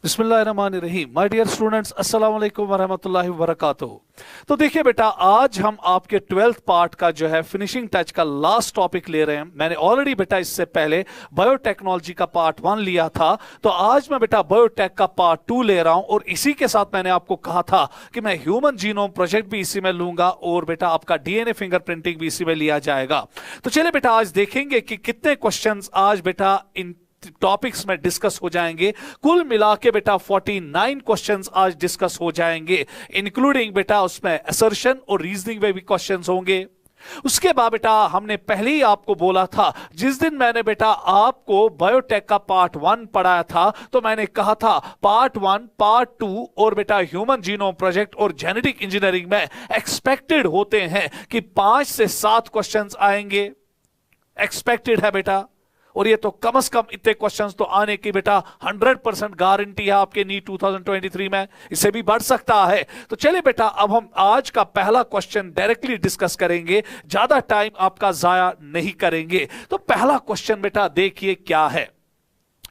बिस्मिल्लाहिर्रहमानिर्रहीम। My dear students, अस्सलाम वालेकुम वरहमतुल्लाहि वबरकातुहू। तो देखिए बेटा, आज हम आपके 12th पार्ट का जो है फिनिशिंग टच का लास्ट टॉपिक ले रहे हैं। मैंने ऑलरेडी बेटा इससे पहले बायोटेक्नोलॉजी का पार्ट 1 लिया था, तो आज मैं बेटा बायोटेक का पार्ट 2 ले रहा हूं। और इसी के साथ मैंने आपको कहा था कि मैं ह्यूमन जीनोम प्रोजेक्ट भी इसी में लूंगा और बेटा आपका डीएनए फिंगरप्रिंटिंग भी इसी में लिया जाएगा। तो चलिए बेटा, आज देखेंगे कि कितने क्वेश्चंस आज बेटा इन टॉपिक्स में डिस्कस हो जाएंगे। कुल मिला के बेटा 49 क्वेश्चंस आज डिस्कस हो जाएंगे, इंक्लूडिंग बेटा उसमें असर्शन और रीजनिंग में भी क्वेश्चंस होंगे। उसके बाद बेटा हमने पहले ही आपको बोला था, जिस दिन मैंने बेटा आपको बायोटेक का पार्ट 1 पढ़ाया था, तो मैंने कहा था पार्ट 1, पार्ट 2 और बेटा ह्यूमन जीनोम प्रोजेक्ट और जेनेटिक इंजीनियरिंग में एक्सपेक्टेड होते हैं कि 5 से 7 क्वेश्चंस आएंगे। एक्सपेक्टेड है बेटा, और ये तो कम से कम इतने क्वेश्चंस तो आने की बेटा 100% गारंटी है आपके नीट 2023 में। इससे भी बढ़ सकता है। तो चलिए बेटा, अब हम आज का पहला क्वेश्चन डायरेक्टली डिस्कस करेंगे, ज्यादा टाइम आपका जाया नहीं करेंगे। तो पहला क्वेश्चन बेटा देखिए क्या है,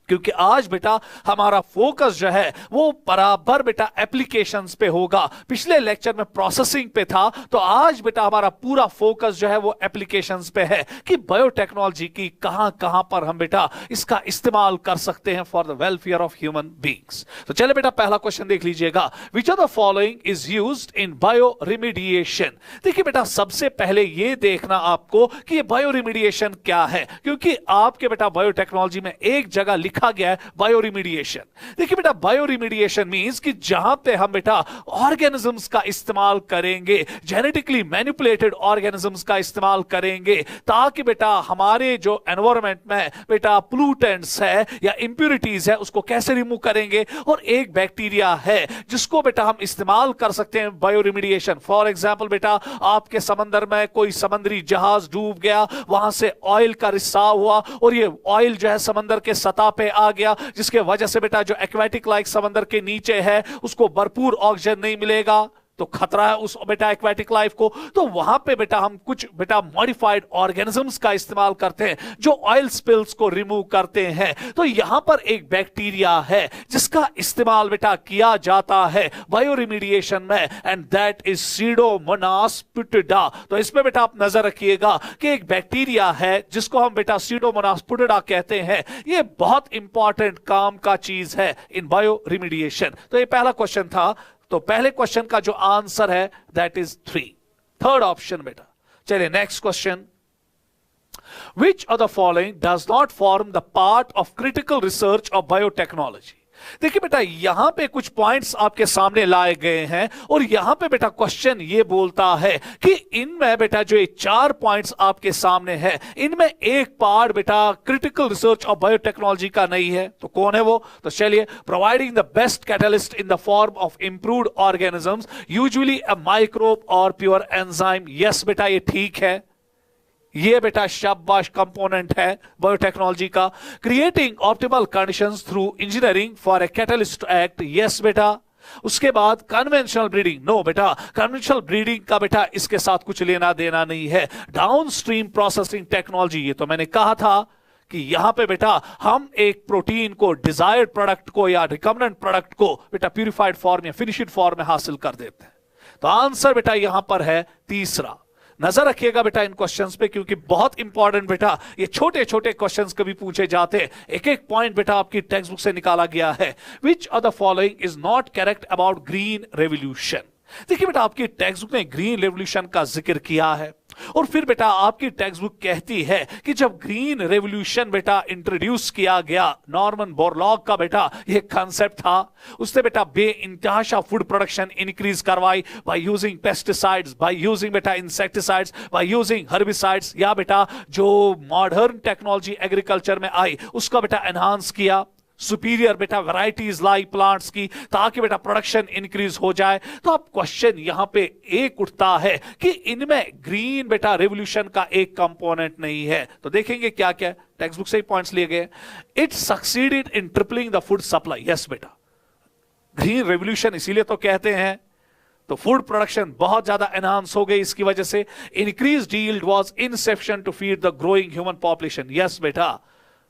क्योंकि आज बेटा हमारा फोकस जो है वो बराबर बेटा एप्लीकेशंस पे होगा। पिछले लेक्चर में प्रोसेसिंग पे था, तो आज बेटा हमारा पूरा फोकस जो है वो एप्लीकेशंस पे है कि बायोटेक्नोलॉजी की कहां कहां पर हम बेटा इसका इस्तेमाल कर सकते हैं for the welfare of human beings. तो चले बेटा, पहला क्वेश्चन देख लीजिएगा। Which of the following is used in bioremediation. देखिए बेटा, सबसे पहले ये देखना आपको कि ये बायो रिमीडिएशन क्या है, क्योंकि आपके बेटा बायोटेक्नोलॉजी में एक जगह लिखा गया है बायो रिमीडिएशन। देखिए बेटा, बायो रिमीडिएशन मींस कि जहां पे हम बेटा ऑर्गेनिजम्स का इस्तेमाल करेंगे, जेनेटिकली मैनिपुलेटेड ऑर्गेनिजम्स का इस्तेमाल करेंगे, ताकि बेटा हमारे जो एनवायरनमेंट में बेटा पोल्यूटेंट्स है या इंप्यूरिटीज है उसको कैसे रिमूव करेंगे। और एक बैक्टीरिया है जिसको बेटा हम इस्तेमाल कर सकते हैं बायो रिमीडिएशन। फॉर एग्जाम्पल बेटा, आपके समंदर में कोई समुद्री जहाज डूब गया, वहां से ऑयल का रिसाव हुआ और ये ऑयल जो है समंदर के सतह पे आ गया, जिसके वजह से बेटा जो एक्वेटिक लाइफ समंदर के नीचे है उसको भरपूर ऑक्सीजन नहीं मिलेगा, तो खतरा है उस बेटा एक्वेटिक लाइफ को। तो वहां पे बेटा हम कुछ बेटा मॉडिफाइड ऑर्गेनिजम्स का इस्तेमाल करते हैं जो ऑयल स्पिल्स को रिमूव करते हैं। तो यहां पर एक बैक्टीरिया है जिसका इस्तेमाल बेटा किया जाता है बायो रिमीडिएशन में, एंड दैट इज सीडोमोनास पुटिडा। तो इसमें बेटा आप नजर रखिएगा कि एक बैक्टीरिया है जिसको हम बेटा सीडोमोनास पुटिडा कहते हैं। ये बहुत इंपॉर्टेंट काम का चीज है इन बायो रिमीडिएशन। तो ये पहला क्वेश्चन था। तो पहले क्वेश्चन का जो आंसर है दैट इज 3, थर्ड ऑप्शन बेटा। चलिए next question. Which of the following does not form the part of critical research of biotechnology. देखिए बेटा, यहां पे कुछ पॉइंट्स आपके सामने लाए गए हैं और यहां पे बेटा क्वेश्चन ये बोलता है कि इनमें बेटा जो ये 4 पॉइंट्स आपके सामने है, इनमें एक पार्ट बेटा क्रिटिकल रिसर्च ऑफ बायोटेक्नोलॉजी का नहीं है। तो कौन है वो? तो चलिए, providing the best catalyst in the form of improved organisms, usually a microbe और प्योर एंजाइम। यस बेटा, ये ठीक है, ये बेटा शाबाश कंपोनेंट है बायोटेक्नोलॉजी का। Creating optimal conditions through engineering for a catalyst act. Yes बेटा। उसके बाद कन्वेंशनल ब्रीडिंग, नो बेटा, कन्वेंशनल ब्रीडिंग का बेटा इसके साथ कुछ लेना देना नहीं है। डाउनस्ट्रीम प्रोसेसिंग टेक्नोलॉजी, ये तो मैंने कहा था कि यहां पे बेटा हम एक प्रोटीन को, डिजायर्ड प्रोडक्ट को या रिकमेंडेड प्रोडक्ट को बेटा प्यूरिफाइड फॉर्म या फिनिश्ड फॉर्म में हासिल कर देते हैं। तो आंसर बेटा यहां पर है तीसरा। नजर रखिएगा बेटा इन क्वेश्चंस पे, क्योंकि बहुत इंपॉर्टेंट बेटा ये छोटे छोटे क्वेश्चंस कभी पूछे जाते हैं। एक एक पॉइंट बेटा आपकी टेक्स्ट बुक से निकाला गया है। Which of the following is not correct about green revolution. देखिए बेटा, आपकी टेक्स्ट बुक ने ग्रीन रेवोल्यूशन का जिक्र किया है और फिर बेटा आपकी टेक्स्ट बुक कहती है कि जब ग्रीन रेवोल्यूशन बेटा इंट्रोड्यूस किया गया, नॉर्मन बोरलॉग का बेटा ये कांसेप्ट था, उसने बेटा बेइंतहाशा फूड प्रोडक्शन इंक्रीज करवाई by using pesticides, by using बेटा इंसेक्टिसाइड्स, बाय यूजिंग हर्बिसाइड्स, या बेटा जो मॉडर्न टेक्नोलॉजी एग्रीकल्चर में आई उसका बेटा एनहांस किया, सुपीरियर बेटा वैरायटीज लाई प्लांट्स की, ताकि बेटा प्रोडक्शन इंक्रीज हो जाए। तो अब क्वेश्चन यहां पे एक उठता है कि इनमें ग्रीन बेटा रेवोल्यूशन का एक कंपोनेंट नहीं है। तो देखेंगे क्या क्या टेक्स्ट बुक से ही पॉइंट्स लिए गए। It succeeded in tripling the food supply. Yes बेटा, ग्रीन रेवोल्यूशन इसीलिए तो कहते हैं, तो फूड प्रोडक्शन बहुत ज्यादा एनहांस हो गई इसकी वजह से। Increase yield was insufficient to feed the growing human population. Yes बेटा,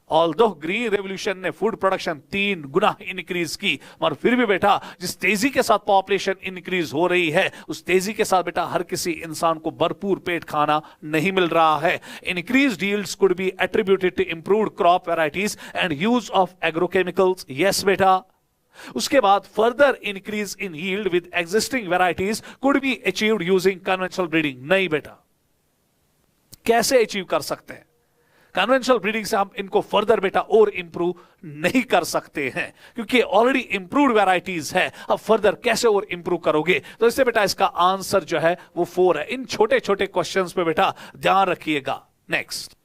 ऑल्दो ग्रीन रेवोल्यूशन ने फूड प्रोडक्शन 3 गुना इंक्रीज की, मगर फिर भी बेटा जिस तेजी के साथ पॉपुलेशन इंक्रीज हो रही है उस तेजी के साथ बेटा हर किसी इंसान को भरपूर पेट खाना नहीं मिल रहा है। Increased yields could be attributed to improved crop varieties and use of agrochemicals. Yes बेटा। उसके बाद further increase in yield with existing varieties could be achieved using conventional breeding. नहीं बेटा, कैसे अचीव कर सकते हैं? कन्वेंशनल ब्रीडिंग से हम इनको फर्दर बेटा और इंप्रूव नहीं कर सकते हैं, क्योंकि ऑलरेडी इंप्रूव्ड वैरायटीज है। अब फर्दर कैसे और इंप्रूव करोगे? तो इससे बेटा इसका आंसर जो है वो 4 है। इन छोटे छोटे क्वेश्चंस पे बेटा ध्यान रखिएगा। नेक्स्ट,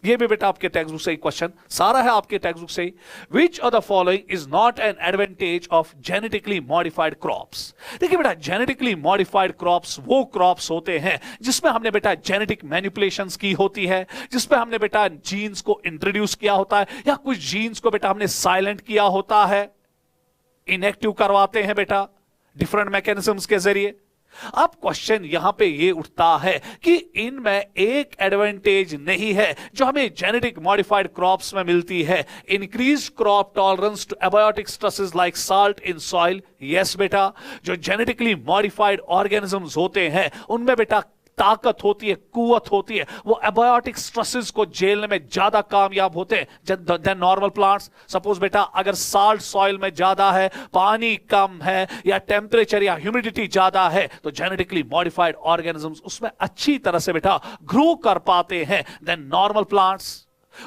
ये भी बेटा आपके टेक्स्ट बुक से ही क्वेश्चन, सारा है आपके टेक्स्ट बुक से ही। Which of the following is not an advantage of genetically modified crops? देखिए बेटा, जेनेटिकली मॉडिफाइड क्रॉप्स वो क्रॉप्स होते हैं जिसमें हमने बेटा जेनेटिक मैनिपुलेशंस की होती है, जिसमें हमने बेटा जीन्स को इंट्रोड्यूस किया होता है, या कुछ जीन्स को बेटा हमने साइलेंट किया होता है, इनएक्टिव करवाते हैं बेटा डिफरेंट मैकेनिज्म्स के जरिए। अब क्वेश्चन यहां पे ये उठता है कि इनमें एक एडवांटेज नहीं है जो हमें जेनेटिक मॉडिफाइड क्रॉप्स में मिलती है, increase crop tolerance to abiotic stresses like salt in soil. Yes बेटा, जो जेनेटिकली मॉडिफाइड ऑर्गेनिजम्स होते हैं उनमें बेटा ताकत होती है, कुवत होती है, वो एबायोटिक स्ट्रेसेस को झेलने में ज्यादा कामयाब होते हैं देन नॉर्मल प्लांट्स। सपोज बेटा अगर साल्ट सॉइल में ज्यादा है, पानी कम है, या टेम्परेचर या ह्यूमिडिटी ज्यादा है, तो जेनेटिकली मॉडिफाइड ऑर्गेनिजम्स उसमें अच्छी तरह से बेटा ग्रो कर पाते हैं देन नॉर्मल प्लांट्स।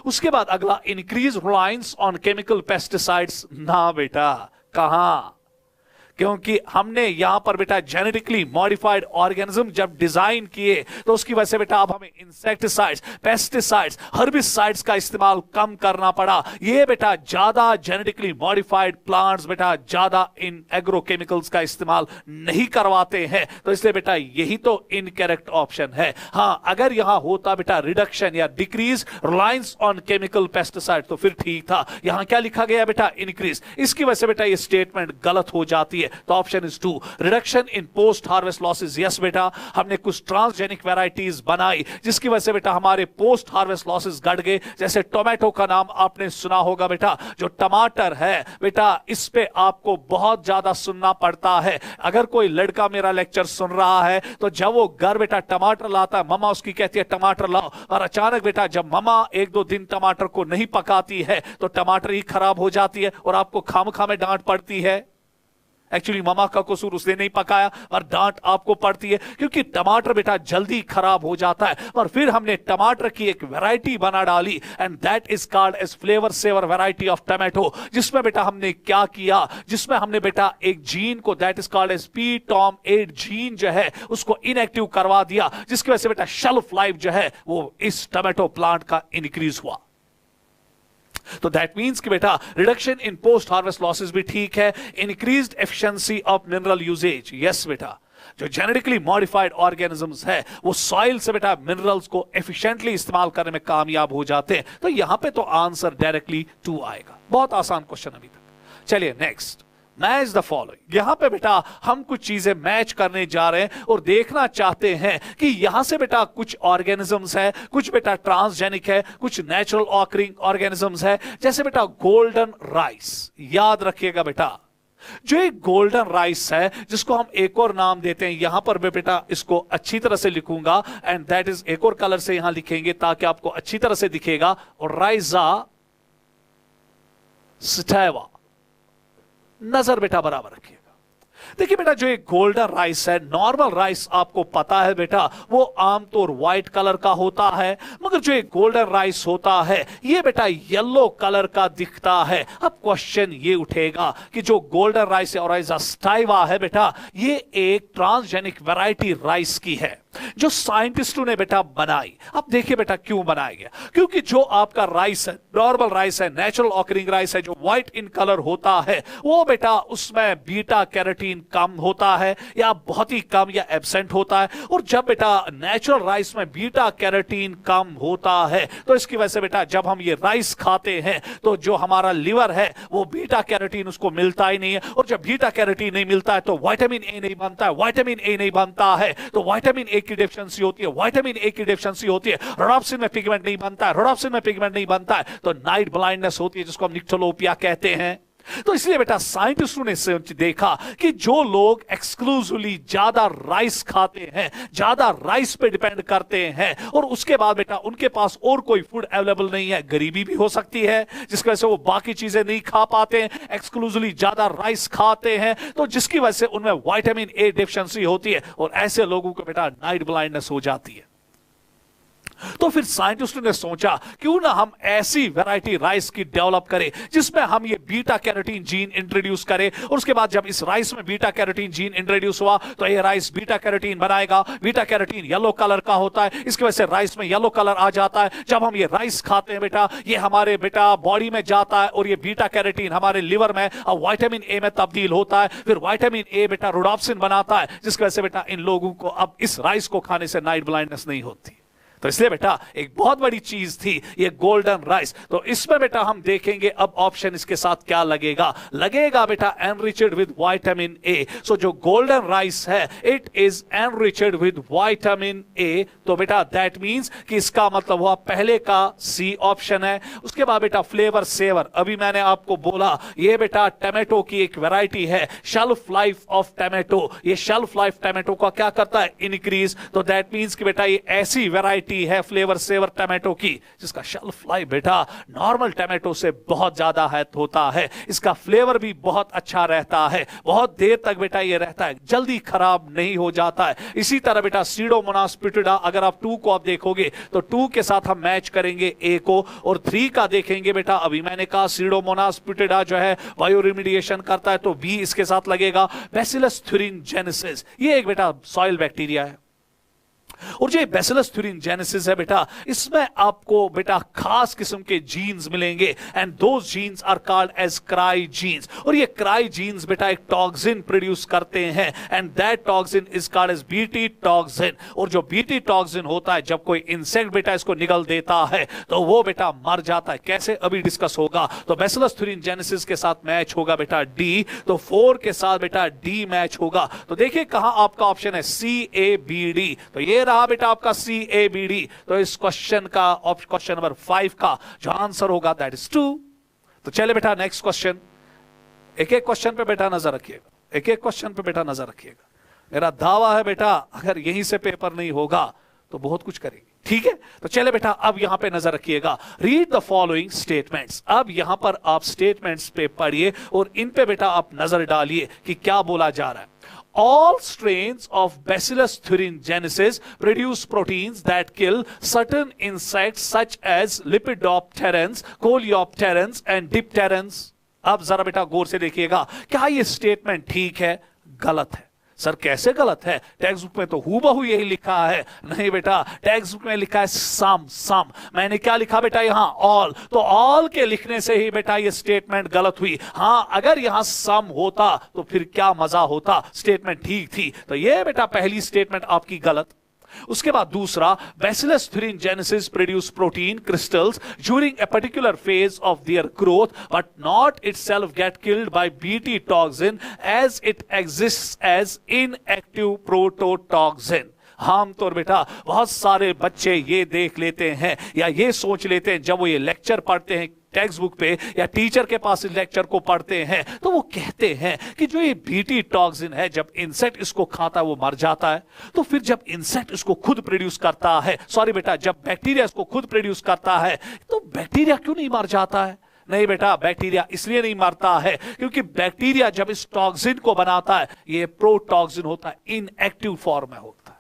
उसके बाद अगला, increase reliance on chemical pesticides. ना बेटा, कहां? क्योंकि हमने यहां पर बेटा जेनेटिकली मॉडिफाइड ऑर्गेनिज्म जब डिजाइन किए तो उसकी वजह से बेटा अब हमें इंसेक्टिसाइड्स, पेस्टिसाइड्स, हर्बिसाइड्स का इस्तेमाल कम करना पड़ा। ये बेटा ज्यादा जेनेटिकली मॉडिफाइड प्लांट्स बेटा ज्यादा इन एग्रोकेमिकल्स का इस्तेमाल नहीं करवाते हैं, तो इसलिए बेटा यही तो इनकरेक्ट ऑप्शन है। हां, अगर यहां होता बेटा रिडक्शन या decrease reliance on chemical pesticide तो फिर ठीक था। यहां क्या लिखा गया बेटा? इंक्रीज। इसकी वजह से बेटा ये स्टेटमेंट गलत हो जाती है। तो option is 2, reduction in post harvest losses. Yes बेटा, हमने कुछ ट्रांसजेनिक वैरायटीज बनाई जिसकी वजह से बेटा हमारे पोस्ट हार्वेस्ट लॉसेस घट गए। जैसे टोमेटो का नाम आपने सुना होगा बेटा, जो टमाटर है बेटा इस पे आपको बहुत ज्यादा सुनना पड़ता है। अगर कोई लड़का मेरा लेक्चर सुन रहा है तो जब वो घर बेटा टमाटर लाता है, मम्मा उसकी कहती है टमाटर लाओ, और अचानक बेटा जब मम्मा 1-2 दिन टमाटर को नहीं पकाती है तो टमाटर ही खराब हो जाती है और आपको खामखा में डांट पड़ती है। एक्चुअली मामा का कसूर, उसने नहीं पकाया, और डांट आपको पड़ती है क्योंकि टमाटर बेटा जल्दी खराब हो जाता है। और फिर हमने टमाटर की एक वैरायटी बना डाली and that is called as Flavr Savr variety of tomato, जिसमें बेटा हमने क्या किया, जिसमें हमने बेटा एक जीन को that is called as pTom8 gene जो है उसको इनएक्टिव करवा दिया, जिसकी वजह से बेटा शेल्फ लाइफ जो है वो इस टोमेटो प्लांट का इंक्रीज हुआ। तो दैट मींस कि बेटा reduction in post harvest losses भी ठीक है, increased efficiency of mineral usage. Yes बेटा, जो जेनेटिकली मॉडिफाइड ऑर्गेनिजम्स है वो सॉइल से बेटा मिनरल्स को एफिशिएंटली इस्तेमाल करने में कामयाब हो जाते हैं। तो यहां पे तो आंसर डायरेक्टली 2 आएगा। बहुत आसान क्वेश्चन अभी तक। चलिए नेक्स्ट, मैच द फॉलोइंग। यहां पे बेटा हम कुछ चीजें मैच करने जा रहे हैं और देखना चाहते हैं कि यहां से बेटा कुछ ऑर्गेनिजम्स है, कुछ बेटा ट्रांसजेनिक है, कुछ नेचुरल ऑकरिंग ऑर्गेनिजम्स है। जैसे बेटा गोल्डन राइस, याद रखिएगा बेटा, जो एक गोल्डन राइस है जिसको हम एक और नाम देते हैं, यहां पर मैं बेटा इसको अच्छी तरह से लिखूंगा एंड दैट इज एक और कलर से यहां लिखेंगे ताकि आपको अच्छी तरह से दिखेगा, और राइजा स्टैवा, नजर बेटा बराबर रखिएगा। देखिए बेटा जो एक गोल्डन राइस है, नॉर्मल राइस आपको पता है बेटा वो आमतौर व्हाइट कलर का होता है, मगर जो एक गोल्डन राइस होता है ये बेटा येलो कलर का दिखता है। अब क्वेश्चन ये उठेगा कि जो गोल्डन राइस है और स्टाइवा है बेटा, ये एक ट्रांसजेनिक वैरायटी राइस की है जो साइंटिस्टों ने बेटा बनाई। अब देखिए बेटा क्यों बनाया गया, क्योंकि जो आपका राइस है, नॉर्मल राइस है, नेचुरल ऑकरिंग राइस है, जो व्हाइट इन कलर होता है, वो बेटा उसमें बीटा कैरोटीन कम होता है या बहुत ही कम या एब्सेंट होता है। और जब बेटा नेचुरल राइस में बीटा कैरोटीन कम होता है तो इसकी वजह से बेटा जब हम ये राइस खाते हैं तो जो हमारा लिवर है वो बीटा कैरोटीन उसको मिलता ही नहीं है, और जब बीटा कैरोटीन नहीं मिलता है तो विटामिन ए नहीं बनता है, विटामिन ए नहीं बनता है तो विटामिन ए ए की डेफिशिएंसी होती है, विटामिन ए की डेफिशिएंसी होती है, रोडोप्सिन में पिगमेंट नहीं बनता है, रोडोप्सिन में पिगमेंट नहीं बनता है, तो नाइट ब्लाइंडनेस होती है जिसको हम निक्टोलोपिया कहते हैं। तो इसलिए बेटा साइंटिस्टों ने देखा कि जो लोग एक्सक्लूसिवली ज्यादा राइस खाते हैं, ज्यादा राइस पे डिपेंड करते हैं, और उसके बाद बेटा उनके पास और कोई फूड अवेलेबल नहीं है, गरीबी भी हो सकती है जिसकी वजह से वो बाकी चीजें नहीं खा पाते हैं, एक्सक्लूसिवली ज्यादा राइस खाते हैं, तो जिसकी वजह से उनमें विटामिन ए डेफिशिएंसी होती है, और ऐसे लोगों को बेटा नाइट ब्लाइंडनेस हो जाती है। तो फिर साइंटिस्टों ने सोचा क्यों ना हम ऐसी वैरायटी राइस की डेवलप करें जिसमें हम ये बीटा कैरोटीन जीन इंट्रोड्यूस करें, और उसके बाद जब इस राइस में बीटा कैरोटीन जीन इंट्रोड्यूस हुआ तो ये राइस बीटा कैरोटीन बनाएगा। बीटा कैरोटीन येलो कलर का होता है, इसकी वजह से राइस में येलो कलर आ जाता है। जब हम ये राइस खाते हैं बेटा, ये हमारे बेटा बॉडी में जाता है, और ये बीटा कैरोटीन हमारे लिवर में अब विटामिन ए में तब्दील होता है, फिर विटामिन ए बेटा रोडोप्सिन बनाता है, जिसकी वजह से बेटा इन लोगों को अब इस राइस को खाने से नाइट ब्लाइंडनेस नहीं होती। तो इसलिए बेटा एक बहुत बड़ी चीज थी ये गोल्डन राइस। तो इसमें बेटा हम देखेंगे अब ऑप्शन इसके साथ क्या लगेगा, लगेगा बेटा एनरिचड विद विटामिन ए। सो जो गोल्डन राइस है it is enriched with vitamin A. तो बेटा दैट मींस कि इसका मतलब हुआ पहले का सी ऑप्शन है। उसके बाद बेटा फ्लेवर सेवर, अभी मैंने आपको बोला ये बेटा टमाटो की एक वैरायटी है, शेल्फ लाइफ ऑफ टमाटो। ये शेल्फ लाइफ टमाटो का क्या करता है, इंक्रीज। तो दैट मींस कि बेटा ये ऐसी वैरायटी है फ्लेवर सेवर टमाटो की जिसका शेल्फ लाइफ बेटा नॉर्मल टमाटो से बहुत ज्यादा होता है, इसका फ्लेवर भी बहुत अच्छा रहता है, बहुत देर तक बेटा ये रहता है, जल्दी खराब नहीं हो जाता है। इसी तरह बेटा सीडोमोनास पिटुडा, अगर आप 2 को आप देखोगे तो 2 के साथ हम मैच करेंगे ए को, और 3 का देखेंगे बेटा, अभी मैंने कहा सीडोमोनास पिटुडा जो है बायोरिमिडिएशन करता है, तो बी इसके साथ लगेगा। बैसिलस thuringiensis, ये एक बेटा सॉइल बैक्टीरिया है, और जो बैसिलस thuringiensis है बेटा, इसमें आपको बेटा खास किस्म के जीन्स मिलेंगे, and those genes are called as cry genes. और ये क्राई जीन्स बेटा एक टॉक्सिन प्रोड्यूस करते हैं, and that toxin is called as Bt toxin. और जो बीटी टॉक्सिन होता है, जब कोई इंसेक्ट बेटा इसको निगल देता है तो वो बेटा मर जाता है। कैसे, अभी डिस्कस होगा। तो बैसिलस thuringiensis के साथ मैच होगा बेटा डी, तो 4 के साथ बेटा डी मैच होगा। तो देखिए कहां आपका ऑप्शन है, सी ए बी डी। तो ये रहा बेटा आपका सी ए बी डी। तो इस क्वेश्चन का क्वेश्चन नंबर 5 का जो आंसर होगा दैट इज 2। तो चले बेटा नेक्स्ट क्वेश्चन, एक एक क्वेश्चन पे बेटा नजर रखिएगा, एक एक क्वेश्चन पे बेटा नजर रखिएगा। मेरा दावा है बेटा अगर यहीं से पेपर नहीं होगा तो बहुत कुछ करेंगे, ठीक है। तो चले बेटा अब यहां पे नजर रखिएगा, रीड द फॉलोइंग स्टेटमेंट्स। अब यहां पर आप स्टेटमेंट्स पे पढ़िए और इन पे बेटा आप नजर डालिए कि क्या बोला जा रहा है। All strains of Bacillus thuringiensis produce proteins that kill certain insects such as Lepidopterans, Coleopterans and Dipterans। अब जरा बेटा गौर से देखिएगा, क्या ये स्टेटमेंट ठीक है, गलत है? सर कैसे गलत है, टेक्स्ट बुक में तो हूबहू यही लिखा है। नहीं बेटा, टेक्स्ट बुक में लिखा है सम। मैंने क्या लिखा बेटा यहां, ऑल। तो ऑल के लिखने से ही बेटा ये स्टेटमेंट गलत हुई। हां अगर यहां सम होता तो फिर क्या मजा होता, स्टेटमेंट ठीक थी। तो ये बेटा पहली स्टेटमेंट आपकी गलत। उसके बाद दूसरा, Bacillus thuringiensis produce protein crystals during a particular phase of their growth but not itself get killed by Bt toxin as it exists as inactive prototoxin। हम तो बेटा बहुत सारे बच्चे ये देख लेते हैं या ये सोच लेते हैं जब वो ये लेक्चर पढ़ते हैं टेक्स्ट बुक पे या टीचर के पास इस लेक्चर को पढ़ते हैं, तो वो कहते हैं कि जो ये बीटी टॉक्सिन है जब इंसेक्ट इसको खाता है वो मर जाता है। तो फिर जब इंसेक्ट इसको खुद प्रोड्यूस करता है, सॉरी बेटा जब बैक्टीरिया इसको खुद प्रोड्यूस करता है, तो बैक्टीरिया क्यों नहीं मर जाता है? नहीं बेटा, बैक्टीरिया इसलिए नहीं मरता है क्योंकि बैक्टीरिया जब इस टॉक्सिन को बनाता है ये प्रोटॉक्सिन होता है, इनएक्टिव फॉर्म में होता है।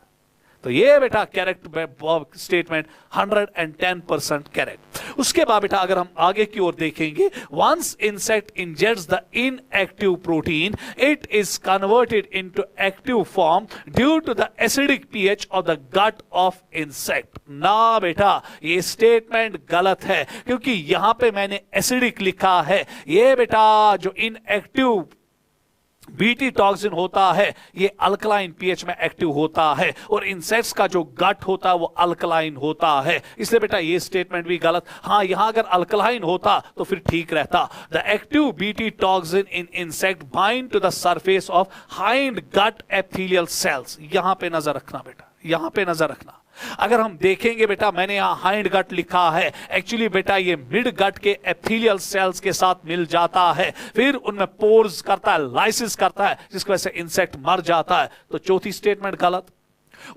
तो ये बेटा करेक्ट स्टेटमेंट 110% करेक्ट। उसके बाद बेटा अगर हम आगे की ओर देखेंगे, once insect injects the inactive protein it is converted into active form due to the acidic pH of the gut of insect. ना बेटा, ये स्टेटमेंट गलत है क्योंकि यहां पे मैंने एसिडिक लिखा है। ये बेटा जो इनएक्टिव बीटी टॉक्सिन होता है ये अल्कलाइन पीएच में एक्टिव होता है और इंसेक्ट्स का जो गट होता है वो अल्कलाइन होता है, इसलिए बेटा ये स्टेटमेंट भी गलत। हां यहां अगर अल्कलाइन होता तो फिर ठीक रहता। The active Bt toxin in insect bind to the surface of hind gut epithelial cells. यहां पे नजर रखना बेटा, यहां पे नजर रखना। अगर हम देखेंगे बेटा, मैंने यहां हाइंड गट लिखा है, एक्चुअली बेटा ये मिड गट के एपिथेलियल सेल्स के साथ मिल जाता है, फिर उनमें पोर्स करता है, लाइसिस करता है, जिसकी वजह से इंसेक्ट मर जाता है। तो चौथी स्टेटमेंट गलत।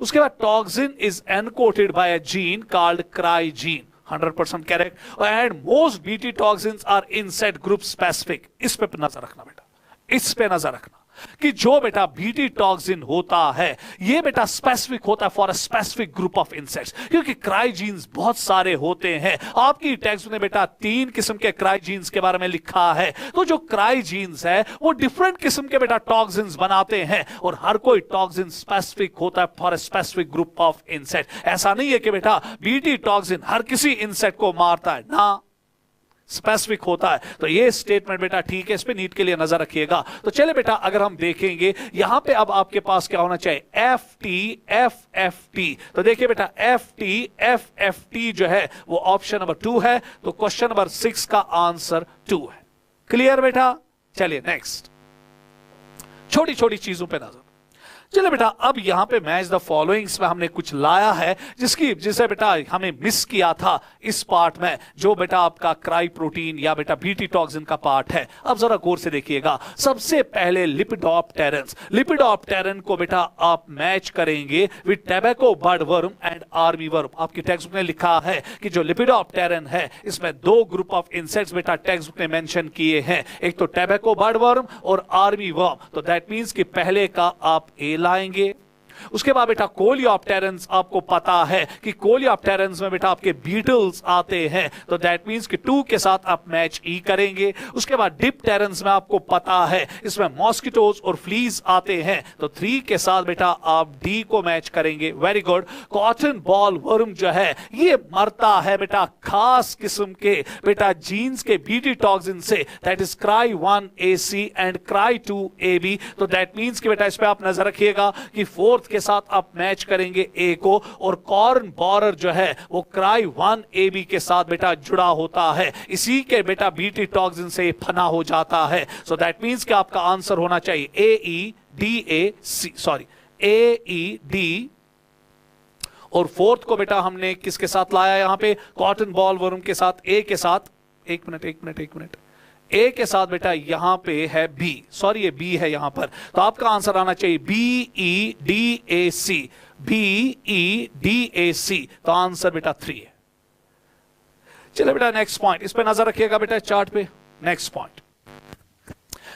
उसके बाद toxin is encoded by a gene called cry gene, 100% correct. And most Bt toxins are insect group specific. इस पे नजर रखना बेटा, इस पे नजर रखना कि जो बेटा बीटी टॉक्सिन होता है ये बेटा स्पेसिफिक होता है for a specific group of insects, क्योंकि क्राई जीन्स बहुत सारे होते हैं। आपकी टेक्स्ट में बेटा 3 किस्म के क्राई जीन्स के बारे में लिखा है। तो जो क्राई जीन्स है वो डिफरेंट किस्म के बेटा टॉक्सिन्स बनाते हैं, और हर कोई टॉक्सिन स्पेसिफिक होता है for a specific group of insect. ऐसा नहीं है कि बेटा बीटी टॉक्सिन हर किसी इंसेक्ट को मारता है, ना, स्पेसिफिक होता है। तो ये स्टेटमेंट बेटा ठीक है, इस पे नीट के लिए नजर रखिएगा। तो चले बेटा, अगर हम देखेंगे यहां पे अब आपके पास क्या होना चाहिए, F T F F T. तो देखिए बेटा, एफ टी जो है वो ऑप्शन नंबर 2 है, तो क्वेश्चन नंबर 6 का आंसर 2 है। क्लियर बेटा? चलिए नेक्स्ट, छोटी छोटी चीजों पे नजर। चलिए बेटा, अब यहां पे मैच द फॉलोइंग्स में हमने कुछ लाया है जिसे बेटा हमें मिस किया था इस पार्ट में, जो बेटा आपका क्राई प्रोटीन या बेटा बीटी टॉक्सिन का पार्ट है। अब जरा गौर से देखिएगा। सबसे पहले लिपिडोप्टेरन्स, लिपिडोप्टेरन को बेटा आप मैच करेंगे with tobacco bird worm and army worm. आपकी टेक्स्ट बुक में लिखा है कि जो लिपिडोप्टेरन है इसमें 2 ग्रुप ऑफ इंसेक्ट्स बेटा टेक्स्ट बुक ने मेंशन किए हैं, एक तो टैबेको बर्ड वर्म और आर्मी वर्म। तो दैट मींस कि पहले का आप ए लाएंगे। उसके बाद बेटा कोलियोप्टेरन्स, आपको पता है कि कोलियोप्टेरन्स में बेटा आपके बीटल्स आते हैं, तो दैट मींस कि 2 के साथ आप मैच ई करेंगे। उसके बाद डिप्टेरन्स में आपको पता है इसमें मॉस्किटोज और फ्लीज आते हैं, तो 3 के साथ बेटा आप डी को मैच करेंगे। Very good. Cotton ball worm जो है ये मरता है बेटा खास किस्म के बेटा जीन्स के बीटी टॉक्सिन से, that is cry 1AC and cry 2AB। तो दैट मींस कि बेटा इस पे आप नजर रखिएगा कि 4th के साथ आप मैच करेंगे ए को, और कॉर्न बॉरर जो है वो क्राई 1AB के साथ बेटा जुड़ा होता है, इसी के बेटा बीटी टॉक्सिन से फना हो जाता है। सो दैट मींस कि आपका आंसर होना चाहिए AED। और 4th को बेटा हमने किसके साथ लाया यहां पे, कॉटन बॉल वर्म के साथ, ए के साथ, एक मिनट, ए के साथ बेटा यहां पे है बी, सॉरी ये बी है यहां पर, तो आपका आंसर आना चाहिए BEDAC। तो आंसर बेटा 3 है। चलिए बेटा नेक्स्ट पॉइंट, इस पे नजर रखिएगा बेटा चार्ट पे। नेक्स्ट पॉइंट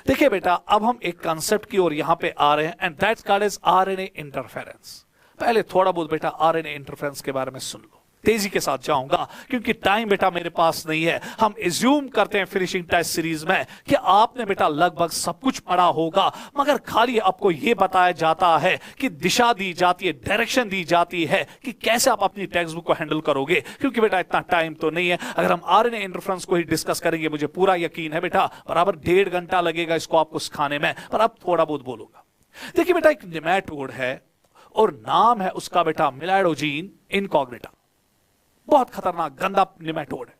देखिए बेटा, अब हम एक कंसेप्ट की ओर यहां पे आ रहे हैं, and that's called as RNA interference. पहले थोड़ा बहुत बेटा आरएनए इंटरफेरेंस के बारे में सुन लो, तेजी के साथ जाऊंगा क्योंकि टाइम बेटा मेरे पास नहीं है। हम एज्यूम करते हैं फिनिशिंग टेस्ट सीरीज में कि आपने बेटा लगभग सब कुछ पढ़ा होगा, मगर खाली आपको यह बताया जाता है कि दिशा दी जाती है, डायरेक्शन दी जाती है कि कैसे आप अपनी टेक्स्ट बुक को हैंडल करोगे, क्योंकि बेटा इतना टाइम तो नहीं है। अगर हम आरएनए इंटरफेरेंस को ही डिस्कस करेंगे, मुझे पूरा यकीन है बेटा बराबर 1.5 घंटा लगेगा इसको आपको सिखाने में, पर अब थोड़ा बहुत बोलूंगा। देखिए बेटा, एक नेमेटोड है और नाम है उसका बेटा मिलाइडोजीन इनकॉग्निटा। बहुत खतरनाक गंदा नेमेटोड है।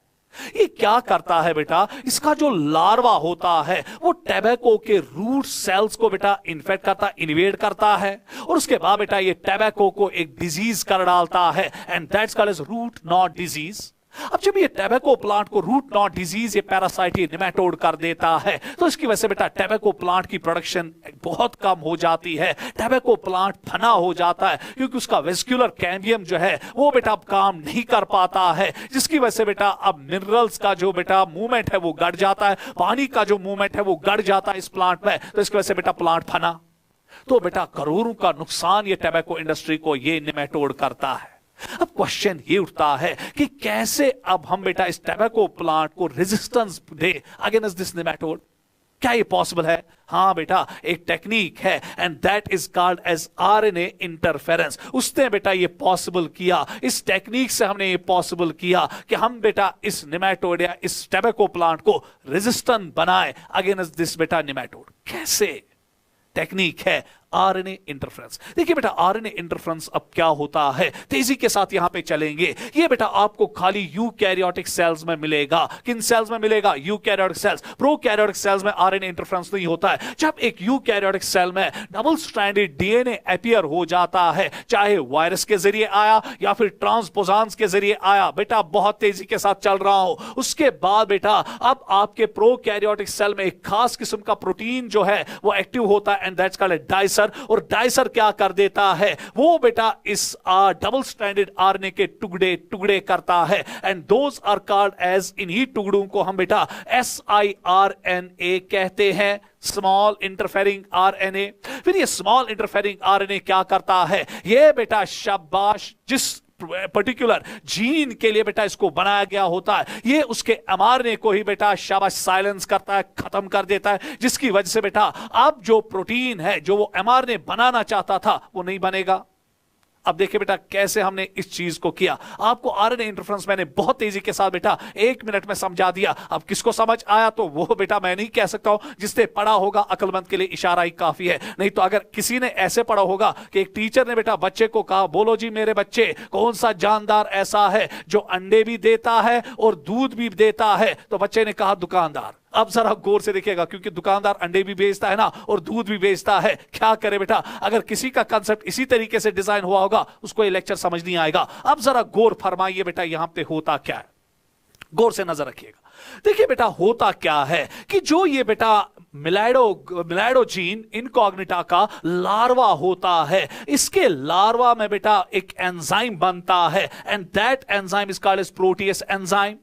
ये क्या करता है बेटा, इसका जो लार्वा होता है वो टैबेको के रूट सेल्स को बेटा इन्फेक्ट करता, इन्वेड करता है, और उसके बाद बेटा ये टैबेको को एक डिजीज कर डालता है, and that's called as root knot disease. अब जब ये टैबेको प्लांट को रूट नॉट डिजीज, ये पैरासाइट, ये नेमेटोड कर देता है, तो इसकी वजह से बेटा टैबेको प्लांट की प्रोडक्शन बहुत कम हो जाती है, टैबेको प्लांट फना हो जाता है, क्योंकि उसका वेस्क्यूलर कैम्बियम जो है वो बेटा अब काम नहीं कर पाता है, जिसकी वजह से बेटा अब मिनरल्स का जो बेटा मूवमेंट है वो गड़ जाता है, पानी का जो मूवमेंट है वो गड़ जाता है इस प्लांट में, तो इसकी वजह से बेटा प्लांट फना। तो बेटा करोड़ों का नुकसान ये टैबेको इंडस्ट्री को ये नेमेटोड करता है। अब क्वेश्चन ये उठता है कि कैसे अब हम बेटा इस टैबेको प्लांट को रेजिस्टेंस दे अगेंस्ट दिस नेमेटोड। क्या ये पॉसिबल है? हाँ बेटा, एक टेक्निक है, and that is called as RNA interference. उसने बेटा ये पॉसिबल किया, इस टेक्निक से हमने ये पॉसिबल किया कि हम बेटा इस नेमेटोड या इस टैबेको प्लांट को रेजिस्टेंट बनाए अगेंस्ट दिस बेटा नेमेटोड। कैसे? टेक्निक है आरएनए इंटरफ्रेंस। देखिए बेटा आरएनए इंटरफ्रेंस अब क्या होता है, तेजी के साथ यहां पे चलेंगे। ये बेटा आपको खाली यूकैरियोटिक सेल्स में मिलेगा। किन सेल्स में मिलेगा? Eukaryotic cells. प्रोकैरियोटिक सेल्स में आरएनए इंटरफ्रेंस नहीं होता है। जब एक यूकैरियोटिक सेल में डबल स्ट्रैंडेड डीएनए अपीयर हो जाता है, चाहे वायरस के जरिए आया या फिर ट्रांसपोजान्स के जरिए आया, बेटा बहुत तेजी के साथ चल रहा हो, उसके बाद बेटा अब आपके प्रोकैरियोटिक सेल में एक खास किस्म का प्रोटीन जो है वो एक्टिव होता है एंड दैट्स कॉल्ड डाइसर। और डाइसर क्या कर देता है, वो बेटा इस डबल स्ट्रैंडेड आरएनए के टुकड़े टुकड़े करता है and those are called as, इन्हीं टुकड़ों को हम बेटा siRNA कहते हैं, स्मॉल इंटरफेरिंग आरएनए। फिर ये स्मॉल इंटरफेरिंग आरएनए क्या करता है, ये बेटा शाबाश जिस पर्टिकुलर जीन के लिए बेटा इसको बनाया गया होता है, ये उसके एमआरएनए को ही बेटा शाबाश साइलेंस करता है, खत्म कर देता है, जिसकी वजह से बेटा अब जो प्रोटीन है जो वो एमआरएनए बनाना चाहता था वो नहीं बनेगा। अब देखिए बेटा कैसे हमने इस चीज को किया। आपको आरएनए इंटरफ्रेंस मैंने बहुत तेजी के साथ बेटा 1 मिनट में समझा दिया। अब किसको समझ आया तो वो बेटा मैं नहीं कह सकता हूं, जिसने पढ़ा होगा अक्लमंद के लिए इशारा ही काफी है। नहीं तो अगर किसी ने ऐसे पढ़ा होगा कि एक टीचर ने बेटा बच्चे को कहा, बोलो जी मेरे बच्चे कौन सा जानदार ऐसा है जो अंडे भी देता है और दूध भी देता है, तो बच्चे ने कहा दुकानदार। अब जरा गौर से देखिएगा, क्योंकि दुकानदार अंडे भी बेचता है ना और दूध भी बेचता है। क्या करे बेटा, अगर किसी का कंसेप्ट इसी तरीके से डिजाइन हुआ होगा उसको ये लेक्चर समझ नहीं आएगा। अब जरा गौर फरमाइए बेटा यहां पे होता क्या है, गौर से नजर रखिएगा। देखिए बेटा होता क्या है कि जो ये बेटा मिलैडो जीन इनकॉग्निटा का लार्वा होता है, इसके लार्वा में बेटा एक एंजाइम बनता है and that enzyme is called as protease enzyme.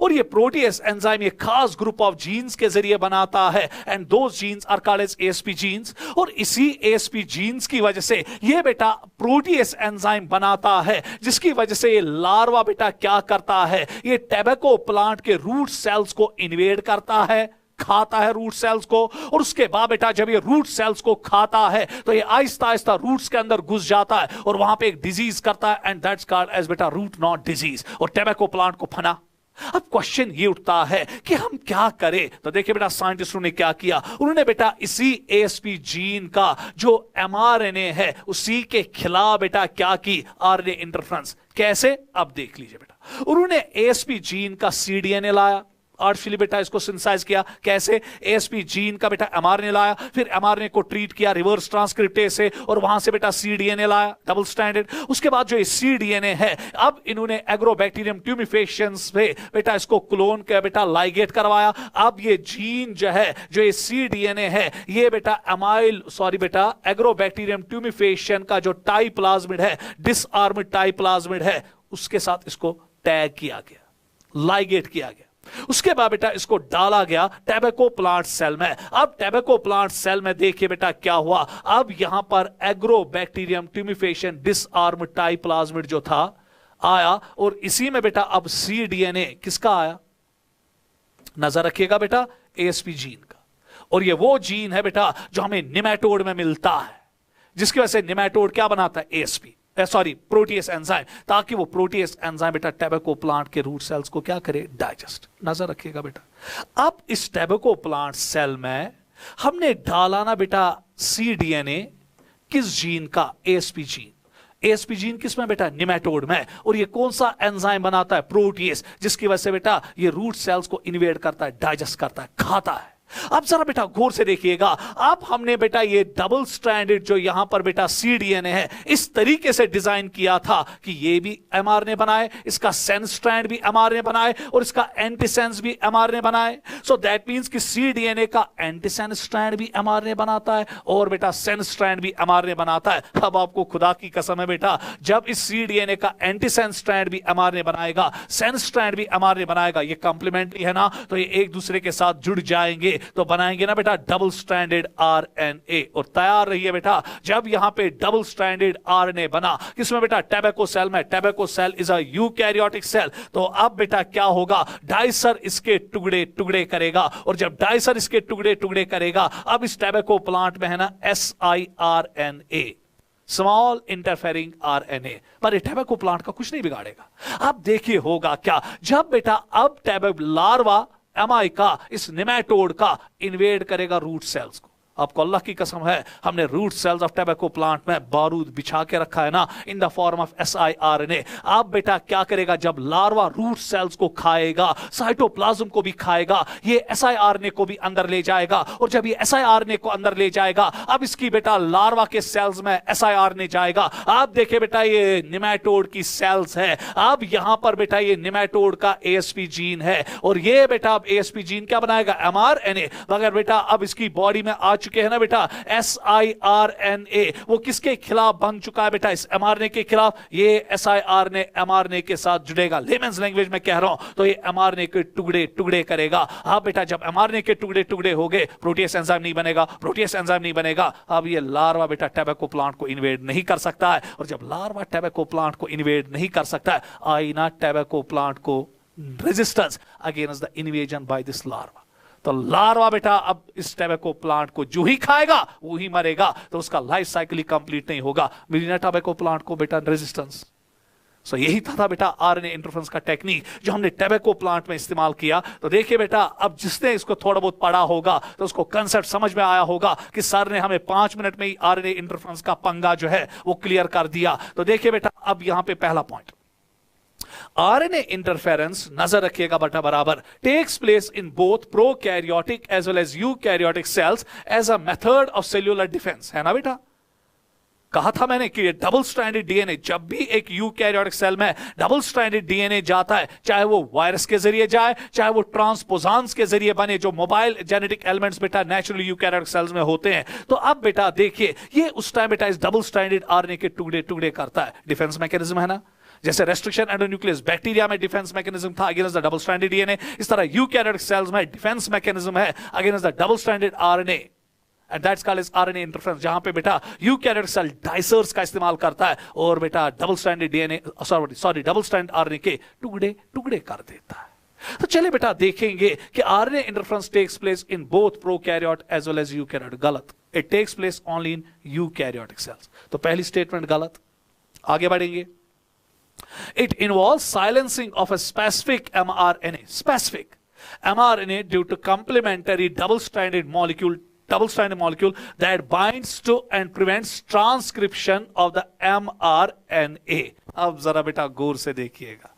और ये प्रोटीएस एंजाइम ये खास ग्रुप ऑफ जीन्स के जरिए बनाता है and those genes are called as ASP genes. और इसी एएसपी जीन्स की वजह से ये बेटा प्रोटीएस एंजाइम बनाता है, जिसकी वजह से ये लार्वा बेटा क्या करता है, ये टैबेको प्लांट के रूट सेल्स को इन्वेड करता है, खाता है रूट सेल्स को। और उसके बाद बेटा जब ये रूट सेल्स को खाता है तो ये आहिस्ता आहिस्ता रूट्स के अंदर घुस जाता है और वहां पे एक डिजीज करता है एंड दैट्स कॉल्ड एज बेटा रूट नॉट डिजीज, और टैबेको प्लांट को फना। अब क्वेश्चन ये उठता है कि हम क्या करें, तो देखिए बेटा साइंटिस्टों ने क्या किया, उन्होंने बेटा इसी एएसपी जीन का जो एमआरएनए है उसी के खिलाफ बेटा क्या की, आरएनए इंटरफ्रेंस। कैसे, अब देख लीजिए बेटा। उन्होंने एएसपी जीन का सीडीएनए लाया, आर्टिफिशियली बेटा इसको सिंथेसाइज किया। कैसे, एएसपी जीन का बेटा एमआरएनए लाया, फिर एमआरएनए को ट्रीट किया रिवर्स ट्रांसक्रिप्टेज से और वहां से बेटा सीडीएनए लाया डबल स्ट्रैंडेड। उसके बाद जो ये सीडीएनए है अब इन्होंने एग्रोबैक्टीरियम ट्यूमिफेशियंस पे बेटा इसको क्लोन कर बेटा लाइगेट करवाया। अब ये जीन जो है, जो ये सीडीएनए है, ये बेटा बेटा एग्रोबैक्टीरियम ट्यूमिफेशियन का जो टाइप्लाज्मिड है, डिसआर्म्ड टाइप्लाज्मिड है, उसके साथ इसको टैग किया गया, लाइगेट किया गया। उसके बाद बेटा इसको डाला गया टैबेको प्लांट सेल में। अब टैबेको प्लांट सेल में देखिए बेटा क्या हुआ, अब यहां पर एग्रोबैक्टीरियम ट्यूमिफेशियन डिसआर्म टाइप्लाज्मिड जो था आया और इसी में बेटा अब सीडीएनए किसका आया, नजर रखिएगा बेटा एएसपी जीन का। और ये वो जीन है बेटा जो हमें निमेटोड में मिलता है, जिसकी वजह से निमेटोड क्या बनाता है, एएसपी प्रोटीएस एंजाइम, ताकि वो प्रोटीएस एंजाइम बेटा टैबेको प्लांट के रूट सेल्स को क्या करे, डाइजेस्ट। नजर रखिएगा बेटा। अब इस टैबेको प्लांट सेल में हमने डाला ना बेटा सीडीएनए, किस जीन का, एएसपी जीन। एएसपी जीन किसमें बेटा, निमेटोड में। और ये कौन सा एंजाइम बनाता है, प्रोटीएस, जिसकी वजह से बेटा ये रूट सेल्स को इन्वेड करता है, डाइजेस्ट करता है, खाता है। अब जरा बेटा गौर से देखिएगा, अब हमने बेटा ये डबल स्ट्रैंडेड जो यहां पर बेटा सीडीएनए है इस तरीके से डिजाइन किया था कि ये भी एमआरएनए बनाए, इसका सेंस स्ट्रैंड भी एमआरएनए बनाए और इसका एंटीसेंस भी एमआरएनए बनाए। सो दैट मींस कि सीडीएनए का एंटीसेंस स्ट्रैंड भी एमआरएनए बनाता है और बेटा सेंस स्ट्रैंड भी एमआरएनए बनाता है। अब आपको खुदा की कसम है बेटा, जब इस सीडीएनए का एंटीसेंस स्ट्रैंड भी एमआरएनए बनाएगा, सेंस स्ट्रैंड भी एमआरएनए बनाएगा, ये कंप्लीमेंट्री है ना, तो ये एक दूसरे के साथ जुड़ जाएंगे तो बनाएंगे ना बेटा डबल स्ट्रैंडेड आरएनए। और तैयार रहिए बेटा, जब यहां पे डबल स्ट्रैंडेड आरएनए बना किसमें बेटा, टैबेको सेल में। Tobacco cell is a eukaryotic cell. तो अब बेटा क्या होगा, डाइसर इसके टुकड़े टुकड़े करेगा और जब डाइसर इसके टुकड़े टुकड़े करेगा, अब इस टैबेको प्लांट में है ना siRNA, स्मॉल इंटरफेरिंग आरएनए, पर टैबेको प्लांट का कुछ नहीं बिगाड़ेगा। अब देखिए होगा क्या, जब बेटा अब लार्वा एमाई का इस निमेटोड का इन्वेड करेगा रूट सेल्स को। आपको अल्लाह की कसम है, हमने root cells of tobacco plant में बारूद बिछा के रखा है ना, in the form of siRNA। अब बेटा क्या करेगा, जब लार्वा रूट सेल्स को खाएगा, साइटोप्लाज्म को भी खाएगा, ये siRNA को भी अंदर ले जाएगा, और जब ये siRNA को अंदर ले जाएगा, अब इसकी बेटा लार्वा के सेल्स में siRNA जाएगा। आप देखे बेटा ये निमेटोड की सेल्स है, अब यहां पर बेटा ये निमेटोड का ASP जीन है, और ये बेटा अब ASP जीन क्या बनाएगा, mRNA। मगर बेटा अब इसकी बॉडी में आ चुके हैं ना बेटा siRNA, वो किसके खिलाफ बन चुका है बेटा, इस mRNA के खिलाफ। ये siRNA mRNA के साथ जुड़ेगा, लेमेंस लैंग्वेज में कह रहा हूं, तो ये mRNA के टुकड़े टुकड़े करेगा। हाँ बेटा, जब mRNA के टुकड़े टुकड़े हो गए, प्रोटीएस एंजाइम नहीं बनेगा, प्रोटीएस एंजाइम नहीं बनेगा, अब ये लार्वा बेटा टैबेको प्लांट को इन्वेड नहीं कर सकता है। और जब लार्वा टैबेको प्लांट को इन्वेड नहीं कर सकता है, आई ना टैबेको प्लांट को resistance against the invasion by this larva. तो लार्वा बेटा अब इस टैबेको प्लांट को जो ही खाएगा वो ही मरेगा, तो उसका लाइफ साइकिल ही कंप्लीट नहीं होगा। मिली ना टैबेको प्लांट को बेटा रेजिस्टेंस। सो यही था बेटा आरएनए इंटरफेरेंस का टेक्निक जो हमने टैबेको प्लांट में इस्तेमाल किया। तो देखिए बेटा, अब जिसने इसको थोड़ा बहुत पढ़ा होगा तो उसको कंसेप्ट समझ में आया होगा कि सर ने हमें 5 मिनट में ही आरएनए इंटरफेरेंस का पंगा जो है वो क्लियर कर दिया। तो देखिए बेटा, अब यहां पे पहला पॉइंट, आरएनए इंटरफेरेंस, नजर रखिएगा बेटा बराबर, takes place in both prokaryotic as well as eukaryotic cells as a method of cellular defence, है ना बेटा। कहा था मैंने कि डबल स्ट्रैंडेड डीएनए, जब भी एक यूकैरियोटिक सेल में डबल स्ट्रैंडेड डीएनए जाता है, चाहे वो वायरस के जरिए जाए, चाहे वो ट्रांसपोजान्स के जरिए बने, जो मोबाइल जेनेटिक एलिमेंट्स बेटा नेचुरल यूकैरियोटिक सेल्स में होते हैं। तो अब बेटा देखिए, ये उस टाइम बेटा इस डबल स्ट्रैंडेड आरएनए के टुकड़े टुकड़े करता है। डिफेंस मैकेनिज्म है ना, जैसे रेस्ट्रिक्शन एंडोन्यूक्लियस बैक्टीरिया में डिफेंस मैकेनिज्म था against the double stranded DNA, इस तरह यूकैरियोटिक सेल्स में डिफेंस मैकेनिज्म है against the double stranded RNA, and that's called as RNA interference, जहां पे बेटा यूकैरियोटिक सेल डाइसर्स का इस्तेमाल करता है और बेटा double stranded DNA double strand RNA के टुकड़े टुकड़े कर देता है। तो चलिए बेटा देखेंगे कि RNA interference takes place in both prokaryote as well as eukaryote. गलत, it takes place only in eukaryotic cells. तो पहली स्टेटमेंट गलत। आगे बढ़ेंगे, it involves silencing of a specific mRNA due to complementary double-stranded molecule that binds to and prevents transcription of the mRNA। अब जरा बेटा गौर से देखिएगा,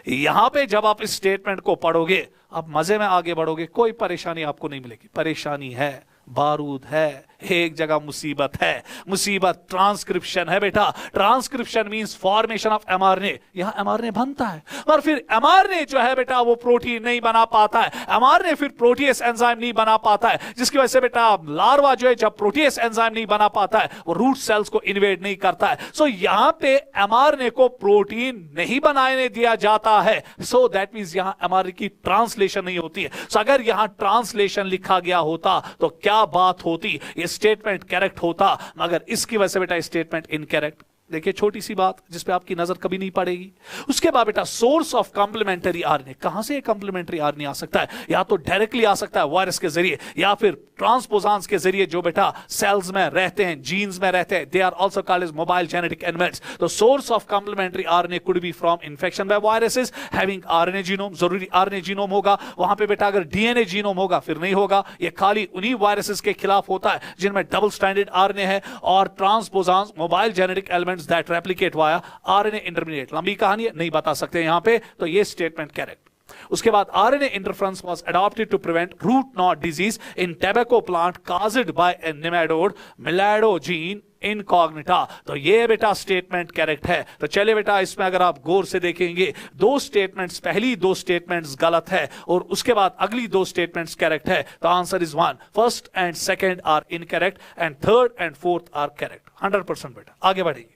यहां पे जब आप इस स्टेटमेंट को पढ़ोगे, आप मजे में आगे बढ़ोगे, कोई परेशानी आपको नहीं मिलेगी। परेशानी है, बारूद है, एक जगह मुसीबत है, मुसीबत ट्रांसक्रिप्शन है बेटा। Transcription means formation of mRNA. यहां एमआरएनए बनता है पर फिर एमआरएनए जो है बेटा वो प्रोटीन नहीं बना पाता है, एमआरएनए फिर प्रोटीएस एंजाइम नहीं बना पाता है, जिसकी वजह से बेटा लार्वा जो है जब प्रोटीएस एंजाइम नहीं बना पाता है वो रूट सेल्स को इन्वेड नहीं करता है। सो यहां पे एमआरएनए को प्रोटीन नहीं बनाने दिया जाता है, सो दैट मींस यहां एमआरएनए की ट्रांसलेशन नहीं होती है। सो अगर यहां ट्रांसलेशन लिखा गया होता तो क्या बात होती, ये स्टेटमेंट करेक्ट होता, मगर इसकी वजह से बेटा स्टेटमेंट इनकरेक्ट। देखिए छोटी सी बात जिस पे आपकी नजर कभी नहीं पड़ेगी। उसके बाद बेटा सोर्स ऑफ कॉम्प्लीमेंट्री आरएनए, कहां से कॉम्प्लीमेंट्री आरएनए आ सकता है? या तो डायरेक्टली आ सकता है वायरस के जरिए, या फिर ट्रांसपोजान्स के जरिए जो बेटा सेल्स में रहते हैं, जीन्स में रहते हैं, they are also called as mobile genetic elements. तो source of complementary RNA could be from infection by viruses having RNA genome. जरूरी आरएनए जीनोम होगा वहां पे बेटा, अगर डीएनए जीनोम होगा फिर नहीं होगा। ये खाली उन्हीं वायरसेस के खिलाफ होता है जिनमें डबल स्ट्रैंडेड आरएनए है, और transposons mobile genetic elements that replicate via RNA intermediate. लंबी कहानी है, नहीं बता सकते यहां पे, तो ये स्टेटमेंट करेक्ट। उसके बाद RNA interference was adopted to prevent root knot disease in tobacco plant caused by a nematode Meloidogyne incognita. तो ये बेटा स्टेटमेंट करेक्ट है। तो चले बेटा, इसमें अगर आप गौर से देखेंगे, दो स्टेटमेंट्स, पहली दो स्टेटमेंट्स गलत है और उसके बाद अगली दो स्टेटमेंट्स करेक्ट है। तो answer is 1, first and second are incorrect and third and fourth are correct. 100% बेटा। आगे बढ़ेंगे,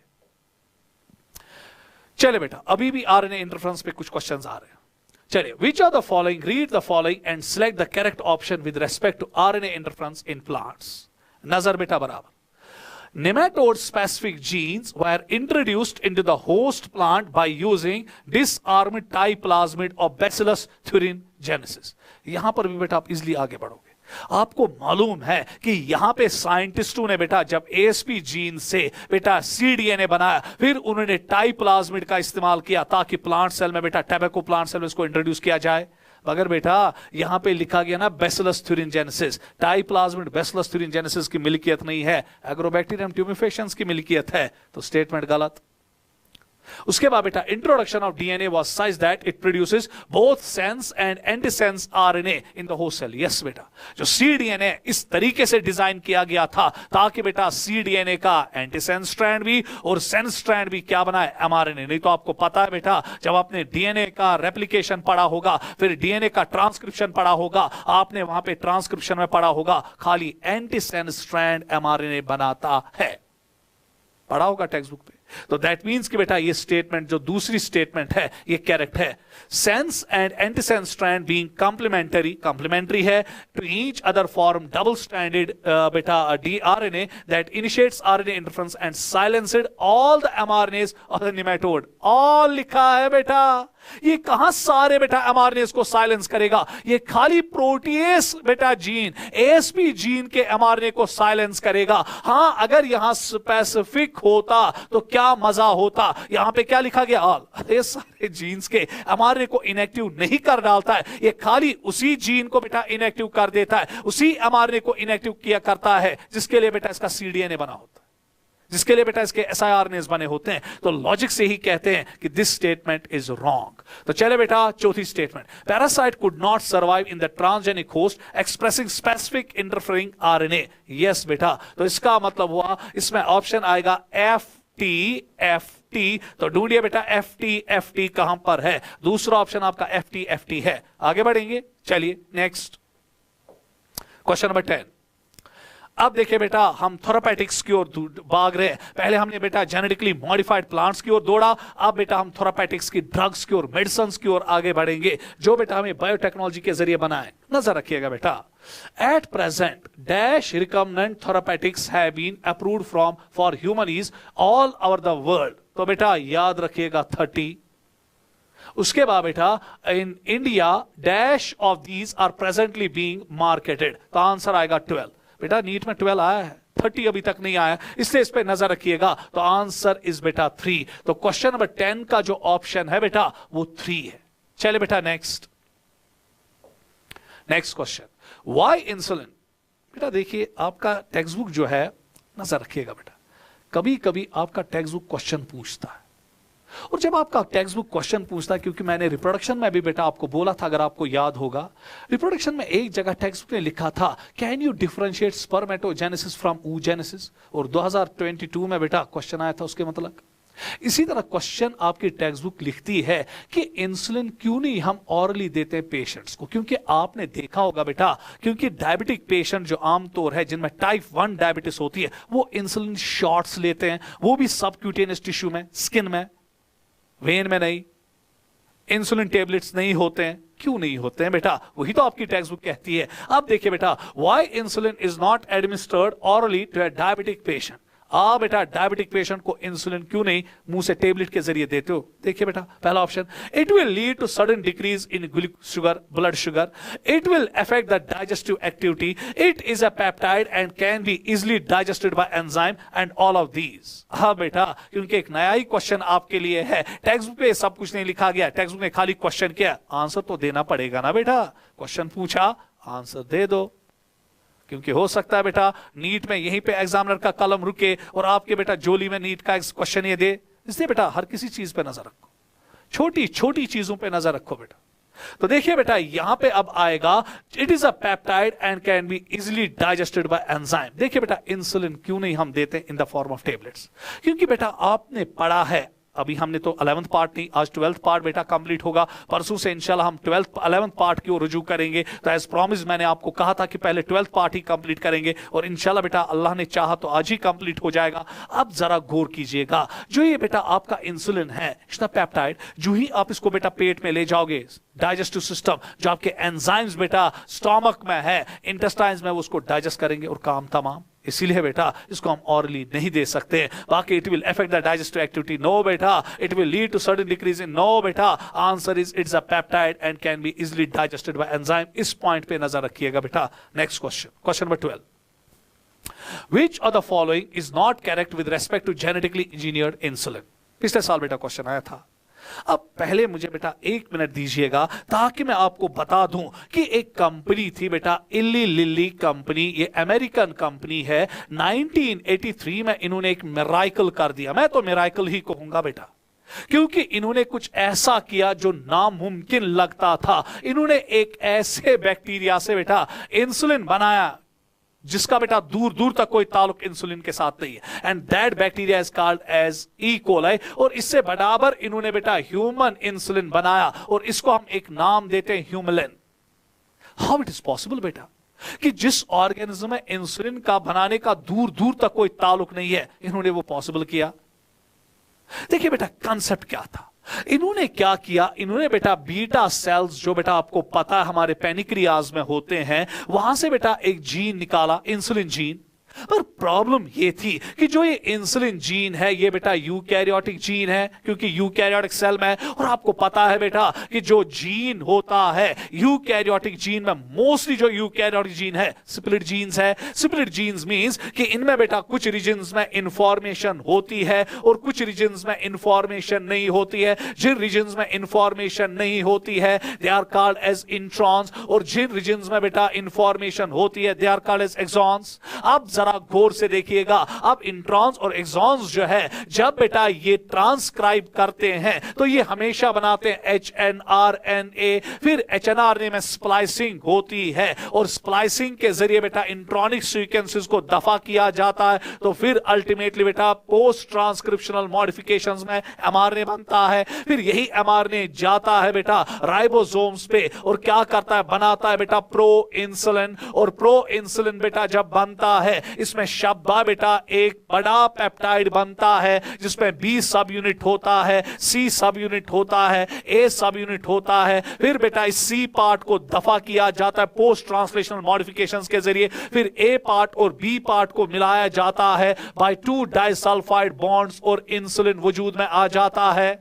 चले बेटा, अभी भी आरएनए इंटरफेरेंस पे कुछ क्वेश्चंस आ रहे हैं। चलिए, which of the following, read the following and select the correct option with respect to RNA interference in plants। नजर बेटा बराबर, nematode specific genes were introduced into the host plant by using disarmed tie plasmid of Bacillus thuringiensis। यहां पर भी बेटा आप easily आगे बढ़ोगे। आपको मालूम है कि यहां पे साइंटिस्टों ने बेटा जब एएसपी जीन से बेटा सीडीएनए बनाया, फिर उन्होंने टाई प्लाज्मिड का इस्तेमाल किया ताकि प्लांट सेल में बेटा, टैबेको प्लांट सेल में इसको इंट्रोड्यूस किया जाए। मगर बेटा यहां पे लिखा गया ना बैसिलस thuringiensis, टाइप्लाज्मिड बैसिलस thuringiensis की मिल्कियत नहीं है, एग्रोबैक्टीरियम ट्यूमेफेशियंस की मिल्कियत है, तो स्टेटमेंट गलत। उसके बाद बेटा introduction of DNA was such that it produces both sense and antisense RNA in the host cell. Yes बेटा, जो सीडीएनए इस तरीके से डिजाइन किया गया था ताकि बेटा सीडीएनए का एंटीसेंस स्ट्रैंड भी और सेंस स्ट्रैंड भी क्या बनाए, एमआरएनए। नहीं तो आपको पता है बेटा, जब आपने डीएनए का रेप्लिकेशन पढ़ा होगा, फिर डीएनए का ट्रांसक्रिप्शन पढ़ा होगा, आपने वहां पे ट्रांसक्रिप्शन में पढ़ा होगा खाली एंटीसेंस स्ट्रैंड एमआरएनए बनाता है, पढ़ा होगा टेक्स्ट बुक पे। तो दैट मीन्स कि बेटा ये स्टेटमेंट जो दूसरी स्टेटमेंट है ये करेक्ट है। Sense and antisense strand being complementary है to each other form double stranded बेटा dRNA that initiates RNA interference and silenced all the mRNAs of the nematode. All लिखा है बेटा, ये कहां सारे बेटा एमआरएनएस को साइलेंस करेगा, ये खाली प्रोटीएस बेटा जीन, एएसपी जीन के एमआरएनए को साइलेंस करेगा। हां, अगर यहां स्पेसिफिक होता तो क्या मजा होता, यहां पे क्या लिखा गया, ऑल। अरे सारे जीन्स के एमआरएनए को इनएक्टिव नहीं कर डालता है, ये खाली उसी जीन को बेटा इनएक्टिव कर देता है, उसी एमआरएनए को इनएक्टिव किया करता है जिसके लिए बेटा इसका सीडीएनए बना होता है, जिसके लिए बेटा इसके एसआईआरएनएस बने होते हैं। तो लॉजिक से ही कहते हैं कि दिस स्टेटमेंट इज रॉन्ग। तो चले बेटा चौथी statement, parasite could not survive in the transgenic host expressing specific interfering RNA. Yes बेटा, तो इसका मतलब हुआ इसमें ऑप्शन आएगा FT। तो ढूंढिए बेटा FT कहां पर है, दूसरा ऑप्शन आपका FT है। आगे बढ़ेंगे, चलिए नेक्स्ट क्वेश्चन नंबर 10। अब देखिए बेटा हम थेरापेटिक्स की ओर भाग रहे हैं। पहले हमने बेटा जेनेटिकली मॉडिफाइड प्लांट्स की ओर दौड़ा, अब बेटा हम थेरापेटिक्स की ड्रग्स की ओर, मेडिसिन की ओर आगे बढ़ेंगे जो बेटा हमें बायोटेक्नोलॉजी के जरिए बनाए। नजर रखिएगा बेटा, at present dash recombinant therapeutics have been approved from for human use all over the world. तो बेटा याद रखिएगा 30। उसके बाद बेटा in India dash of these are presently being marketed. तो आंसर आएगा 12। बेटा नीट में 12 आया है, 30 अभी तक नहीं आया, इसलिए इस पे नजर रखिएगा। तो आंसर इज बेटा 3। तो क्वेश्चन नंबर 10 का जो ऑप्शन है बेटा वो 3 है। चले बेटा नेक्स्ट क्वेश्चन, व्हाई इंसुलिन। बेटा देखिए आपका टेक्स्ट बुक जो है, नजर रखिएगा बेटा, कभी कभी आपका टेक्स्ट बुक क्वेश्चन पूछता है, और जब आपका टेक्स्ट बुक क्वेश्चन पूछता है, क्योंकि मैंने रिप्रोडक्शन में भी बेटा आपको बोला था, अगर आपको याद होगा, रिप्रोडक्शन में एक जगह टेक्स्ट बुक ने लिखा था can you differentiate spermatogenesis from oogenesis, और 2022 में बेटा क्वेश्चन आया था उसके मतलब। इसी तरह क्वेश्चन आपकी टेक्स्ट बुक लिखती है कि इंसुलिन क्यों नहीं हम ऑरली देते हैं पेशेंट्स को, क्योंकि आपने देखा होगा बेटा, क्योंकि डायबिटिक पेशेंट जो आमतौर है जिनमें टाइप 1 डायबिटीज होती है, वो इंसुलिन शॉट्स लेते हैं, वो भी सबक्यूटेनियस टिश्यू में, स्किन में, वेन में नहीं। इंसुलिन टेबलेट्स नहीं होते हैं, क्यों नहीं होते हैं बेटा, वही तो आपकी टेक्स्ट बुक कहती है। अब देखिए बेटा, why insulin is not administered orally to a diabetic patient. बेटा डायबिटिक पेशेंट को इंसुलिन क्यों नहीं मुंह से टेबलेट के जरिए देते हो। देखिए बेटा पहला option, it will lead to sudden decrease in blood sugar, it will affect the digestive activity, it is a peptide and can be easily digested by enzyme and all of these. हाँ बेटा, क्योंकि एक नया ही question आपके लिए है, text book पे सब कुछ नहीं लिखा गया, टेक्स्ट बुक ने खाली क्वेश्चन किया, आंसर तो देना पड़ेगा ना बेटा। क्वेश्चन पूछा, आंसर दे दो, क्योंकि हो सकता है बेटा नीट में यहीं पे एग्जामिनर का कलम रुके और आपके बेटा जोली में नीट का क्वेश्चन ये दे। इसलिए बेटा हर किसी चीज पे नजर रखो, छोटी छोटी चीजों पे नजर रखो बेटा। तो देखिए बेटा यहां पे अब आएगा, it is a peptide and can be easily digested by enzyme. देखिए बेटा इंसुलिन क्यों नहीं हम देते इन द फॉर्म ऑफ टेबलेट्स, क्योंकि बेटा आपने पढ़ा है, अभी हमने तो 11th पार्ट नहीं, आज 12th पार्ट बेटा कंप्लीट होगा, परसों से इंशाल्लाह हम 11th पार्ट की ओर रुजू करेंगे। तो एज प्रॉमिस मैंने आपको कहा था कि पहले 12th पार्ट ही कंप्लीट करेंगे, और इंशाल्लाह बेटा अल्लाह ने चाहा तो आज ही कंप्लीट हो जाएगा। अब जरा गौर कीजिएगा, जो ये बेटा आपका इंसुलिन है, पेप्टाइड, जो ही आप इसको बेटा पेट में ले जाओगे, डाइजेस्टिव सिस्टम जो आपके एंजाइम्स बेटा स्टोमक में है, इंटेस्टाइन्स में, वो उसको डाइजेस्ट करेंगे और काम तमाम। इसीलिए बेटा इसको हम ऑरली नहीं दे सकते। बाकी it will affect the digestive activity, no बेटा। It will lead to sudden decrease in, no बेटा। Answer is it's a peptide and can be easily digested by enzyme. इस पॉइंट पे नजर रखिएगा बेटा। Next question, question number 12, Which of the following is not correct with respect to genetically engineered insulin? पिछले साल बेटा question आया था। अब पहले मुझे बेटा 1 मिनट दीजिएगा ताकि मैं आपको बता दूं कि एक कंपनी थी बेटा, इल्ली लिल्ली कंपनी, ये अमेरिकन कंपनी है। 1983 में इन्होंने एक मिराकल कर दिया, मैं तो मिराकल ही कहूंगा बेटा, क्योंकि इन्होंने कुछ ऐसा किया जो नामुमकिन लगता था। इन्होंने एक ऐसे बैक्टीरिया से बेटा इंसुलिन बनाया जिसका बेटा दूर दूर तक कोई ताल्लुक इंसुलिन के साथ नहीं है, and that bacteria is called as E coli. और इससे बराबर इन्होंने बेटा ह्यूमन इंसुलिन बनाया और इसको हम एक नाम देते हैं Humulin. How it is possible बेटा कि जिस ऑर्गेनिज्म में इंसुलिन का बनाने का दूर दूर तक कोई ताल्लुक नहीं है, इन्होंने वो पॉसिबल किया। देखिए बेटा कंसेप्ट क्या था, इन्होंने क्या किया, इन्होंने बेटा बीटा सेल्स जो बेटा आपको पता है हमारे पेनिक्रियाज में होते हैं, वहां से बेटा एक जीन निकाला, इंसुलिन जीन। पर प्रॉब्लम ये थी कि जो ये इंसुलिन जीन है ये बेटा यूकैरियोटिक जीन है, क्योंकि यूकैरियोटिक सेल में है। और आपको पता है बेटा कि जो जीन होता है यूकैरियोटिक जीन में, मोस्टली जो यूकैरियोटिक जीन है स्प्लिट जीन्स है। स्प्लिट जीन्स मींस कि इनमें बेटा कुछ रीजन्स में इंफॉर्मेशन होती है और कुछ रीजन्स में इंफॉर्मेशन नहीं होती है। जिन रीजन्स में इंफॉर्मेशन नहीं होती है they are called as introns, और जिन रीजन्स में बेटा इंफॉर्मेशन होती है they are called as exons. अब जरा गौर से देखिएगा, अब इंट्रॉन्स और एक्सॉन्स जो है जब बेटा ये ट्रांसक्राइब करते हैं तो ये हमेशा बनाते हैं HNRNA, फिर HNRNA में स्प्लाइसिंग होती है और स्प्लाइसिंग के जरिए बेटा इंट्रॉनिक सीक्वेंसेस को दफा किया जाता है। तो फिर अल्टीमेटली बेटा पोस्ट ट्रांसक्रिप्शनल मॉडिफिकेशंस में mRNA बनता है। फिर यही mRNA जाता है बेटा राइबोसोम्स पे और क्या करता है, बनाता है बेटा प्रो इंसुलिन। और प्रो इंसुलिन बेटा जब बनता है इसमें शब्बा बेटा एक बड़ा पेप्टाइड बनता है जिसमें B सब यूनिट होता है, C सब यूनिट होता है, A सब यूनिट होता है। फिर बेटा इस C पार्ट को दफा किया जाता है पोस्ट ट्रांसलेशनल मॉडिफिकेशंस के जरिए। फिर A पार्ट और B पार्ट को मिलाया जाता है बाय 2 डाइसल्फाइड बॉन्ड्स और इंसुलिन वजूद में आ जाता है।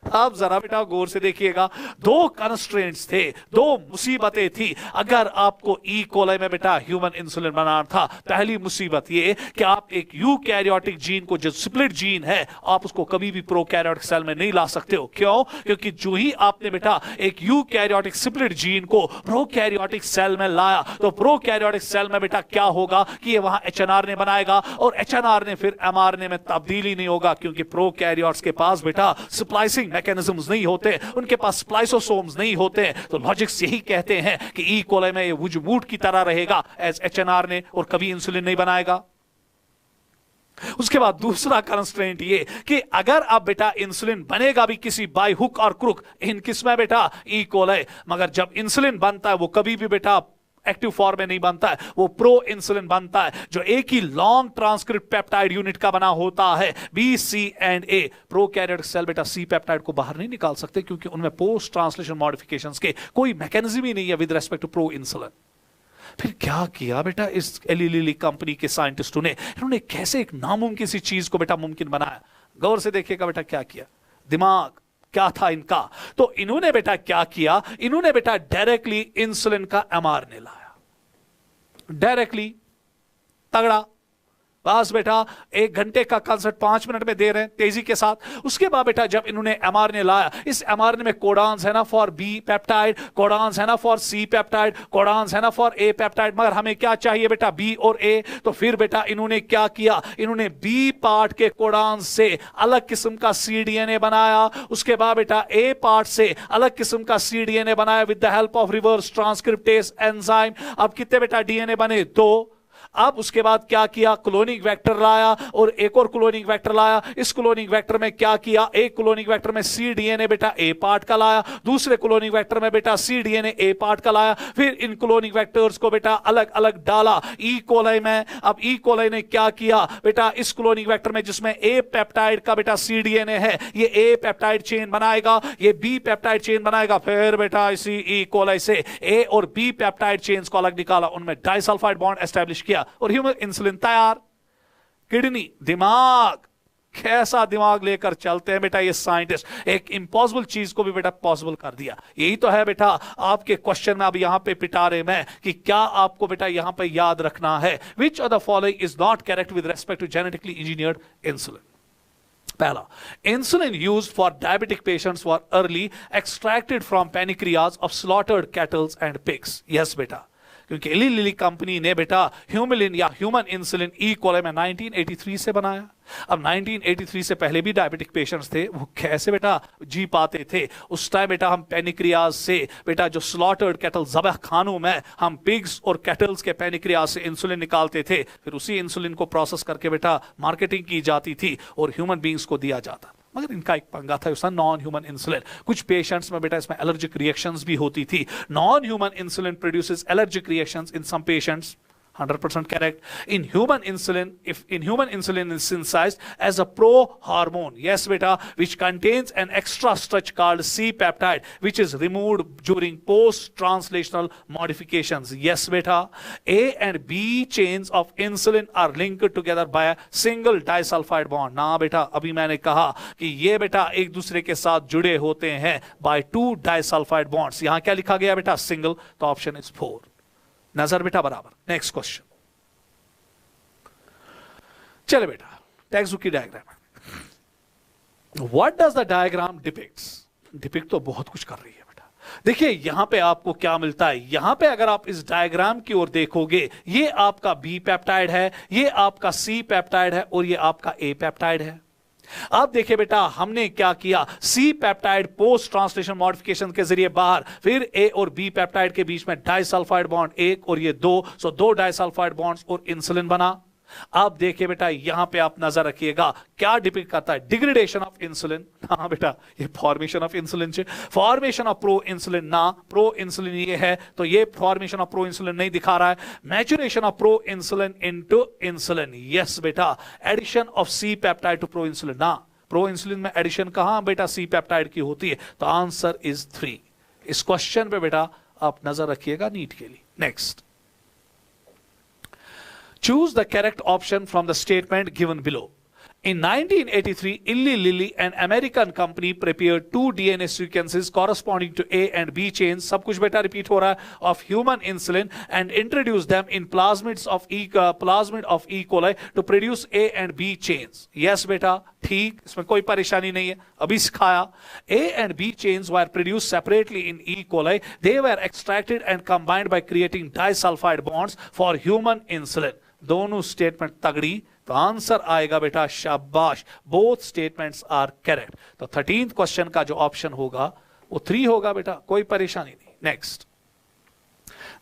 अब जरा बेटा गौर से देखिएगा, दो कंस्ट्रेंट्स थे, दो मुसीबतें थी अगर आपको ई कोलाई में बेटा ह्यूमन इंसुलिन बनाना था। पहली मुसीबत ये कि आप एक यूकैरियोटिक जीन को, जो स्प्लिट जीन है, आप उसको कभी भी प्रोकैरियोटिक सेल में नहीं ला सकते हो। क्यों? क्योंकि जो ही आपने बेटा एक यूकैरियोटिक स्प्लिट जीन को प्रोकैरियोटिक सेल में लाया तो प्रोकैरियोटिक सेल में बेटा क्या होगा कि ये वहां HNRNA बनाएगा और HNRNA फिर mRNA में तब्दीली नहीं होगा, क्योंकि प्रोकैरियोट्स के पास बेटा स्प्लाइसिंग मैकेनिज्म्स नहीं होते, उनके पास स्प्लाइसोसोम्स नहीं होते। तो लॉजिक्स यही कहते हैं कि ई कोलाई में ये वुजबूट की तरह रहेगा एज HNRNA और कभी इंसुलिन नहीं बनाएगा। उसके बाद दूसरा कंस्ट्रेंट ये कि अगर अब बेटा इंसुलिन बनेगा भी किसी बाय हुक और क्रुक, इन किसमें बेटा ई कोलाई, मगर जब इंसुलिन बनता है वो कभी भी बेटा एक्टिव फॉर्म में नहीं बनता है, वो प्रो इंसुलिन बनता है जो एक ही लॉन्ग ट्रांसक्रिप्ट पेप्टाइड यूनिट का बना होता है B, C and A। Prokaryotic cell बेटा C पेप्टाइड को बाहर नहीं निकाल सकते क्योंकि उनमें पोस्ट ट्रांसलेशन मॉडिफिकेशंस के कोई मैकेनिज्म ही नहीं है with respect to pro insulin. फिर क्या किया बेटा इस एली लिली कंपनी के साइंटिस्टों ने, इन्होंने कैसे एक नामुमकिन सी चीज को बेटा मुमकिन बनाया। गौर से देखिएगा बेटा क्या किया, दिमाग क्या था इनका। तो इन्होंने बेटा क्या किया, इन्होंने बेटा डायरेक्टली इंसुलिन का mRNA लाया, डायरेक्टली तगड़ा। बस बेटा 1 घंटे का कंसर्ट 5 मिनट में दे रहे हैं तेजी के साथ। उसके बाद बेटा जब इन्होंने mRNA लाया, इस mRNA में कोडान्स है ना फॉर B पेप्टाइड, कोडान्स है ना फॉर C पेप्टाइड, कोडान्स है ना फॉर A पेप्टाइड, मगर हमें क्या चाहिए बेटा B और A। तो फिर बेटा इन्होंने क्या किया, इन्होंने B पार्ट के कोडान्स से अलग किस्म का cDNA बनाया। उसके बाद बेटा A पार्ट से अलग किस्म का cDNA बनाया with the help of reverse transcriptase enzyme. अब कितने बेटा DNA बने? 2। अब उसके बाद क्या किया, क्लोनिंग वेक्टर लाया और एक और क्लोनिंग वेक्टर लाया। इस क्लोनिंग वेक्टर में क्या किया, एक क्लोनिंग वेक्टर में cDNA बेटा A पार्ट का लाया, दूसरे क्लोनिंग वेक्टर में बेटा cDNA A पार्ट का लाया। फिर इन क्लोनिंग वेक्टर्स को बेटा अलग अलग डाला ई कोलाई में। अब ई कोलाई ने क्या किया बेटा, इस क्लोनिंग वेक्टर में जिसमें A पेप्टाइड का बेटा cDNA है, ये A पेप्टाइड चेन बनाएगा, ये B पेप्टाइड चेन बनाएगा। फिर बेटा इसी ई कोलाई से A और B पेप्टाइड चेन्स को अलग निकाला, उनमें डाइसल्फाइड बॉन्ड एस्टेब्लिश किया और ह्यूमन इंसुलिन तैयार। किडनी, दिमाग, कैसा दिमाग लेकर चलते हैं बेटा ये साइंटिस्ट, एक इम्पॉसिबल चीज को भी बेटा पॉसिबल कर दिया। यही तो है बेटा आपके क्वेश्चन में अब यहां पे पिटारे में कि क्या आपको बेटा यहां पे याद रखना है, which of the following is not correct with respect to genetically engineered insulin. पहला, insulin used for diabetic patients for early extracted from pancreas of slaughtered cattles and pigs. Yes बेटा, क्योंकि इली लिली कंपनी ने बेटा Humulin या human insulin ई coli में 1983 से बनाया। अब 1983 से पहले भी डायबिटिक पेशेंट्स थे, वो कैसे बेटा जी पाते थे? उस टाइम बेटा हम पैनिक्रियाज से बेटा जो स्लॉटर्ड कैटल ज़बह खानों में हम पिग्स और कैटल्स के पैनिक्रियाज से इंसुलिन निकालते थे, फिर उसी इंसुलिन को प्रोसेस करके बेटा मार्केटिंग की जाती थी और ह्यूमन बींग्स को दिया जाता। मगर इनका एक पंगा था, उसका नॉन ह्यूमन इंसुलिन। कुछ पेशेंट्स में बेटा इसमें एलर्जिक रिएक्शंस भी होती थी। Non human insulin produces allergic reactions in some patients. 100% correct. In human insulin, if in human insulin is synthesized as a pro-hormone, yes beta, which contains an extra structure called C-peptide, which is removed during post-translational modifications. Yes beta, A and B chains of insulin are linked together by a single disulfide bond. ना बेटा, अभी मैंने कहा कि ये बेटा एक दूसरे के साथ जुड़े होते हैं by 2 disulfide bonds. यहाँ क्या लिखा गया बेटा? Single. तो ऑप्शन इज 4। नजर बेटा बराबर। नेक्स्ट क्वेश्चन, चले बेटा टेक्स्ट बुक की diagram. What does the diagram depicts? Depict तो बहुत कुछ कर रही है बेटा। देखिए यहां पे आपको क्या मिलता है। यहां पे अगर आप इस डायग्राम की ओर देखोगे, ये आपका बी पेप्टाइड है, ये आपका सी पेप्टाइड है और ये आपका ए पेप्टाइड है। अब देखिए बेटा हमने क्या किया, C peptide post translation modification के जरिए बाहर, फिर ए और बी पेप्टाइड के बीच में डाइसल्फाइड बॉन्ड एक और ये 2, सो 2 डाइसल्फाइड बॉन्ड्स और इंसुलिन बना। अब देखिए बेटा यहां पे आप नजर रखिएगा क्या डिपिक्ट करता है, डिग्रेडेशन ऑफ इंसुलिन। हाँ बेटा ये formation of insulin, formation of pro insulin ना, प्रो इंसुलिन ये है तो ये फॉर्मेशन ऑफ प्रो इंसुलिन नहीं दिखा रहा है। Maturation of pro insulin into insulin, yes बेटा। Addition of C peptide to pro insulin ना, प्रो इंसुलिन में एडिशन कहां बेटा सी पेप्टाइड की होती है। तो आंसर इज 3। इस क्वेश्चन पे बेटा आप नजर रखिएगा नीट के लिए। Next, choose the correct option from the statement given below. In 1983, Eli Lilly, an American company, prepared 2 DNA sequences corresponding to A and B chains, सब कुछ बेटा रिपीट हो रहा है, of human insulin and introduced them in plasmids of E. coli to produce A and B chains. Yes बेटा ठीक, इसमें कोई परेशानी नहीं है, अभी सिखाया। A and B chains were produced separately in E. coli. They were extracted and combined by creating disulfide bonds for human insulin. दोनों स्टेटमेंट तगड़ी, तो आंसर आएगा बेटा शाबाश, बोथ स्टेटमेंट्स आर करेक्ट। तो 13th क्वेश्चन का जो ऑप्शन होगा वो 3 होगा बेटा, कोई परेशानी नहीं। नेक्स्ट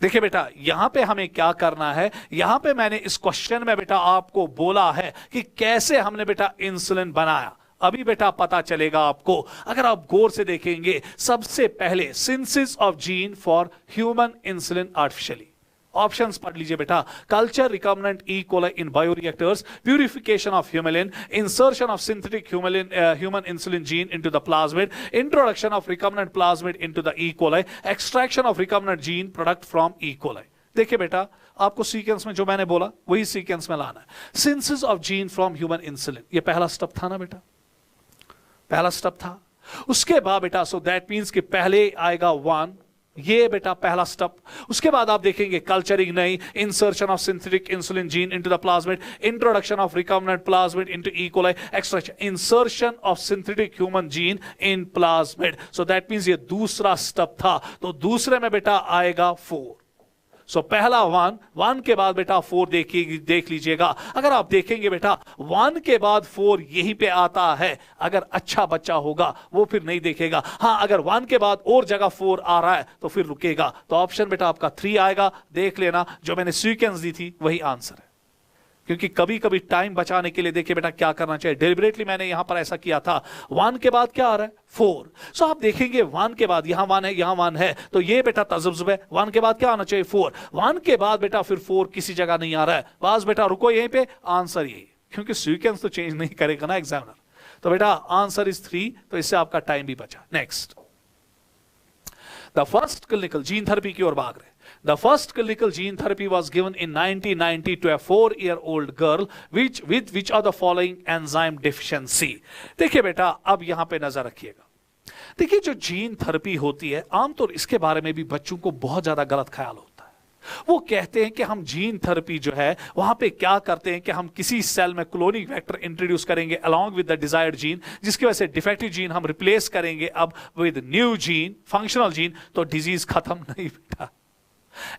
देखिए बेटा यहां पे हमें क्या करना है। यहां पे मैंने इस क्वेश्चन में बेटा आपको बोला है कि कैसे हमने बेटा इंसुलिन बनाया। अभी बेटा पता चलेगा आपको, अगर आप गौर से देखेंगे सबसे पहले synthesis of gene for human insulin artificially. Options पढ़ लीजिए बेटा, culture recombinant E coli in bioreactors, purification of Humulin, insertion of synthetic human insulin gene into the plasmid, introduction of recombinant plasmid into the E coli, extraction of recombinant gene product from E coli. देखिए बेटा आपको sequence में जो मैंने बोला वही sequence में लाना है। Synthesis of gene from human insulin, ये पहला स्टेप था ना बेटा, पहला स्टेप था। उसके बाद बेटा सो दैट मींस कि पहले आएगा 1, ये बेटा पहला स्टेप। उसके बाद आप देखेंगे कल्चरिंग नहीं, insertion of synthetic insulin gene into the plasmid, introduction of recombinant plasmid into E coli, extraction insertion of synthetic human gene in plasmid. So that means ये दूसरा स्टेप था। तो दूसरे में बेटा आएगा 4। सो पहला 1 के बाद बेटा 4 देख लीजिएगा। अगर आप देखेंगे बेटा 1 के बाद 4 यहीं पे आता है, अगर अच्छा बच्चा होगा वो फिर नहीं देखेगा। हाँ अगर 1 के बाद और जगह 4 आ रहा है तो फिर रुकेगा। तो ऑप्शन बेटा आपका 3 आएगा। देख लेना जो मैंने सीक्वेंस दी थी वही आंसर है, क्योंकि कभी कभी टाइम बचाने के लिए देखिए बेटा क्या करना चाहिए, डेलिबरेटली मैंने यहां पर ऐसा किया था। 1 के बाद क्या आ रहा है 4। सो आप देखेंगे 1 के बाद यहां 1 है, यहां 1 है, तो ये बेटा तजुब है। 1 के बाद क्या आना चाहिए 4। 1 के बाद बेटा फिर 4 किसी जगह नहीं आ रहा है, बस बेटा रुको यहीं पे, आंसर यही, क्योंकि सीक्वेंस तो चेंज नहीं करेगा ना एग्जामिनर। तो बेटा आंसर इज 3, तो इससे आपका टाइम भी बचा। Next, the first clinical gene therapy की ओर भाग रहे। The first clinical gene therapy was given in 1990 to a 4-year-old girl with which of the following enzyme deficiency? देखिए बेटा अब यहां पे नजर रखिएगा। देखिए जो जीन थेरेपी होती है आमतौर इसके बारे में भी बच्चों को बहुत ज्यादा गलत ख्याल होता है। वो कहते हैं कि हम जीन थेरेपी जो है वहां पे क्या करते हैं कि हम किसी सेल में क्लोनिंग वेक्टर इंट्रोड्यूस करेंगे along with the desired gene, जिसकी वजह से डिफेक्टिव जीन हम रिप्लेस करेंगे अब with new gene, functional gene, तो डिजीज खत्म नहीं बेटा।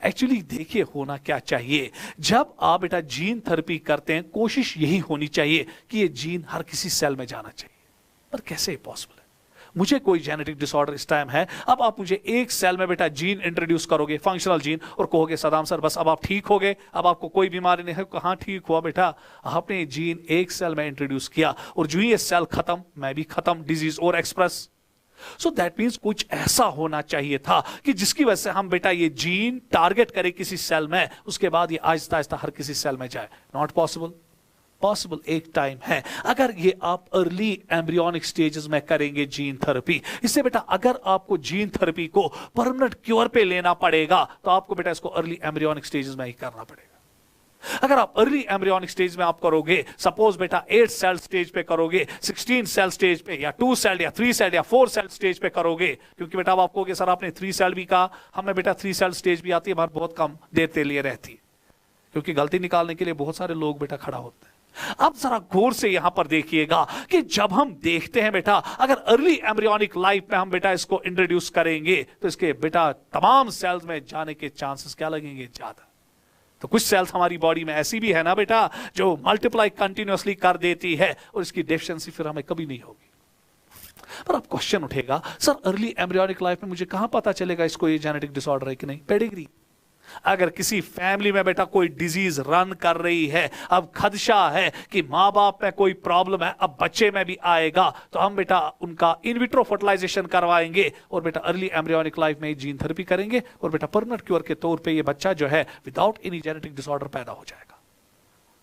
एक्चुअली देखिए होना क्या चाहिए, जब आप बेटा जीन थेरेपी करते हैं कोशिश यही होनी चाहिए कि ये जीन हर किसी सेल में जाना चाहिए, पर कैसे पॉसिबल है? मुझे कोई जेनेटिक डिसऑर्डर इस टाइम है, अब आप मुझे एक सेल में बेटा जीन इंट्रोड्यूस करोगे, फंक्शनल जीन, और कहोगे सदाम सर बस अब आप ठीक हो गए, अब आपको कोई बीमारी नहीं है। कहां ठीक हुआ बेटा, आपने जीन एक सेल में इंट्रोड्यूस किया और जो ही ये सेल खत्म मैं भी खत्म, डिजीज और एक्सप्रेस। सो दैट मीन्स कुछ ऐसा होना चाहिए था कि जिसकी वजह से हम बेटा ये जीन टारगेट करें किसी सेल में, उसके बाद ये आहिस्ता आहिस्ता हर किसी सेल में जाए। Not possible. पॉसिबल एक टाइम है अगर ये आप अर्ली एम्ब्रियोनिक स्टेजेस में करेंगे जीन थेरेपी। इससे बेटा अगर आपको जीन थेरेपी को परमानेंट क्योर पे लेना पड़ेगा तो आपको बेटा इसको अर्ली एम्ब्रियोनिक स्टेजेस में ही करना पड़ेगा। अगर आप अर्ली एम्ब्रियोनिक स्टेज में आप करोगे, सपोज बेटा 8 सेल स्टेज पे करोगे, 16 सेल स्टेज पे, या 2 सेल या 3 सेल या 4 सेल स्टेज पे करोगे, क्योंकि बेटा आप कहोगे सर आपने 3 सेल भी कहा, हमें बेटा 3 सेल स्टेज भी आती है, हमारे बहुत कम देर के लिए रहती है, क्योंकि गलती निकालने के लिए बहुत सारे लोग बेटा खड़ा होते हैं। अब जरा गौर से यहां पर देखिएगा कि जब हम देखते हैं बेटा अगर अर्ली एम्ब्रियोनिक लाइफ में हम बेटा इसको इंट्रोड्यूस करेंगे तो इसके बेटा तमाम सेल्स में जाने के चांसेस क्या लगेंगे? ज्यादा। तो कुछ सेल्स हमारी बॉडी में ऐसी भी है ना बेटा जो मल्टीप्लाई कंटिन्यूअसली कर देती है और इसकी डेफिशिएंसी फिर हमें कभी नहीं होगी। पर अब क्वेश्चन उठेगा सर अर्ली एम्ब्रियोनिक लाइफ में मुझे कहां पता चलेगा इसको ये जेनेटिक डिसऑर्डर है कि नहीं? पेडिग्री। अगर किसी फैमिली में बेटा कोई डिजीज रन कर रही है, अब खदशा है कि मां बाप में कोई प्रॉब्लम है, अब बच्चे में भी आएगा, तो हम बेटा उनका इन विट्रो फर्टिलाइजेशन करवाएंगे और बेटा अर्ली एम्ब्रियोनिक लाइफ में जीन थेरेपी करेंगे और बेटा परमानेंट क्योर के तौर पे ये बच्चा जो है विदाउट एनी जेनेटिक डिसऑर्डर पैदा हो जाएगा।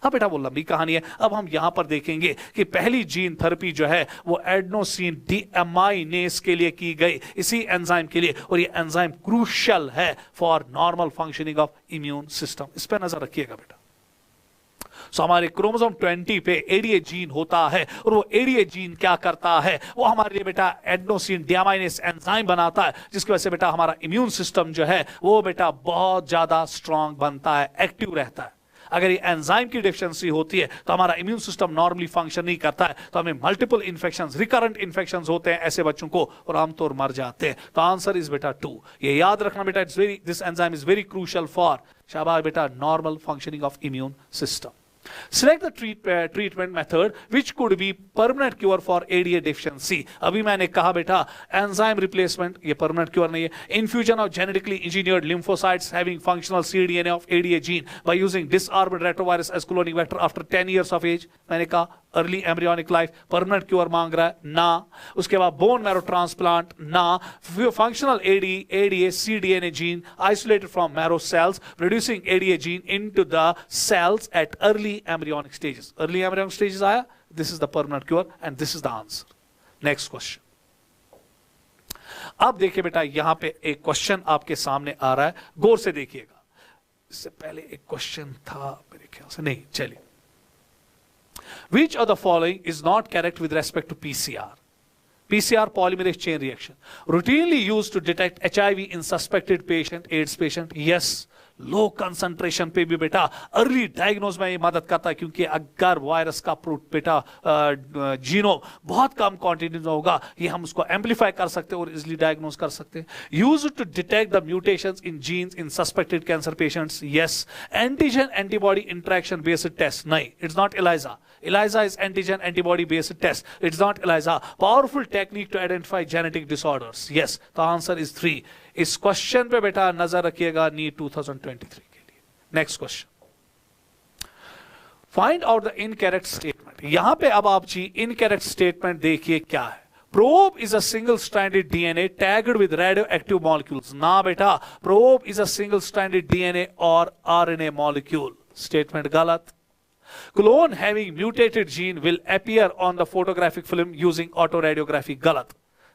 हाँ बेटा वो लंबी कहानी है। अब हम यहां पर देखेंगे कि पहली जीन थेरेपी जो है वो एडेनोसिन डीएमाइनेज के लिए की गई, इसी एंजाइम के लिए, और ये एंजाइम क्रूशियल है for normal functioning of immune system. इस पर नजर रखिएगा बेटा। सो हमारे क्रोमोसोम 20 पे एडीए जीन होता है और वो एडीए जीन क्या करता है, वो हमारे लिए बेटा एडेनोसिन डीएमाइनेज एंजाइम बनाता है, जिसकी वजह से बेटा हमारा इम्यून सिस्टम जो है वो बेटा बहुत ज्यादा स्ट्रांग बनता है, एक्टिव रहता है। अगर ये एंजाइम की डेफिशिएंसी होती है तो हमारा इम्यून सिस्टम नॉर्मली फंक्शन नहीं करता है, तो हमें मल्टीपल इंफेक्शंस, रिकरेंट इंफेक्शंस होते हैं ऐसे बच्चों को और आमतौर मर जाते हैं। तो आंसर इज बेटा 2। ये याद रखना बेटा, it's very, this enzyme is very crucial for शाबाश बेटा normal functioning of immune system. Select the treatment method which could be permanent cure for ADA deficiency. अभी मैंने कहा बेटा enzyme replacement ये permanent cure नहीं है. Infusion of genetically engineered lymphocytes having functional cDNA of ADA gene by using disarmed retrovirus as cloning vector after 10 years of age. मैंने कहा early embryonic life, permanent cure मांग रहा है ना। उसके बाद बोन मैरो ट्रांसप्लांट ना। Functional ADA cDNA gene isolated from marrow cells producing ADA gene into the cells at early embryonic stages. Early embryonic stages आया, this is the permanent cure and this is the answer. Next question. अब देखिए बेटा यहां पे एक question आपके सामने आ रहा है, गौर से देखिएगा। इससे पहले एक क्वेश्चन था मेरे ख्याल से, नहीं चलिए। Which of the following is not correct with respect to PCR? PCR polymerase chain reaction routinely used to detect HIV in suspected patient, AIDS patient. Yes. Low concentration पे भी बेटा अर्ली डायग्नोज में ये मदद करता है, क्योंकि अगर वायरस का बेटा जीनोम बहुत कम क्वांटिटी में होगा, ये हम उसको एम्पलीफाई कर सकते हैं और इजिली डायग्नोज कर सकते हैं। Used to detect the mutations in genes in suspected cancer patients. Yes. Antigen antibody interaction based test, नहीं, it's not ELISA. ELISA is antigen antibody based test. It's not ELISA. Powerful technique to identify genetic disorders. Yes. The answer is 3. इस question पे बेटा नजर रखिएगा NEET 2023 के लिए। Next question. Find out the incorrect statement. यहां पे अब आप जी इनकरेक्ट स्टेटमेंट देखिए क्या है। Probe is a single-stranded DNA tagged with radioactive molecules. ना बेटा, probe is a single-stranded DNA or RNA molecule. Statement गलत। Clone having mutated gene will appear on the photographic film using autoradiography. गलत।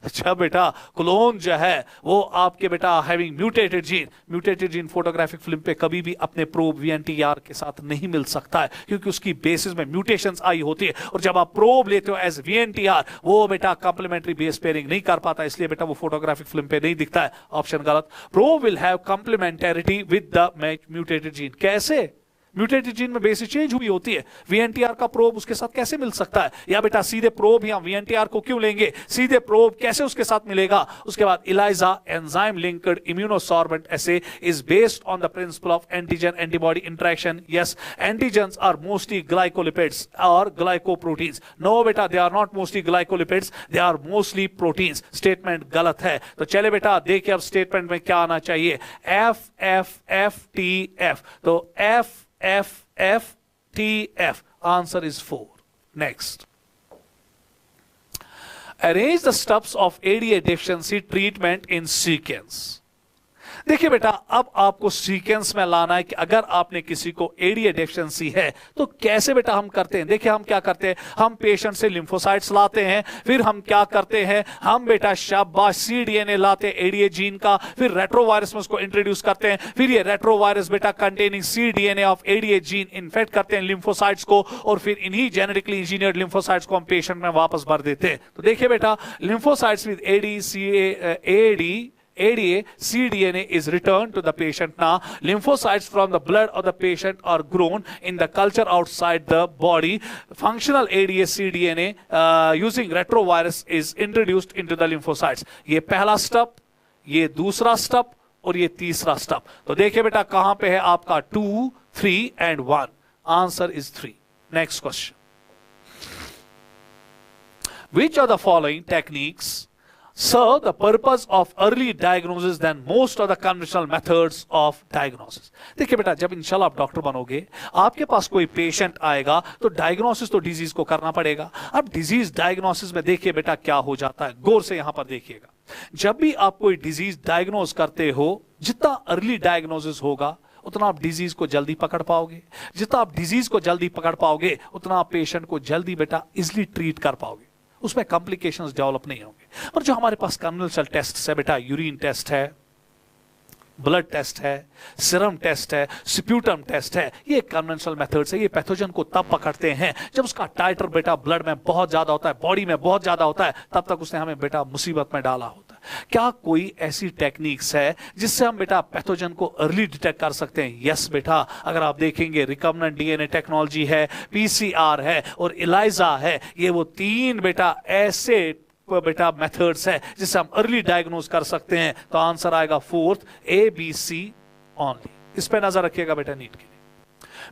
अच्छा बेटा clone जो है वो आपके बेटा having mutated gene photographic film पे कभी भी अपने प्रोब वीएनटीआर के साथ नहीं मिल सकता है, क्योंकि उसकी बेसिस में म्यूटेशंस आई होती है, और जब आप प्रोब लेते हो एज वीएनटीआर वो बेटा कंप्लीमेंट्री बेस पेयरिंग नहीं कर पाता, इसलिए बेटा वो फोटोग्राफिक फिल्म पे नहीं दिखता है। ऑप्शन गलत। Probe will have complementarity with the mutated gene. कैसे? म्यूटेटेड जीन में बेसिस चेंज हुई होती है, वीएनटीआर का प्रोब उसके साथ कैसे मिल सकता है? या बेटा सीधे प्रोब या वीएनटीआर को क्यों लेंगे, सीधे प्रोब कैसे उसके साथ मिलेगा? उसके बाद ELISA enzyme linked immunosorbent assay is based on the principle of antigen antibody interaction. Yes, antigens are mostly glycolipids और ग्लाइकोप्रोटीन्स। नो बेटा, they are not mostly glycolipids, they are mostly proteins. Statement गलत है। तो चले बेटा देखिए अब statement में क्या आना चाहिए, F F F T F. तो F F F T F. Answer is 4. Next. Arrange the steps of ADA deficiency treatment in sequence. देखिए बेटा अब आपको सीक्वेंस में लाना है कि अगर आपने किसी को एडीए डेफिशिएंसी है तो कैसे बेटा हम करते हैं। देखिए हम क्या करते हैं, हम पेशेंट से लिम्फोसाइट्स लाते हैं, फिर हम क्या करते हैं, हम बेटा शाबाश सीडीएनए लाते हैं एडीए जीन का, फिर रेट्रोवायरस में उसको इंट्रोड्यूस करते हैं, फिर ये रेट्रोवायरस बेटा containing cDNA of ADA gene infect करते हैं लिम्फोसाइट्स को, और फिर इन्हीं जेनेटिकली इंजीनियर्ड लिम्फोसाइट्स को हम पेशेंट में वापस भर देते हैं। तो देखिए बेटा lymphocytes with ADA cDNA is returned to the patient. Now lymphocytes from the blood of the patient are grown in the culture outside the body. Functional ADA cDNA using retrovirus is introduced into the lymphocytes. ये पहला step, ये दूसरा step और ये तीसरा step. तो देखिए बेटा कहां पे है आपका 2, 3 and 1। Answer is 3। Next question, which of the following techniques serve the purpose of early diagnosis than most of the conventional methods of diagnosis? देखिए बेटा जब इंशाल्लाह आप डॉक्टर बनोगे, आपके पास कोई पेशेंट आएगा तो डायग्नोसिस तो डिजीज को करना पड़ेगा। अब डिजीज डायग्नोसिस में देखिए बेटा क्या हो जाता है, गौर से यहां पर देखिएगा। जब भी आप कोई डिजीज डायग्नोज करते हो, जितना अर्ली डायग्नोसिस होगा उतना आप डिजीज को जल्दी पकड़ पाओगे, जितना आप डिजीज को जल्दी पकड़ पाओगे उतना आप पेशेंट को जल्दी बेटा इजिली ट्रीट कर पाओगे, उसमें कॉम्प्लिकेशंस डेवलप नहीं होंगे। पर जो हमारे पास कन्वेंशनल टेस्ट है बेटा, यूरिन टेस्ट है, ब्लड टेस्ट है, सीरम टेस्ट है, स्प्यूटम टेस्ट है, ये कन्वेंशनल मेथड्स है। ये पैथोजन को तब पकड़ते हैं जब उसका टाइटर बेटा ब्लड में बहुत ज्यादा होता है, बॉडी में बहुत ज्यादा होता है, तब तक उसने हमें बेटा मुसीबत में डाला होता है। क्या कोई ऐसी टेक्निक्स है जिससे हम बेटा पैथोजन को अर्ली डिटेक्ट कर सकते हैं? यस बेटा, अगर आप देखेंगे रिकम्बिनेंट डीएनए टेक्नोलॉजी है, पीसीआर है और इलाइजा है, ये वो तीन बेटा ऐसे बेटा मेथड्स है जिससे हम अर्ली डायग्नोज कर सकते हैं। तो आंसर आएगा 4th ABC ओनली। इस पे नजर रखिएगा बेटा नीट के लिए।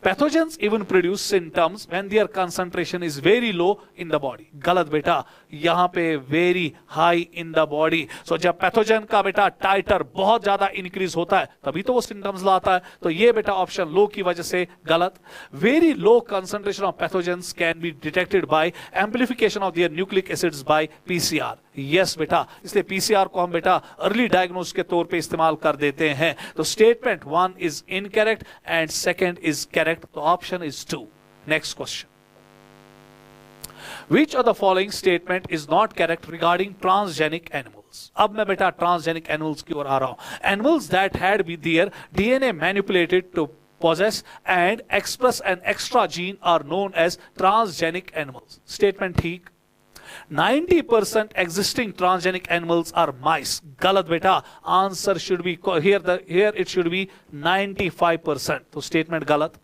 Pathogens even produce symptoms when their concentration is very low in the body. गलत बेटा, यहां पे very high in the body. So जब पैथोजन का बेटा टाइटर बहुत ज्यादा इंक्रीज होता है तभी तो वो सिम्टम्स लाता है। तो ये बेटा ऑप्शन लो की वजह से गलत। Very low concentration of pathogens can be detected by amplification of their nucleic acids by PCR. Yes बेटा, इसलिए पीसीआर को हम बेटा अर्ली डायग्नोस के तौर पे इस्तेमाल कर देते हैं। तो statement 1 is incorrect and second is correct. तो option is 2। Next question, Which of the following statement is not correct regarding transgenic animals? अब मैं बेटा ट्रांसजेनिक एनिमल्स की ओर आ रहा हूं। Animals that had with their DNA manipulated to possess and express an extra gene are known as transgenic animals. Statement ठीक। 90% existing transgenic animals are mice. गलत बेटा, answer should be here it should be 95%. तो statement गलत।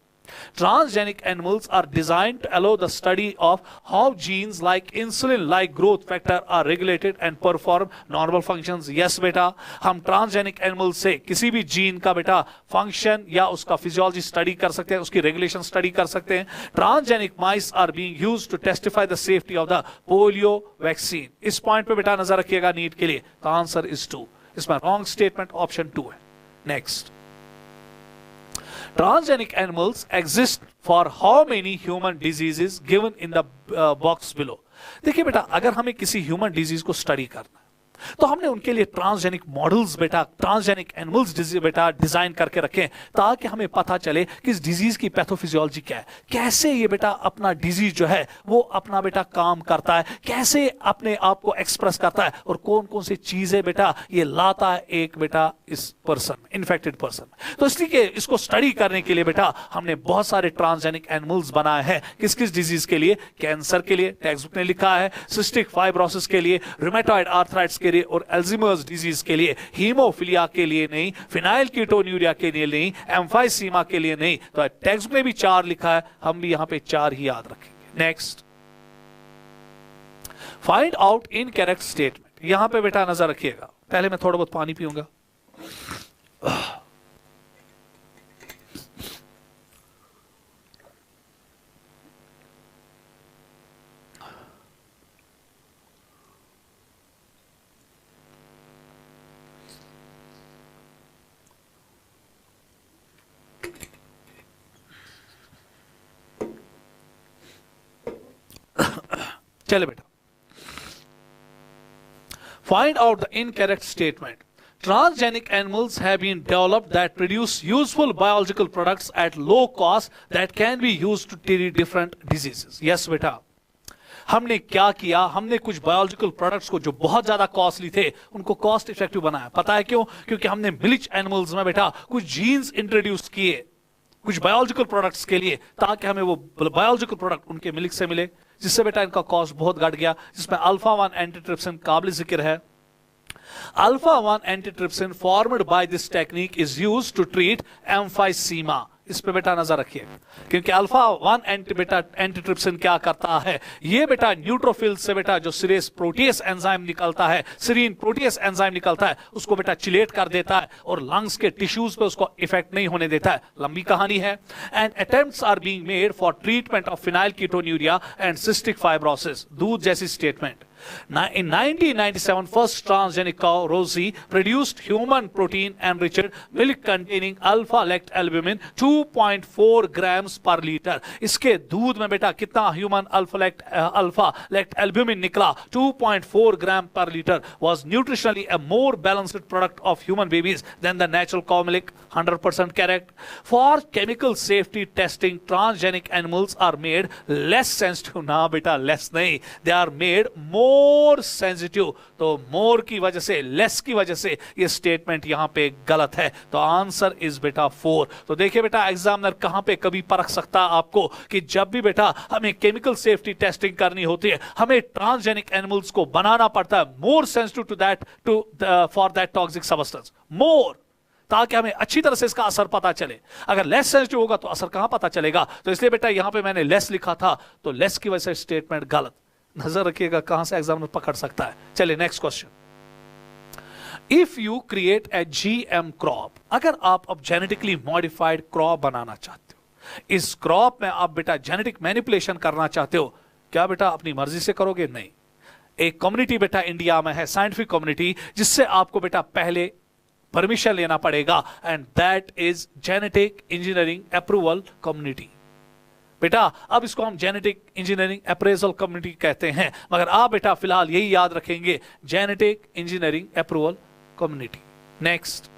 Transgenic animals are designed to allow the study of how genes like insulin-like growth factor are regulated and perform normal functions. Yes बेटा, हम transgenic animal से किसी भी gene का बेटा function या उसका फिजियोलॉजी स्टडी कर सकते हैं, उसकी रेगुलेशन स्टडी कर सकते हैं। Transgenic mice are being used to testify the safety of the polio vaccine. इस पॉइंट पे बेटा नजर रखिएगा नीट के लिए। तो आंसर इज 2। इसमें रॉन्ग स्टेटमेंट ऑप्शन 2 है। Next, transgenic animals exist for how many human diseases given in the box below? देखिए बेटा, अगर हमें किसी ह्यूमन डिजीज को स्टडी करना है, तो हमने उनके लिए ट्रांसजेनिक मॉडल्स बेटा, ट्रांसजेनिक एनिमल्स बेटा डिजाइन करके रखे ताकि हमें पता चले कि इस डिजीज की पैथोफिजियोलॉजी क्या है, कैसे ये बेटा अपना डिजीज जो है वो अपना बेटा काम करता है, कैसे अपने आप को एक्सप्रेस करता है और कौन कौन सी चीजें बेटा ये लाता है एक बेटा इस पर्सन, इन्फेक्टेड पर्सन। तो इसलिए इसको स्टडी करने के लिए बेटा हमने बहुत सारे ट्रांसजेनिक एनिमल्स बनाए हैं। किस किस डिजीज के लिए? कैंसर के लिए टेक्स्ट बुक ने लिखा है, सिस्टिक फाइब्रोसिस के लिए, रूमेटॉइड आर्थराइटिस के लिए और अल्जाइमर्स डिजीज के लिए, हीमोफिलिया के लिए नहीं, फिनाइल कीटोन्यूरिया के लिए नहीं, एम्फाइसीमा के लिए नहीं। तो टेक्स्ट में भी 4 लिखा है, हम भी यहां पे 4 ही याद रखेंगे। Next, find out incorrect statement. यहां पे बेटा नजर रखिएगा, पहले मैं थोड़ा बहुत पानी पीऊंगा। चले बेटा, find out the incorrect statement. Transgenic animals have been developed that produce useful biological products at low cost that can be used to treat different diseases. Yes बेटा, हमने क्या किया, हमने कुछ बायोलॉजिकल प्रोडक्ट्स को जो बहुत ज्यादा कॉस्टली थे उनको कॉस्ट इफेक्टिव बनाया। पता है क्यों? क्योंकि हमने मिलिच एनिमल्स में बेटा कुछ जीन्स इंट्रोड्यूस किए कुछ बायोलॉजिकल प्रोडक्ट्स के लिए, ताकि हमें वो बायोलॉजिकल प्रोडक्ट उनके मिल्क से मिले, जिससे बेटा इनका कॉस्ट बहुत घट गया, जिसमें अल्फा 1 एंटीट्रिप्सिन काबिल जिक्र है। Alpha 1 antitrypsin formed by this technique is used to treat emphysema. इस पे बेटा नजर रखिए, क्योंकि अल्फा 1 एंटीट्रिप्सिन क्या करता है, ये बेटा न्यूट्रोफिल से बेटा जो सीरेस प्रोटीएस एंजाइम निकलता है, सीरीन प्रोटीएस एंजाइम निकलता है, उसको बेटा चिलेट कर देता है और लंग्स के टिश्यूज पे उसको इफेक्ट नहीं होने देता है। लंबी कहानी है। And attempts are being made for treatment of phenylketonuria and cystic fibrosis, दूध जैसी statement. In 1997, first transgenic cow, Rosie, produced human protein enriched milk containing alpha-lactalbumin 2.4 grams per liter. इसके दूध में बेटा कितना ह्यूमन alpha-lactalbumin निकला? 2.4 gram per liter was nutritionally a more balanced product of human babies than the natural cow milk. 100% correct. For chemical safety testing, transgenic animals are made less sensitive. ना बेटा less नहीं, they are made more sensitive. तो more की वजह से, less की वजह से ये स्टेटमेंट यहां पे गलत है। तो आंसर इज बेटा 4। तो देखिए बेटा एग्जामिनर कहां पे कभी परख सकता है आपको कि जब भी बेटा हमें केमिकल सेफ्टी टेस्टिंग करनी होती है, हमें ट्रांसजेनिक एनिमल्स को बनाना पड़ता है more sensitive to that for that toxic substance, more, ताकि हमें अच्छी तरह से इसका असर पता चले। अगर लेस सेंसिटिव होगा तो असर कहां पता चलेगा? तो इसलिए बेटा यहां पे मैंने लेस लिखा था, तो लेस की वजह से स्टेटमेंट गलत। नजर रखिएगा कहां से एग्जामिनर पकड़ सकता है। चलिए next question. If you create a GM crop, अगर आप अब जेनेटिकली मॉडिफाइड क्रॉप बनाना चाहते हो, इस क्रॉप में आप बेटा जेनेटिक मैनिपुलेशन करना चाहते हो, क्या बेटा अपनी मर्जी से करोगे? नहीं। एक कम्युनिटी बेटा इंडिया में है, साइंटिफिक कम्युनिटी, जिससे आपको बेटा पहले परमिशन लेना पड़ेगा, and that is genetic engineering approval community. बेटा अब इसको हम जेनेटिक इंजीनियरिंग अप्रेजल कम्युनिटी कहते हैं, मगर आप बेटा फिलहाल यही याद रखेंगे, genetic engineering approval community. Next,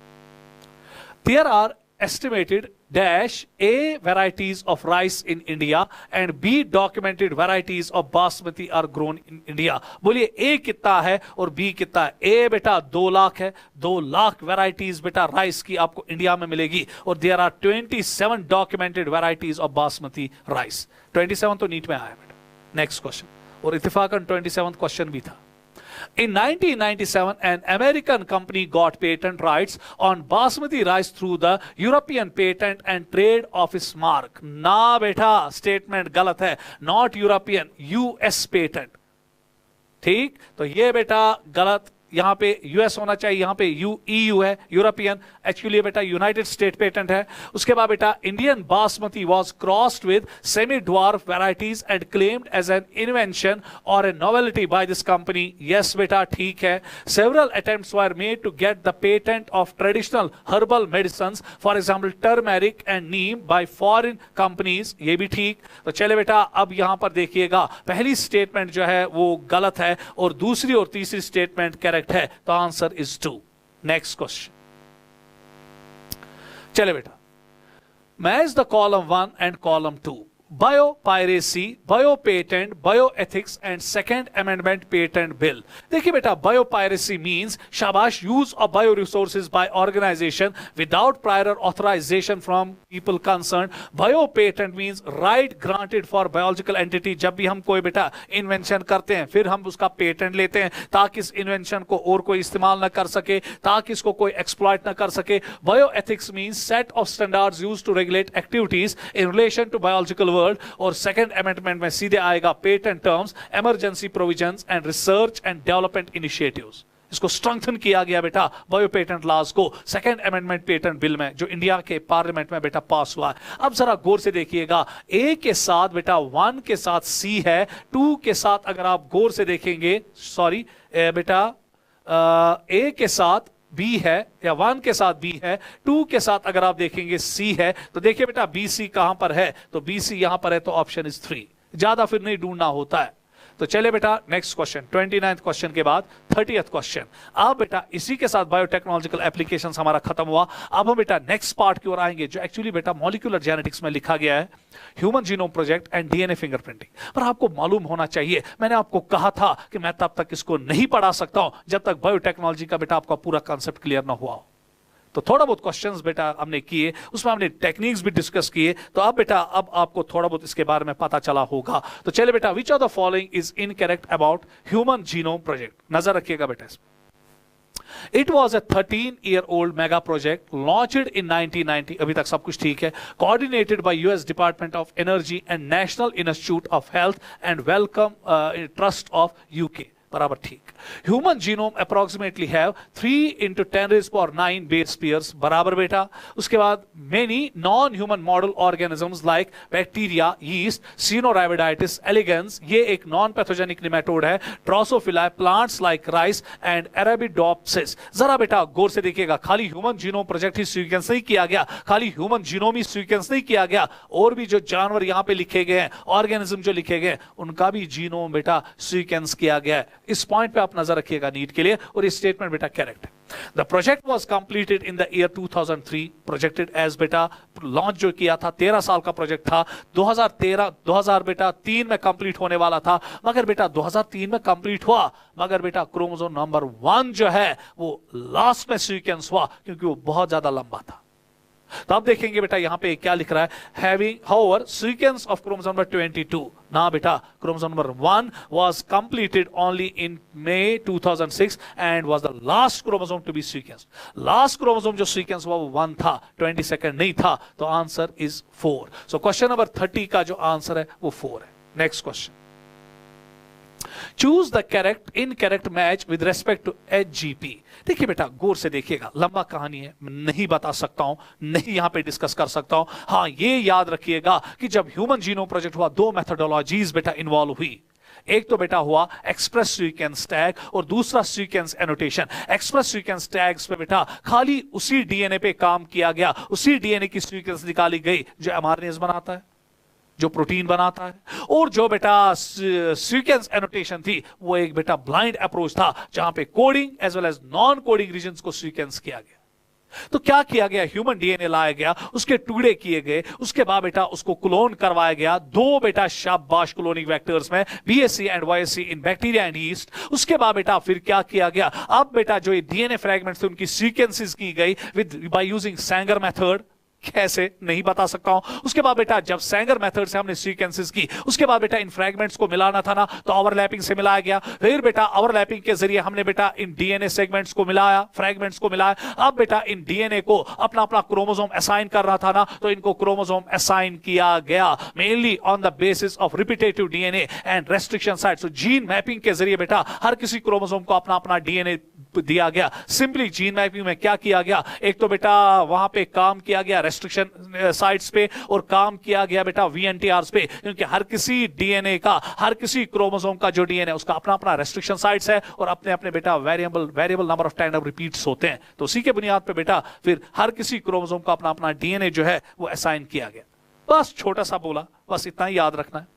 there are estimated dash A varieties of rice in India and B documented varieties of basmati are grown in India. बोलिए A कितना है और B कितना है? A बेटा 2 लाख है, 2 लाख वैरायटीज बेटा राइस की आपको इंडिया में मिलेगी, और there are 27 documented varieties of basmati rice. 27 तो नीट में आया बेटा। नेक्स्ट क्वेश्चन, और इत्तेफाकन 27th क्वेश्चन भी था। In 1997, an American company got patent rights on basmati rice through the European Patent and Trade Office mark. ना बेटा, स्टेटमेंट गलत है, नॉट यूरोपियन, यूएस पेटेंट। ठीक, तो ये बेटा गलत, यहां पे यूएस होना चाहिए, यहां पे ईयू है, यूरोपियन, एक्चुअली बेटा यूनाइटेड स्टेट पेटेंट है। उसके बाद बेटा Indian basmati was crossed with semi dwarf varieties and claimed as an invention और a novelty by this company. Yes बेटा ठीक है। Several attempts were made to get the patent of traditional herbal medicines, for example turmeric and neem, by foreign companies. ये भी ठीक। तो चले बेटा अब यहां पर देखिएगा, पहली स्टेटमेंट जो है वो गलत है और दूसरी और तीसरी स्टेटमेंट करेक्ट करेक्ट है, तो आंसर इज 2। नेक्स्ट क्वेश्चन, चले बेटा, match the column 1 and column 2, biopiracy, bio patent, bio ethics and second amendment patent bill. देखिए बेटा, बायोपायरेसी मींस शाबाश use of bio resources by organisation without prior authorisation from people concern. Bio patent means right granted for biological entity. जब भी हम कोई बेटा invention करते हैं फिर हम उसका पेटेंट लेते हैं ताकि इस इन्वेंशन को और कोई इस्तेमाल ना कर सके, ताकि इसको कोई एक्सप्लॉइट ना कर सके। Bio ethics means set of standards used to regulate activities in relation to biological world. और सेकंड अमेंडमेंट में सीधे आएगा patent terms, emergency provisions and research and development initiatives. इसको स्ट्रेंथन किया गया बेटा बायो पेटेंट लॉज को सेकंड अमेंडमेंट पेटेंट बिल में, जो इंडिया के पार्लियामेंट में बेटा पास हुआ है। अब जरा गौर से देखिएगा, ए के साथ बेटा 1 के साथ सी है, 2 के साथ अगर आप गौर से देखेंगे, सॉरी बेटा ए के साथ बी है या 1 के साथ बी है, 2 के साथ अगर आप देखेंगे सी है, तो देखिए बेटा बी सी कहां पर है, तो बी सी यहां पर है, तो ऑप्शन इज 3। ज्यादा फिर नहीं ढूंढना होता है। तो चले बेटा नेक्स्ट क्वेश्चन, 29th क्वेश्चन के बाद 30th क्वेश्चन। अब बेटा इसी के साथ बायोटेक्नोलॉजिकल एप्लीकेशंस हमारा खत्म हुआ। अब हम बेटा नेक्स्ट पार्ट की ओर आएंगे, जो एक्चुअली बेटा मॉलिक्यूलर जेनेटिक्स में लिखा गया है, human genome project and DNA fingerprinting. पर आपको मालूम होना चाहिए, मैंने आपको कहा था कि मैं तब तक इसको नहीं पढ़ा सकता हूं जब तक बायोटेक्नोलॉजी का बेटा आपका पूरा कॉन्सेप्ट क्लियर ना हुआ हो। तो थोड़ा बहुत क्वेश्चंस बेटा हमने किए, उसमें हमने टेक्निक्स भी डिस्कस किए, तो अब बेटा अब आपको थोड़ा बहुत इसके बारे में पता चला होगा। तो चले बेटा, विच of the following is incorrect about human genome project. नजर रखिएगा बेटा इसमें। It was a 13-year-old mega project launched in 1990. अभी तक सब कुछ ठीक है। Coordinated by US Department of Energy and National Institute of Health and Wellcome Trust of UK. बराबर ठीक। Human genome approximately have 3 × 10⁹ base pairs. बराबर बेटा। उसके बाद many non human model organisms like bacteria, yeast, Caenorhabditis elegans, ये एक non pathogenic nematode है। Drosophila, plants like rice and Arabidopsis. जरा बेटा गौर से देखिएगा, खाली ह्यूमन जीनोम प्रोजेक्ट ही सीक्वेंस नहीं किया गया, खाली ह्यूमन जीनोम ही सीक्वेंस नहीं किया गया, और भी जो जानवर यहां पे लिखे गए हैं, ऑर्गेनिज्म जो लिखे गए, उनका भी जीनोम बेटा सीक्वेंस किया गया है। इस पॉइंट पे आप नजर रखिएगा नीट के लिए, और ये स्टेटमेंट बेटा करेक्ट है। The project was completed in the year 2003. Projected as बेटा लॉन्च जो किया था 13 साल का प्रोजेक्ट था। 2000 बेटा 3 में कंप्लीट होने वाला था, मगर बेटा 2003 में कंप्लीट हुआ, मगर बेटा क्रोमोसोम नंबर 1 जो है वो लास्ट में सीक्वेंस हुआ, क्योंकि वो बहुत ज्यादा लंबा था। तो आप देखेंगे बेटा यहां पे क्या लिख रहा है, having however sequence of chromosome number 22। ना बेटा, chromosome number 1 was completed only in May 2006 and was the last chromosome to be sequenced. Last chromosome जो सीक्वेंस हुआ वो 1 था, 22nd नहीं था, तो answer is 4। So question number 30 का जो आंसर है वो 4 है। Next question, choose the correct incorrect match with respect to HGP। देखिए बेटा गौर से देखिएगा, लंबा कहानी है, मैं नहीं बता सकता हूं, नहीं यहां पे डिस्कस कर सकता हूं। हां ये याद रखिएगा कि जब ह्यूमन जीनोम प्रोजेक्ट हुआ, 2 मेथोडोलॉजीज बेटा इन्वॉल्व हुई। एक तो बेटा हुआ एक्सप्रेस सीक्वेंस टैग और दूसरा sequence annotation. Express sequence tags पे बेटा खाली उसी डीएनए पे काम किया गया, उसी डीएनए की सीक्वेंस निकाली गई जो एमआरएनएस बनाता है, जो प्रोटीन बनाता है, और जो बेटा सीक्वेंस एनोटेशन थी वो एक बेटा ब्लाइंड अप्रोच था, जहां पे coding as well as non coding regions को सीक्वेंस किया गया। तो क्या किया गया, ह्यूमन डीएनए लाया गया, उसके टुकड़े किए गए, उसके बाद बेटा उसको क्लोन करवाया गया 2 बेटा शाबाश क्लोनिंग वेक्टर्स में, BSC and YSC in bacteria and yeast. उसके बाद बेटा फिर क्या किया गया, अब बेटा जो ये डीएनए फ्रैगमेंट्स थे उनकी सीक्वेंसेस की गई with by using Sanger method. कैसे नहीं बता सकता हूं। उसके बाद बेटा जब सैंगर मेथड से हमने सीक्वेंसेस की, उसके बाद बेटा इन फ्रैगमेंट्स को मिलाना था ना, तो ओवरलैपिंग से मिलाया गया। फिर बेटा ओवरलैपिंग के जरिए हमने बेटा इन डीएनए सेगमेंट्स को मिलाया, फ्रैगमेंट्स को मिलाया। अब बेटा इन डीएनए को अपना अपना क्रोमोसोम असाइन करना था ना, तो इनको क्रोमोसोम असाइन किया गया mainly on the basis of repetitive DNA and restriction site. So gene mapping के जरिए बेटा हर किसी क्रोमोसोम को अपना अपना डीएनए दिया गया। सिंपली जीन मैपिंग में क्या किया गया, एक तो बेटा वहां पे काम किया गया रेस्ट्रिक्शन साइट्स पे, और काम किया गया बेटा VNTRs पे, क्योंकि हर किसी डीएनए का, हर किसी क्रोमोसोम का जो डीएनए उसका अपना अपना रेस्ट्रिक्शन साइट्स है, और अपने अपने बेटा variable number of time repeats होते हैं। तो उसी के बुनियाद पे बेटा फिर हर किसी क्रोमोसोम का अपना अपना डीएनए जो है वो असाइन किया गया। बस छोटा सा बोला, बस इतना ही याद रखना है।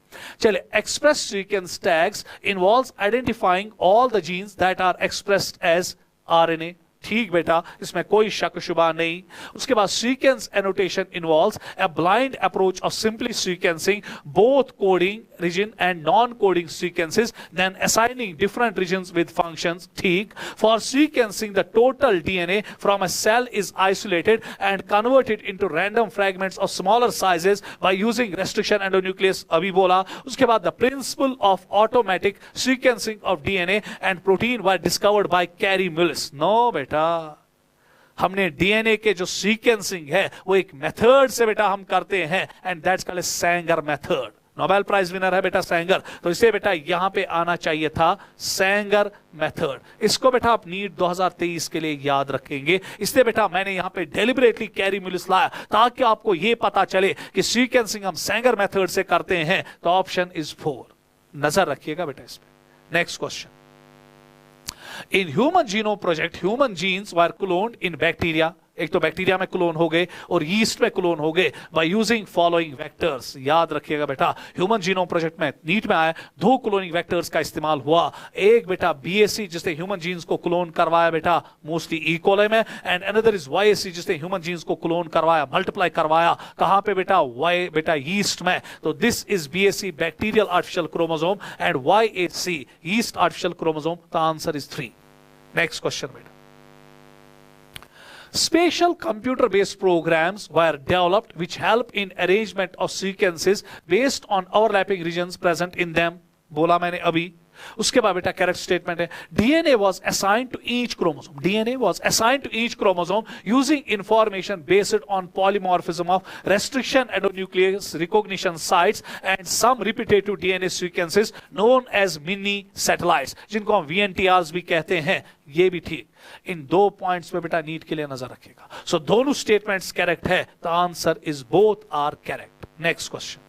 चले, express sequence tags involves identifying all the genes that are expressed as RNA. ठीक बेटा, इसमें कोई शक शुबा नहीं। उसके बाद sequence annotation involves a blind approach of simply sequencing both coding region and non coding sequences, then assigning different regions with functions. ठीक, for sequencing the total DNA from a cell is isolated and converted into random fragments of smaller sizes by using restriction endonuclease, अभी बोला। उसके बाद the principle of automatic sequencing of DNA and protein were discovered by Kary Mullis. No बेटा, हमने DNA के जो sequencing है वो एक मेथड से बेटा हम करते हैं, and that's called Sanger method. Nobel prize winner है बेटा सैंगर, तो इसे बेटा यहां पे आना चाहिए था सैंगर मेथड। इसको बेटा आप नीट 2023 के लिए याद रखेंगे। इसलिए बेटा मैंने यहां पे डेलिबरेटली कैरी मिल्स लाया ताकि आपको यह पता चले कि सीक्वेंसिंग हम सैंगर मेथड से करते हैं। तो ऑप्शन इज 4, नजर रखिएगा बेटा इसमें। Next question, in human genome project human genes were cloned in bacteria. एक तो बैक्टीरिया में क्लोन हो गए और यीस्ट में क्लोन हो गए बाय यूजिंग फॉलोइंग वेक्टर्स। याद रखिएगा बेटा, ह्यूमन जीनोम प्रोजेक्ट में नीट में आया 2 क्लोनिंग वेक्टर्स का इस्तेमाल हुआ। एक बेटा बीएससी जिसने ह्यूमन जीन्स को क्लोन करवाया बेटा मोस्टली ई कोलाई में, एंड अनदर इज वाईएससी जिसने ह्यूमन जीन्स को क्लोन करवाया, मल्टीप्लाई करवाया कहां पे बेटा, वाई बेटा यीस्ट में। तो this is BAC bacterial artificial chromosome and YAC yeast artificial chromosome. The answer is 3। Next question बेटा, special computer based programs were developed which help in arrangement of sequences based on overlapping regions present in them, बोला मैंने अभी। उसके बाद बेटा correct statement है, DNA was assigned to each chromosome, DNA was assigned to each chromosome using information based on polymorphism of restriction endonuclease recognition sites and some repetitive DNA sequences known as mini satellites, जिनको हम वीएनटीआरस भी कहते हैं। ये भी ठीक। इन 2 points पे बेटा नीट के लिए नजर रखेगा। सो दोनों स्टेटमेंट्स करेक्ट है, the answer is both are correct. Next question,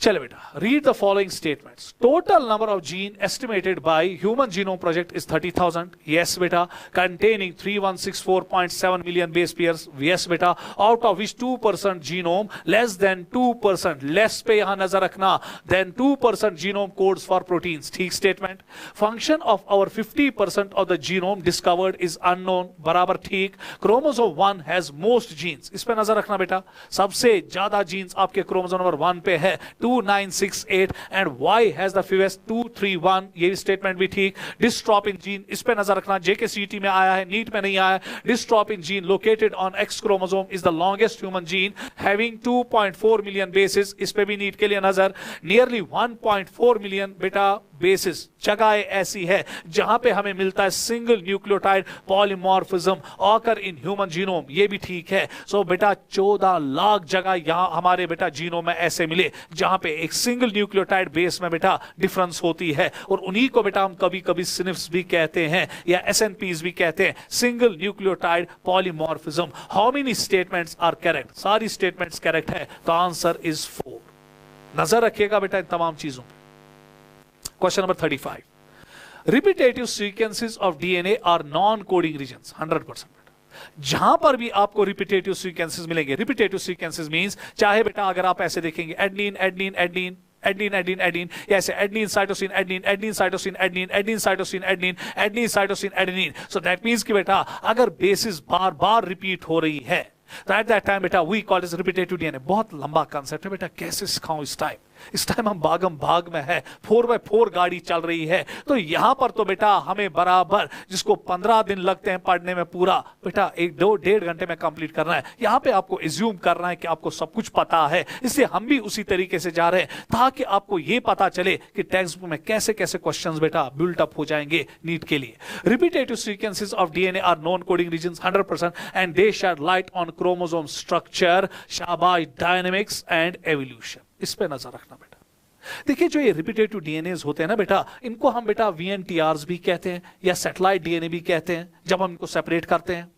चले बेटा, read the following statements. Total number of gene estimated by human genome project is 30,000। Yes बेटा। Containing 3164.7 million base pairs. Yes बेटा। Out of which 2% genome less than 2%, less पे यहां नजर रखना, than 2% genome codes for proteins. ठीक statement. Function of over 50% of the genome discovered is unknown, बराबर ठीक। Chromosome 1 has most jeans, इस पे नजर रखना बेटा, सबसे ज्यादा जीन्स आपके क्रोमोसोम नंबर 1 पे है 2968 and Y has the fewest 231, ये स्टेटमेंट भी ठीक। डिस्ट्रोफिन जीन, इस पे नजर रखना, जेकेसीटी में आया है, नीट में नहीं आया। Dystrophin gene located on X chromosome is the longest human gene having 2.4 million basis, इस पे भी नीट के लिए नजर। नियरली 1.4 मिलियन बेटा बेसिस, जगह ऐसी है जहां पे हमें मिलता है single nucleotide polymorphism occur in human genome, ये भी ठीक है। सो बेटा 14 लाख जगह यहां हमारे बेटा जीनोम में ऐसे मिले जहां पे एक सिंगल न्यूक्लियोटाइड बेस में बेटा डिफरेंस होती है, और उन्हीं को बेटा हम कभी कभी सिनिफ्स भी कहते हैं या एसएनपीज भी कहते हैं, single nucleotide polymorphism. How many statements are correct? सारी स्टेटमेंट्स करेक्ट है, तो आंसर इज 4। नजर रखिएगा बेटा इन तमाम चीजों पे। Question number 35, repetitive sequences of DNA are non coding regions. 100% जहां पर भी आपको रिपीटेटिव सीक्वेंसेस मिलेंगे, रिपीटेटिव सीक्वेंसेस मींस चाहे बेटा अगर आप ऐसे देखेंगे adenine adenine adenine adenine adenine adenine, ऐसे adenine cytosine adenine adenine cytosine adenine adenine cytosine adenine adenine cytosine adenine, so that means कि बेटा अगर बेसिस बार बार रिपीट हो रही है तो एट दैट टाइम बेटा we call it repetitive DNA. बहुत लंबा कांसेप्ट है बेटा, कैसे सिखाऊं इस टाइम। इस टाइम हम भागम भाग में है, 4x4 गाड़ी चल रही है, तो यहां पर तो बेटा हमें बराबर जिसको 15 दिन लगते हैं पढ़ने में पूरा बेटा 1-2-1.5 घंटे में कंप्लीट करना है। यहां पे आपको एज्यूम करना है कि आपको सब कुछ पता है, इसलिए हम भी उसी तरीके से जा रहे हैं ताकि आपको यह पता चले कि टेक्स्ट बुक में कैसे कैसे क्वेश्चंस बेटा बिल्ट अप हो जाएंगे नीट के लिए। Repetitive sequences of DNA are non coding regions 100% and they shed light on chromosome structure, शाबाश, डायनेमिक्स एंड एवोल्यूशन। इस पे नजर रखना बेटा। देखिए जो ये रिपीटेटिव डीएनएस होते हैं ना बेटा, इनको हम बेटा वीएनटीआरस भी कहते हैं या सैटेलाइट डीएनए भी कहते हैं जब हम इनको सेपरेट करते हैं।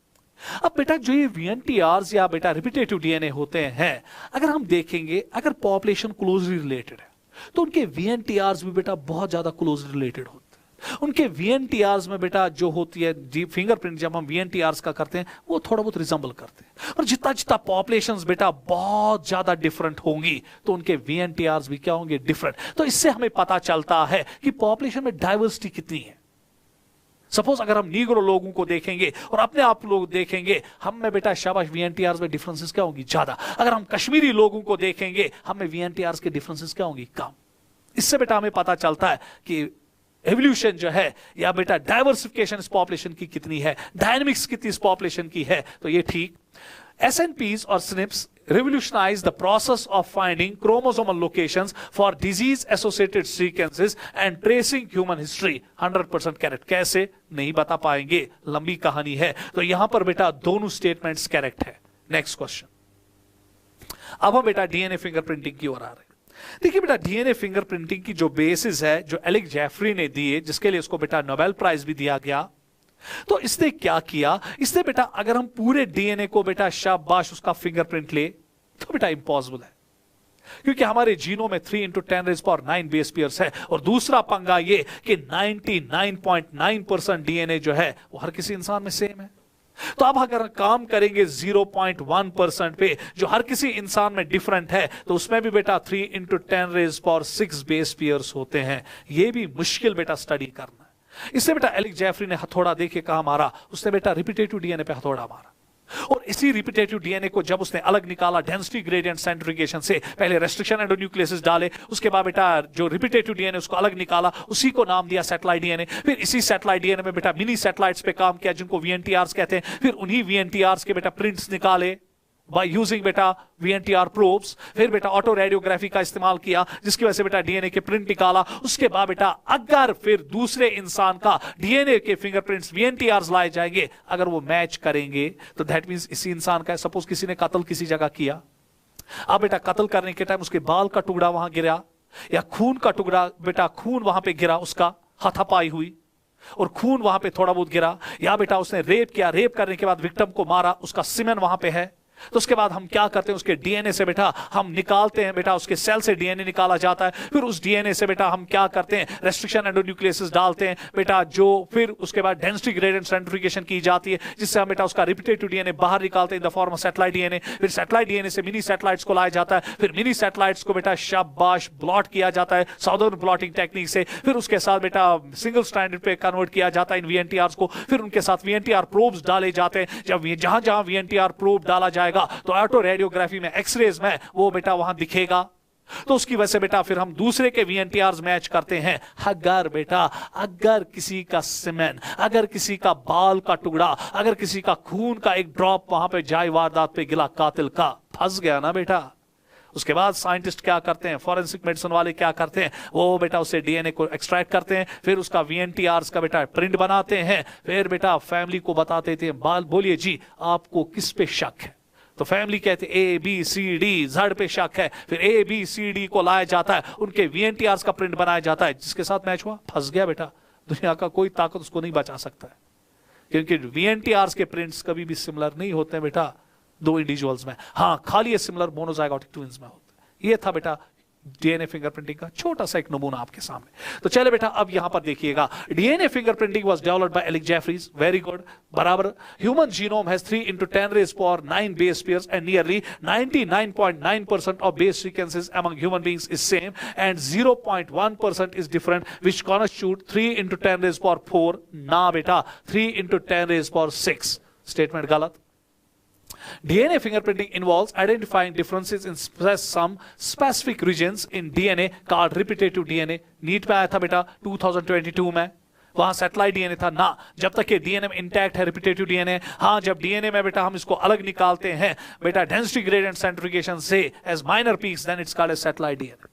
अब बेटा जो ये वीएनटीआरस या बेटा रिपीटेटिव डीएनए होते हैं, अगर हम देखेंगे अगर पॉपुलेशन क्लोजली रिलेटेड है तो उनके वीएनटीआरस भी बेटा बहुत ज्यादा क्लोजली रिलेटेड होते हैं। उनके वीएनटीआरस में बेटा जो होती है फिंगरप्रिंट, जब हम वीएनटीआरस का करते हैं वो थोड़ा बहुत रिजेंबल करते हैं, और जितना जितना पॉपुलेशंस बेटा बहुत ज्यादा डिफरेंट होंगी तो उनके वीएनटीआरस भी क्या होंगे, डिफरेंट। तो इससे हमें पता चलता है कि पॉपुलेशन में डाइवर्सिटी कितनी है। सपोज अगर हम नीग्रो लोगों को देखेंगे और अपने आप लोग देखेंगे, हम में बेटा शाबाश वीएनटीआरस में डिफरेंसेस क्या होंगी, ज्यादा। अगर हम कश्मीरी लोगों को देखेंगे, हम में वीएनटीआरस के डिफरेंसेस क्या होंगी, कम। इससे बेटा हमें पता चलता है कि एवोल्यूशन जो है या बेटा डाइवर्सिफिकेशन इस पॉपुलेशन की कितनी है, डायनेमिक्स कितनी इस पॉपुलेशन की है, तो ये ठीक। SNPs और SNPs revolutionize the process of finding chromosomal locations for disease associated sequences and tracing human history। 100% correct. कैसे नहीं बता पाएंगे, लंबी कहानी है। तो यहां पर बेटा दोनों स्टेटमेंट्स करेक्ट है। Next question. अब हम बेटा डीएनए फिंगरप्रिंटिंग की ओर आ रहे हैं। देखिए बेटा डीएनए फिंगरप्रिंटिंग की जो बेसिस है, जो एलेक्स जेफरी ने दिए, जिसके लिए उसको बेटा नोबेल प्राइज भी दिया गया, तो इसने क्या किया, इसने बेटा अगर हम पूरे डीएनए को बेटा शाबाश उसका फिंगरप्रिंट ले तो बेटा इंपॉसिबल है, क्योंकि हमारे जीनोम में 3 × 10⁹ बेस पेयर्स है। और दूसरा पंगा ये कि 99.9% डीएनए जो है वो हर किसी इंसान में सेम है। तो अब अगर काम करेंगे 0.1% पे जो हर किसी इंसान में डिफरेंट है, तो उसमें भी बेटा 3 × 10⁶ बेस पेयर्स होते हैं। यह भी मुश्किल बेटा स्टडी करना है। इससे बेटा एलेक्स जेफरी ने हथौड़ा देके कहा मारा, उसने बेटा रिपीटेटिव डीएनए पे हथौड़ा मारा, और इसी रिपीटेटिव डीएनए को जब उसने अलग निकाला डेंसिटी ग्रेडियंट सेंट्रीफ्यूगेशन से, पहले रेस्ट्रिक्शन एंडोन्यूक्लियसेस डाले, उसके बाद बेटा जो रिपीटेटिव डीएनए उसको अलग निकाला, उसी को नाम दिया सैटेलाइट डीएनए। फिर इसी सैटेलाइट डीएनए में बेटा मिनी सैटेलाइट्स पे काम किया जिनको वीएनटीआरस कहते हैं। फिर उन्हीं वीएनटीआरस के बेटा प्रिंट्स निकाले बाय यूजिंग बेटा वीएनटीआर प्रोब्स। फिर बेटा ऑटो रेडियोग्राफी का इस्तेमाल किया जिसकी वजह से बेटा डीएनए के प्रिंट निकाला। उसके बाद बेटा अगर फिर दूसरे इंसान का डीएनए के फिंगरप्रिंट्स वीएनटीआरस लाए जाएंगे, अगर वो मैच करेंगे तो दैट मींस इसी इंसान का है। सपोज किसी ने कत्ल किसी जगह किया, अब बेटा कत्ल करने के टाइम उसके बाल का टुकड़ा वहां गिरा, या खून का टुकड़ा बेटा खून वहां पे गिरा, उसका हाथापाई हुई और खून वहां पे थोड़ा बहुत गिरा, या बेटा उसने रेप किया, रेप करने के बाद विक्टिम को मारा, उसका सीमेन वहां पे है, तो उसके बाद हम क्या करते हैं, उसके डीएनए से बेटा हम निकालते हैं, बेटा उसके सेल से डीएनए निकाला जाता है। फिर उस डीएनए से बेटा हम क्या करते हैं, रेस्ट्रिक्शन एंडोन्यूक्लियसेस डालते हैं बेटा, जो फिर उसके बाद डेंसिटी ग्रेडियंट सेंट्रीफ्यूगेशन की जाती है, जिससे हम बेटा उसका रिपीटेटिव डीएनए बाहर निकालते हैं इन the form of satellite DNA. फिर सैटेलाइट डीएनए से मिनी सैटेलाइट्स को लाया जाता है, फिर मिनी सैटेलाइट्स को बेटा शाबाश ब्लॉट किया जाता है साउदर्न ब्लॉटिंग टेक्निक से। फिर उसके साथ बेटा सिंगल स्ट्रैंडेड पे कन्वर्ट किया जाता है इन वीएनटीआरस को। फिर उनके साथ वीएनटीआर प्रोब्स डाले जाते हैं। जब जहां जहां वीएनटीआर प्रोब डाला जाएगा तो ऑटो रेडियोग्राफी में एक्सरेज में वो बेटा वहां दिखेगा, तो उसकी वजह से बेटा फिर हम दूसरे के वीएनटीआरस मैच करते हैं। अगर बेटा अगर किसी का सीमेन, अगर किसी का बाल का टुकड़ा, अगर किसी का खून का एक ड्रॉप वहां पे जाए वारदात पे गिला कातिल का, फंस गया ना बेटा। उसके बाद साइंटिस्ट क्या करते हैं, फॉरेंसिक मेडिसिन वाले क्या करते हैं, वो बेटा उससे डीएनए को एक्सट्रैक्ट करते हैं, फिर उसका वीएनटीआरस का बेटा प्रिंट बनाते हैं, फिर बेटा फैमिली को बताते थे, बाल बोलिए जी आपको किस पे शक है, तो फैमिली कहते ABCD Z पे शक है। फिर ABCD को लाया जाता है, उनके वीएनटीआरस का प्रिंट बनाया जाता है, जिसके साथ मैच हुआ फंस गया बेटा। दुनिया का कोई ताकत उसको नहीं बचा सकता है, क्योंकि वीएनटीआरस के प्रिंट्स कभी भी सिमिलर नहीं होते हैं बेटा दो इंडिविजुअल्स में। हाँ खाली ये सिमिलर मोनोजाइगोटिक ट्विंस में होते हैं। ये था बेटा डीएनए फिंगरप्रिंटिंग का छोटा सा एक नमूना आपके सामने। तो चले बेटा अब यहां पर देखिएगा, DNA fingerprinting was developed by Alec Jeffreys, very good, बराबर। Human genome has 3 × 10⁹ base pairs and nearly 99.9% of base sequences among human beings is same and 0.1% is different, which constitute 3 × 10⁴। ना बेटा 3 × 10⁶। स्टेटमेंट गलत। DNA fingerprinting involves identifying differences in some specific regions in DNA called repetitive DNA। NEET पे आया था बेटा 2022 में, वहां satellite DNA था ना, जब तक ये डीएनए में इंटैक्ट है रिपीटेटिव डीएनए। हाँ जब डीएनए में बेटा हम इसको अलग निकालते हैं बेटा डेंसिटी ग्रेडियंट सेंट्रीफ्यूगेशन से as minor peaks, then it's called as satellite DNA.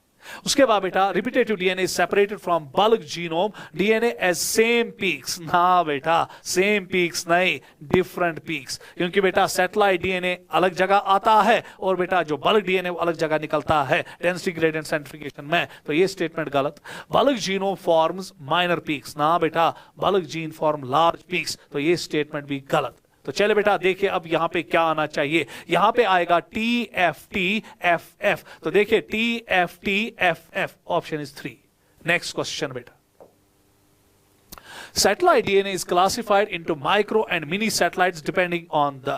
उसके बाद बेटा repetitive DNA is separated from bulk genome DNA as same peaks. ना बेटा सेम पीक्स नहीं, डिफरेंट पीक्स, क्योंकि बेटा सैटेलाइट डीएनए अलग जगह आता है और बेटा जो बल्क डीएनए वो अलग जगह निकलता है डेंसिटी ग्रेडियंट सेंट्रीफ्यूगेशन में। तो ये स्टेटमेंट गलत। Bulk genome forms minor peaks, ना बेटा bulk gene form large peaks, तो ये स्टेटमेंट भी गलत। तो चले बेटा देखिए अब यहां पे क्या आना चाहिए, यहां पे आएगा TFTFF। तो देखिए TFTFF option is 3। Next question बेटा, Satellite DNA is classified into micro and mini satellites depending on the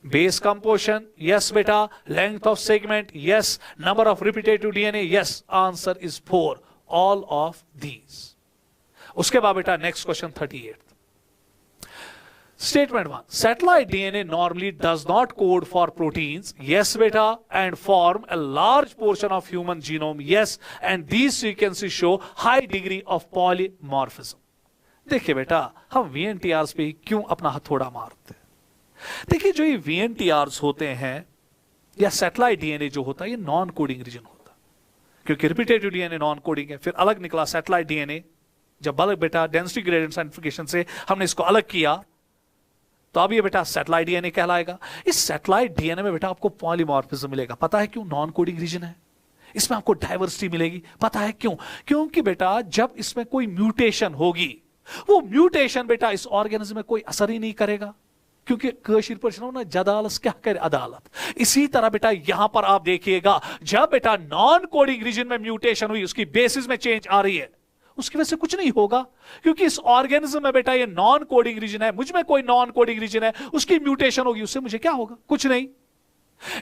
base composition, yes beta, length of segment, yes, number of repetitive DNA, yes, answer is 4, all of these. उसके बाद बेटा next question 38. Statement 1. Satellite DNA normally does not code for proteins. Yes, beta, and form a large portion of human genome. Yes, and these sequences show high degree of polymorphism. देखिए बेटा, हम VNTRs पे क्यों अपना हथौड़ा मारते हैं? देखिए, जो ये VNTRs होते हैं या सैटेलाइट डीएनए जो होता है, ये नॉन कोडिंग रीजन होता है, क्योंकि रिपीटेटिव डीएनए नॉन कोडिंग है, फिर अलग निकला सैटेलाइट डीएनए। जब अलग बेटा डेंसिटी ग्रेडियंट साइंटिफिकेशन से हमने इसको अलग किया, तो अब ये बेटा सैटेलाइट डीएनए कहलाएगा। इस सैटेलाइट डीएनए में बेटा आपको पॉलीमॉर्फिज्म मिलेगा। पता है क्यों? नॉन कोडिंग रीजन है, इसमें आपको डाइवर्सिटी मिलेगी। पता है क्यों? क्योंकि बेटा जब इसमें कोई म्यूटेशन होगी, वो म्यूटेशन बेटा इस ऑर्गेनिज्म में कोई असर ही नहीं करेगा, क्योंकि कशीर पर ना जदालत क्या करे अदालत। इसी तरह बेटा यहां पर आप देखिएगा, जब बेटा नॉन कोडिंग रीजन में म्यूटेशन हुई, उसकी बेसिस में चेंज आ रही है, उसकी वजह से कुछ नहीं होगा, क्योंकि इस ऑर्गेनिज्म में बेटा ये नॉन कोडिंग रीजन है। मुझ में कोई नॉन कोडिंग रीजन है, उसकी म्यूटेशन होगी, उससे मुझे क्या होगा? कुछ नहीं।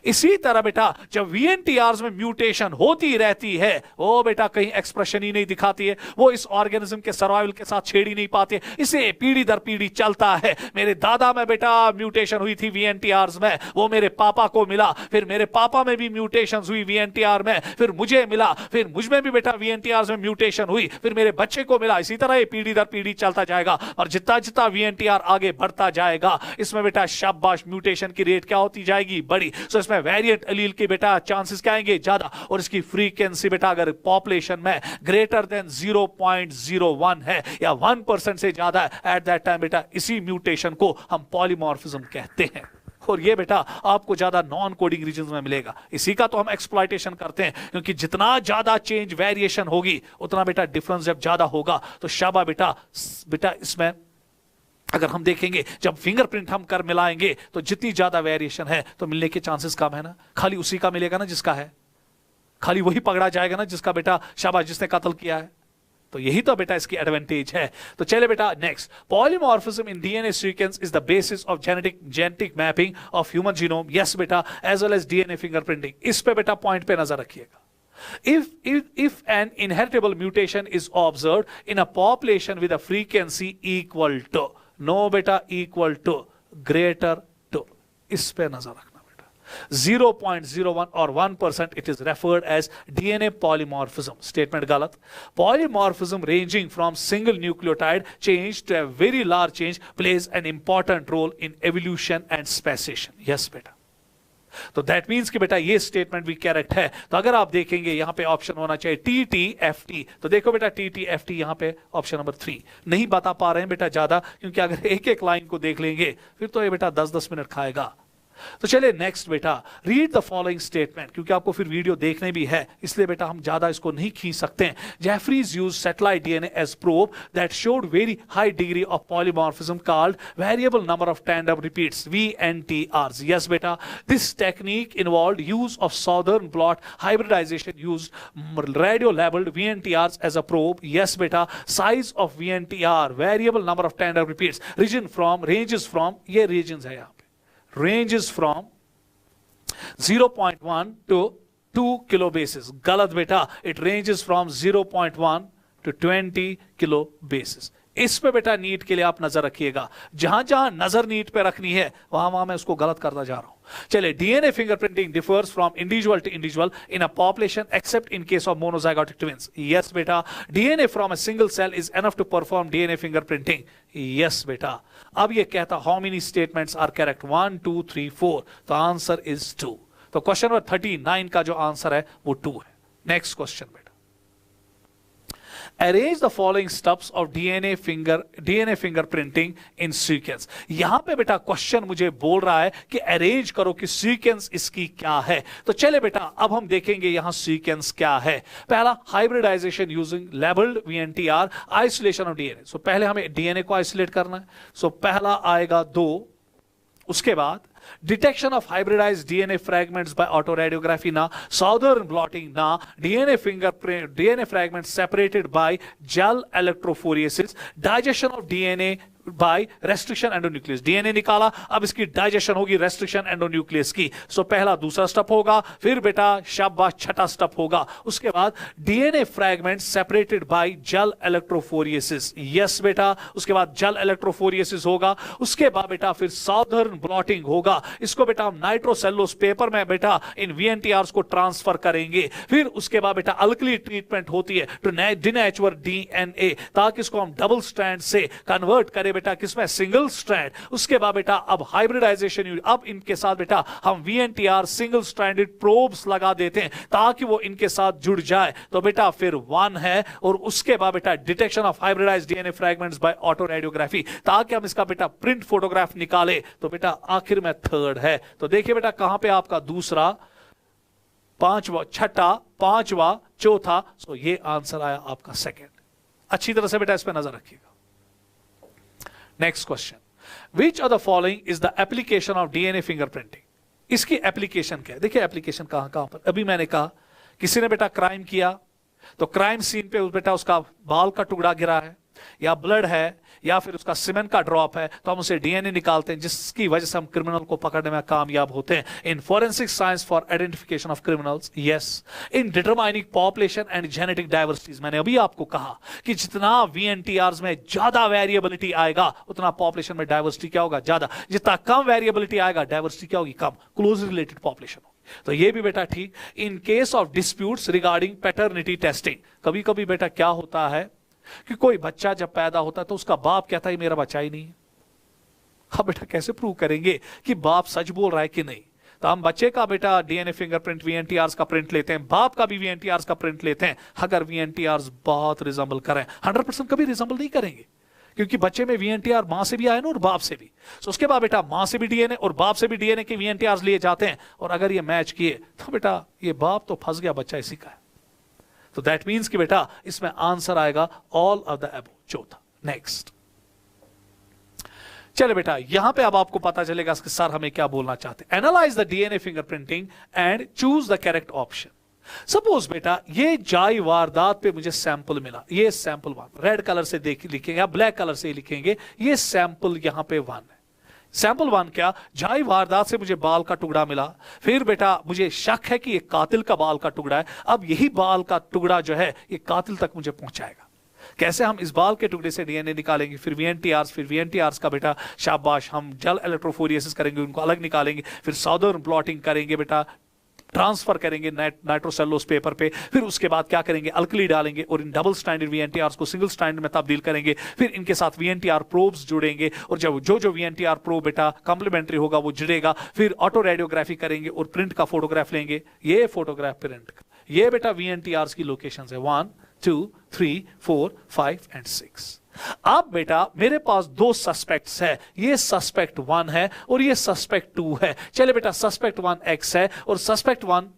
इसी तरह बेटा जब VNTRs में म्यूटेशन होती रहती है, वो बेटा कहीं एक्सप्रेशन ही नहीं दिखाती है, वो इस ऑर्गेनिज्म के सर्वाइवल के साथ छेड़ ही नहीं पाते, इसे पीढ़ी दर पीढ़ी चलता है। मेरे दादा में बेटा म्यूटेशन हुई थी VNTRs में, वो मेरे पापा को मिला, फिर मेरे पापा में भी म्यूटेशन हुई VNTR में, फिर मुझे मिला, फिर मुझ में भी बेटा VNTRs में म्यूटेशन हुई, फिर मेरे बच्चे को मिला। इसी तरह ये पीढ़ी दर पीढ़ी चलता जाएगा, और जितना जितना VNTR आगे बढ़ता जाएगा, इसमें बेटा शाबाश म्यूटेशन की रेट क्या होती जाएगी? बड़ी। तो इसमें वेरिएंट एलील के बेटा चांसेस क्या आएंगे? ज्यादा, और इसकी फ्रीक्वेंसी बेटा अगर पॉपुलेशन में ग्रेटर देन 0.01 है या 1% से ज्यादा है, एट दैट टाइम बेटा इसी म्यूटेशन को हम पॉलीमॉर्फिज्म कहते हैं। और ये बेटा आपको ज्यादा नॉन कोडिंग रीजन में मिलेगा। इसी का तो हम एक्सप्लॉयटेशन करते हैं, क्योंकि जितना ज्यादा चेंज वेरिएशन होगी, उतना बेटा डिफरेंस जब ज्यादा होगा, तो शाबा बेटा इसमें अगर हम देखेंगे जब फिंगरप्रिंट हम कर मिलाएंगे, तो जितनी ज्यादा वेरिएशन है तो मिलने के चांसेस कम है ना। खाली उसी का मिलेगा ना जिसका है, खाली वही पकड़ा जाएगा ना जिसका बेटा शाबाश जिसने कत्ल किया है। तो यही तो बेटा इसकी एडवांटेज है। तो चले बेटा next, polymorphism in DNA sequence is the basis of genetic mapping of human genome. Yes बेटा, as well as DNA fingerprinting. इस पे बेटा पॉइंट पे नजर रखिएगा। If an inheritable mutation is observed in a population with a frequency equal to, no बेटा equal to, greater to, इस पे नजर रखना बेटा। 0.01 और 1% it is referred as DNA polymorphism. Statement गलत। Polymorphism ranging from single nucleotide change to a very large change plays an important role in evolution and speciation. Yes बेटा। तो that means कि बेटा ये स्टेटमेंट भी करेक्ट है। तो अगर आप देखेंगे यहां पे ऑप्शन होना चाहिए TTFT। तो देखो बेटा TTFT यहां पे ऑप्शन नंबर 3 नहीं बता पा रहे हैं बेटा ज्यादा, क्योंकि अगर एक एक लाइन को देख लेंगे फिर तो ये बेटा 10-10 मिनट खाएगा। तो चले नेक्स्ट बेटा, रीड द फॉलोइंग स्टेटमेंट, क्योंकि आपको फिर वीडियो देखने भी है, इसलिए बेटा हम ज्यादा इसको नहीं खींच सकते हैं। Jeffreys use satellite DNA as proof that showed very high degree of polymorphism called variable number of tandem repeats, VNTRs। Yes बेटा, this technique involved use of Southern blot hybridization, used radio labelled VNTRs as a proof. Yes बेटा, size of VNTR, variable number of tandem repeats, ranges from, ये region है यहाँ, ranges from 0.1 to 2 kilobases। गलत बेटा, it ranges from 0.1 to 20 kilobases। इस पे बेटा NEET के लिए आप नजर रखिएगा, जहां जहां नजर नीट पे रखनी है वहां मैं उसको गलत करता जा रहा हूं। चले, DNA fingerprinting differs from individual to individual in a population except in case of monozygotic twins. Yes बेटा, DNA from a single cell is enough to perform DNA fingerprinting. Yes बेटा। अब ये कहता how many statements are correct? 1 2 3 4। तो answer is 2। तो question number 39 का जो आंसर है वो 2 है। नेक्स्ट क्वेश्चन बेटा, arrange the following steps of DNA fingerprinting in sequence. यहां पे बेटा क्वेश्चन मुझे बोल रहा है कि अरेंज करो कि सीक्वेंस इसकी क्या है। तो चले बेटा अब हम देखेंगे यहां सीक्वेंस क्या है। पहला, hybridization using labelled VNTR, isolation of DNA. सो पहले हमें डीएनए को आइसोलेट करना है। सो पहला आएगा 2, उसके बाद detection of hybridized DNA fragments by autoradiography ना, साउदर्न ब्लॉटिंग ना, DNA fingerprint, DNA fragment separated by gel electrophoresis, digestion of DNA by restriction endonuclease, DNA निकाला, अब इसकी डाइजेशन होगी रेस्ट्रिक्शन एंडोन्यूक्लियस की। सो पहला दूसरा स्टेप होगा, फिर बेटा शाबाश छठा स्टेप होगा। उसके बाद DNA fragment separated by gel electrophoresis, yes बेटा, उसके बाद जेल इलेक्ट्रोफोरेसिस होगा। उसके बाद बेटा फिर साउदर्न ब्लॉटिंग होगा, इसको बेटा हम नाइट्रोसेलुलोज पेपर में बेटा इन वीएनटीआरस को ट्रांसफर करेंगे। फिर उसके बाद बेटा अल्कली ट्रीटमेंट होती है टू डिनेचर डीएनए, ताकि इसको हम डबल स्ट्रैंड से कन्वर्ट करें बेटा किसमें, सिंगल स्ट्रैंड। उसके बाद बेटा अब हाइब्रिडाइजेशन, अब इनके साथ बेटा हम वीएनटीआर सिंगल स्ट्रैंडेड प्रोब्स लगा देते हैं ताकि वो इनके साथ जुड़ जाए। तो बेटा फिर 1 है, और उसके बाद बेटा detection of hybridized DNA fragments by autoradiography, ताकि हम इसका बेटा प्रिंट फोटोग्राफ निकाले। तो बेटा आखिर में 3rd है। तो देखिए बेटा कहां पे आपका दूसरा, पांचवा, छठा, पांचवा, चौथा, सो ये आंसर आया आपका 2nd। अच्छी तरह से बेटा इस पर नजर रखिएगा। Next question, which of the following is the application of DNA fingerprinting? इसकी एप्लीकेशन क्या है? देखिए एप्लीकेशन कहां कहां पर, अभी मैंने कहा किसी ने बेटा क्राइम किया, तो क्राइम सीन पे बेटा उसका बाल का टुकड़ा गिरा है, या ब्लड है, या फिर उसका सीमेंट का ड्रॉप है, तो हम उसे डीएनए निकालते हैं, जिसकी वजह से हम क्रिमिनल को पकड़ने में कामयाब होते हैं। इन forensic science for identification of criminals, yes. In determining population and genetic diversities, मैंने अभी आपको कहा कि जितना वीएनटीआरस में ज्यादा वेरिएबिलिटी आएगा उतना पॉपुलेशन में डाइवर्सिटी क्या होगा, ज्यादा। जितना कम वेरिएबिलिटी आएगा डाइवर्सिटी क्या होगी, कम। क्लोज रिलेटेड पॉपुलेशन होगी। तो ये भी बेटा ठीक। इन case of disputes regarding paternity testing, कभी कभी बेटा क्या होता है कि कोई बच्चा जब पैदा होता है तो उसका बाप कहता है मेरा बच्चा ही नहीं है। अब बेटा कैसे प्रूव करेंगे कि बाप सच बोल रहा है कि नहीं? तो हम बच्चे का बेटा डीएनए फिंगरप्रिंट वीएनटीआरस का प्रिंट लेते हैं, बाप का भी वीएनटीआरस का प्रिंट लेते हैं। अगर वीएनटीआरस बहुत रिजेंबल करें, 100% कभी रिजेंबल नहीं करेंगे, क्योंकि बच्चे में वीएनटीआर मां से भी आए ना और बाप से भी। तो उसके बाद बेटा मां से भी डीएनए और बाप से भी डीएनए के वीएनटीआरस लिए जाते हैं, और अगर ये मैच किए तो बेटा ये बाप तो फंस गया, बच्चा इसी का है। तो दैट मीन्स कि बेटा इसमें आंसर आएगा ऑल ऑफ द अबव, चौथा। नेक्स्ट, चले बेटा यहां पे अब आपको पता चलेगा कि सर हमें क्या बोलना चाहते हैं। Analyse the DNA fingerprinting and choose the correct option. Suppose बेटा ये जाई वारदात पे मुझे सैंपल मिला, ये सैंपल 1 रेड कलर से लिखेंगे या ब्लैक कलर से लिखेंगे, ये सैंपल यहां पे 1 है। सैंपल 1 क्या, जाई वारदात से मुझे बाल का टुकड़ा मिला, फिर बेटा मुझे शक है कि ये कातिल का बाल का टुकड़ा है। अब यही बाल का टुकड़ा जो है ये कातिल तक मुझे पहुंचाएगा। कैसे? हम इस बाल के टुकड़े से डीएनए निकालेंगे, फिर वीएनटीआरस का बेटा शाबाश हम जेल इलेक्ट्रोफोरेसिस करेंगे, उनको अलग निकालेंगे, फिर साउदर्न ब्लॉटिंग करेंगे बेटा, ट्रांसफर करेंगे नाइट्रोसेलुलोज पेपर पे, फिर उसके बाद क्या करेंगे, अल्कली डालेंगे और इन डबल स्ट्रैंडेड वीएनटीआरस को सिंगल स्ट्रैंड में तब्दील करेंगे। फिर इनके साथ वीएनटीआर प्रोब्स जुड़ेंगे, और जब जो वीएनटीआर प्रोब बेटा कॉम्प्लीमेंट्री होगा वो जुड़ेगा। फिर ऑटो रेडियोग्राफी करेंगे और प्रिंट का फोटोग्राफ लेंगे, ये फोटोग्राफ प्रिंट का, ये बेटा वीएनटीआरस की लोकेशन है 1 2 3 4 5 एंड 6। अब बेटा मेरे पास 2 सस्पेक्ट्स है, ये सस्पेक्ट 1 है और ये सस्पेक्ट 2 है। चले बेटा सस्पेक्ट 1 X है और सस्पेक्ट 1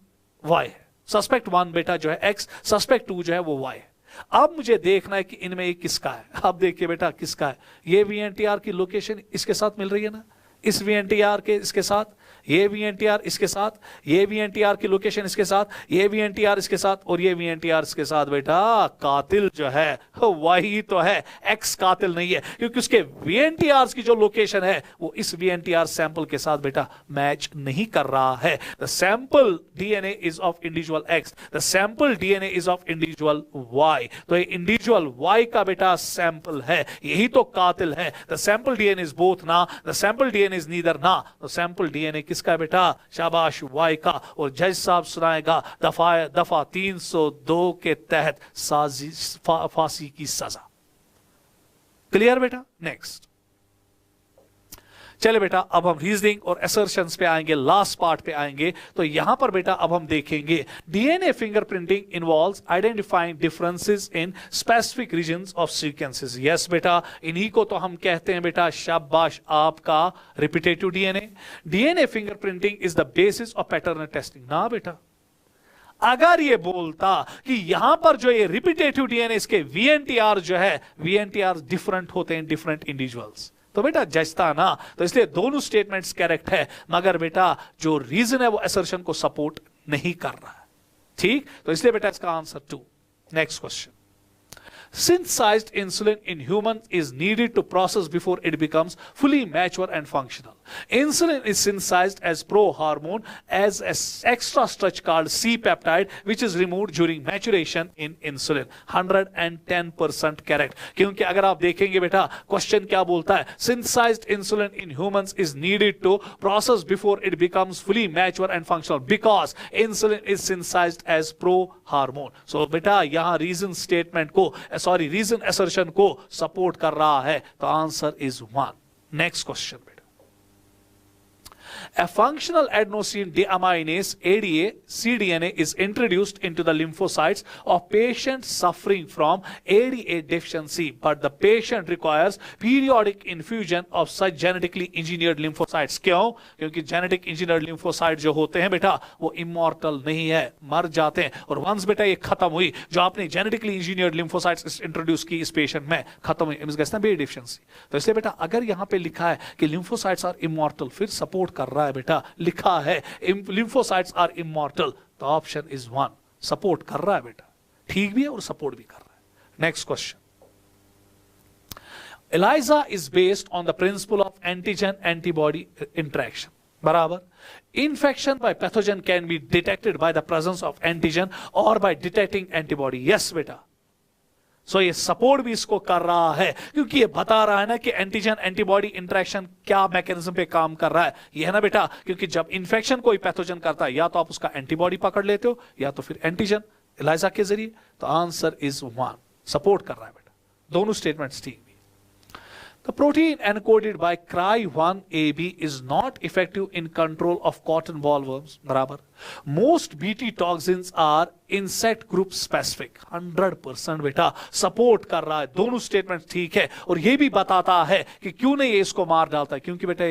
Y है। सस्पेक्ट 1 बेटा जो है X, सस्पेक्ट 2 जो है वो Y है। अब मुझे देखना है कि इनमें ये किसका है। अब देखिए बेटा किसका है, ये वीएनटीआर की लोकेशन इसके साथ मिल रही है ना, इस वीएनटीआर के इसके साथ, ये वीएनटीआर इसके साथ, ये वीएनटीआर की लोकेशन इसके साथ, ये वीएनटीआर इसके साथ और ये वीएनटीआर इसके साथ। बेटा कातिल जो है वही तो है, एक्स कातिल नहीं है, क्योंकि उसके वीएनटीआर की जो लोकेशन है वो इस वीएनटीआर सैंपल के साथ बेटा मैच नहीं कर रहा है। The sample DNA is of individual X, the sample DNA is of individual Y. तो ये इंडिविजुअल वाई का बेटा सैंपल है, यही तो कातिल है। The sample DNA is both ना, the sample DNA is neither ना। तो सैंपल डीएनए किसका बेटा, शाबाश वाई का। और जज साहब सुनाएगा दफा 302 के तहत फांसी की सजा। क्लियर बेटा? नेक्स्ट चले बेटा अब हम रीजनिंग और असर्शंस पे आएंगे, लास्ट पार्ट पे आएंगे। तो यहां पर बेटा अब हम देखेंगे DNA fingerprinting involves identifying differences in specific regions of sequences. Yes बेटा, इन्हीं को तो हम कहते हैं बेटा शाबाश आपका repetitive DNA. DNA fingerprinting is the basis of pattern testing ना बेटा। अगर ये बोलता कि यहां पर जो ये रिपीटेटिव डीएनए इसके वीएनटीआर जो है, वीएनटीआर डिफरेंट होते हैं डिफरेंट इंडिविजुअल्स, तो बेटा जचता ना, तो इसलिए दोनों स्टेटमेंट्स करेक्ट है, मगर बेटा जो रीजन है वो असर्शन को सपोर्ट नहीं कर रहा है। ठीक, तो इसलिए बेटा इसका answer 2। Next question, synthesized insulin in humans is needed to process before it becomes fully mature and functional. Insulin is synthesized as pro-hormone as an extra structure called C-peptide, which is removed during maturation in insulin. 110% correct. क्योंकि अगर आप देखेंगे बेटा question क्या बोलता है, synthesized insulin in humans is needed to process before it becomes fully mature and functional because insulin is synthesized as pro-hormone. So बेटा यहाँ reason statement को रीजन असर्शन को सपोर्ट कर रहा है, तो आंसर इज 1। नेक्स्ट क्वेश्चन बेटा, a functional adenosine deaminase ADA cDNA is introduced into the lymphocytes of patients suffering from ADA deficiency, but the patient requires periodic infusion of such genetically engineered lymphocytes. क्यों? क्योंकि genetic engineered lymphocytes जो होते हैं बेटा वो immortal नहीं है, मर जाते हैं, और once बेटा ये खत्म हुई, जो आपने genetically engineered lymphocytes इंट्रोड्यूस की इस पेशेंट में, खत्म हुई ADA deficiency। तो इसलिए बेटा अगर यहां पे लिखा है कि lymphocytes are immortal, फिर सपोर्ट कर रहा है बेटा, लिखा है lymphocytes are immortal, तो ऑप्शन इज 1, सपोर्ट कर रहा है बेटा, ठीक भी है और सपोर्ट भी कर रहा है। Next question, ELISA is based on the principle of antigen antibody interaction, बराबर। Infection by pathogen can be detected by the presence of antigen or by detecting antibody. yes बेटा, सो ये सपोर्ट भी इसको कर रहा है, क्योंकि ये बता रहा है ना कि एंटीजन एंटीबॉडी इंटरेक्शन क्या मैकेनिज्म पे काम कर रहा है, ये है ना बेटा, क्योंकि जब इन्फेक्शन कोई पैथोजन करता है, या तो आप उसका एंटीबॉडी पकड़ लेते हो या तो फिर एंटीजन एलाइजा के जरिए, तो आंसर इज 1, सपोर्ट कर रहा है बेटा, दोनों स्टेटमेंट्स ठीक भी। The protein encoded by Cry1AB is not effective in control of cotton bollworms, बराबर। Most BT toxins are insect group specific, 100% बेटा सपोर्ट कर रहा है, दोनों स्टेटमेंट ठीक है, और ये भी बताता है कि क्यों नहीं ये इसको मार डालता है, क्योंकि बेटा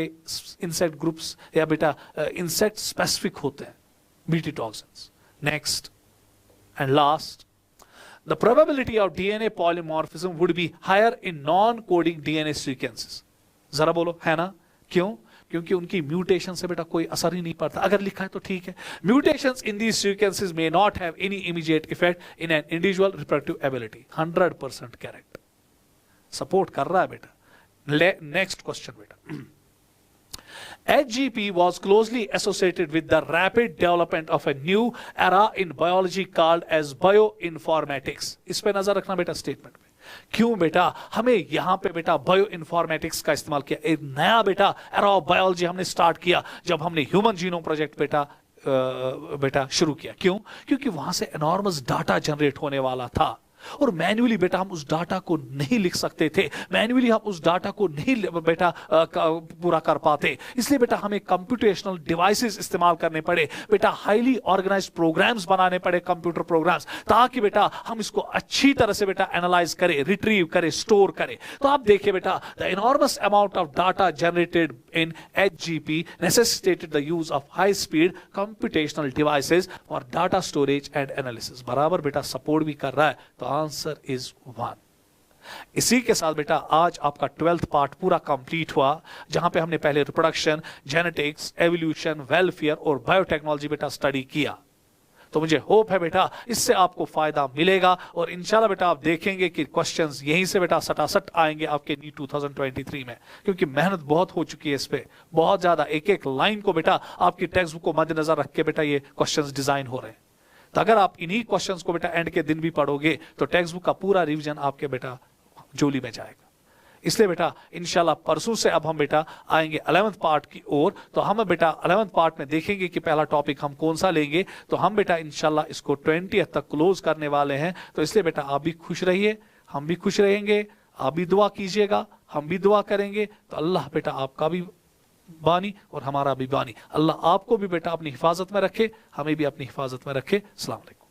इंसेक्ट ग्रुप्स या बेटा इंसेक्ट स्पेसिफिक होते हैं BT toxins। Next and last, the probability of DNA polymorphism would be higher in non-coding DNA sequences. जरा बोलो, है ना? क्यों? क्योंकि उनकी म्यूटेशन से बेटा कोई असर ही नहीं पड़ता, अगर लिखा है तो ठीक है। Mutations in these sequences may not have any immediate effect in an individual reproductive ability. 100% correct, support कर रहा है बेटा। नेक्स्ट क्वेश्चन बेटा, HGP was closely associated with the rapid development of a new era in biology called as bioinformatics. इस पे नजर रखना बेटा स्टेटमेंट में, क्यों बेटा हमें यहां पे बेटा बायोइन्फॉर्मेटिक्स का इस्तेमाल किया, एक नया बेटा एरा ऑफ बायोलॉजी हमने स्टार्ट किया जब हमने ह्यूमन जीनोम प्रोजेक्ट बेटा शुरू किया। क्यों? क्योंकि वहां से एनॉर्मस डाटा जनरेट होने वाला था, और मैन्युअली बेटा हम उस डाटा को नहीं लिख सकते थे, मैन्युअली हम उस डाटा को नहीं बेटा पूरा कर पाते, इसलिए बेटा हमें कंप्यूटेशनल डिवाइसेस इस्तेमाल करने पड़े बेटा, हाईली ऑर्गेनाइज्ड प्रोग्राम्स बनाने पड़े, कंप्यूटर प्रोग्राम्स, ताकि बेटा हम इसको अच्छी तरह से बेटा एनालाइज करें, रिट्रीव करें, स्टोर करें। तो आप देखिए बेटा, the enormous amount of data generated in HGP necessitated the use of high speed computational devices for data storage and analysis। बराबर बेटा सपोर्ट भी कर रहा है, तो आंसर इज 1। इसी के साथ बेटा आज आपका 12th पार्ट पूरा कंप्लीट हुआ, जहां पे हमने पहले रिप्रोडक्शन, जेनेटिक्स, एवोल्यूशन, वेलफेयर और बायोटेक्नोलॉजी बेटा स्टडी किया। तो मुझे होप है बेटा इससे आपको फायदा मिलेगा, और इंशाल्लाह बेटा आप देखेंगे कि क्वेश्चंस यहीं से बेटा सटासट आएंगे आपके नीट 2023 में, क्योंकि मेहनत बहुत हो चुकी है इस पे, बहुत ज्यादा, एक एक लाइन को बेटा आपकी टेक्स्ट बुक को मद्देनजर रख के बेटा ये क्वेश्चंस डिजाइन हो रहे हैं। तो अगर आप इन्हीं क्वेश्चंस को बेटा एंड के दिन भी पढ़ोगे तो टेक्स्ट बुक का पूरा रिवीजन आपके बेटा जोली में जाएगा। इसलिए बेटा इंशाल्लाह परसों से अब हम बेटा आएंगे 11th पार्ट की ओर। तो हम बेटा 11th पार्ट में देखेंगे कि पहला टॉपिक हम कौन सा लेंगे। तो हम बेटा इंशाल्लाह इसको 20 तक क्लोज करने वाले हैं। तो इसलिए बेटा आप भी खुश रहिए, हम भी खुश रहेंगे, आप भी दुआ कीजिएगा, हम भी दुआ करेंगे। तो अल्लाह बेटा आपका भी बानी और हमारा भी बानी, अल्लाह आपको भी बेटा अपनी हिफाजत में रखे, हमें भी अपनी हिफाजत में रखे। अस्सलाम वालेकुम।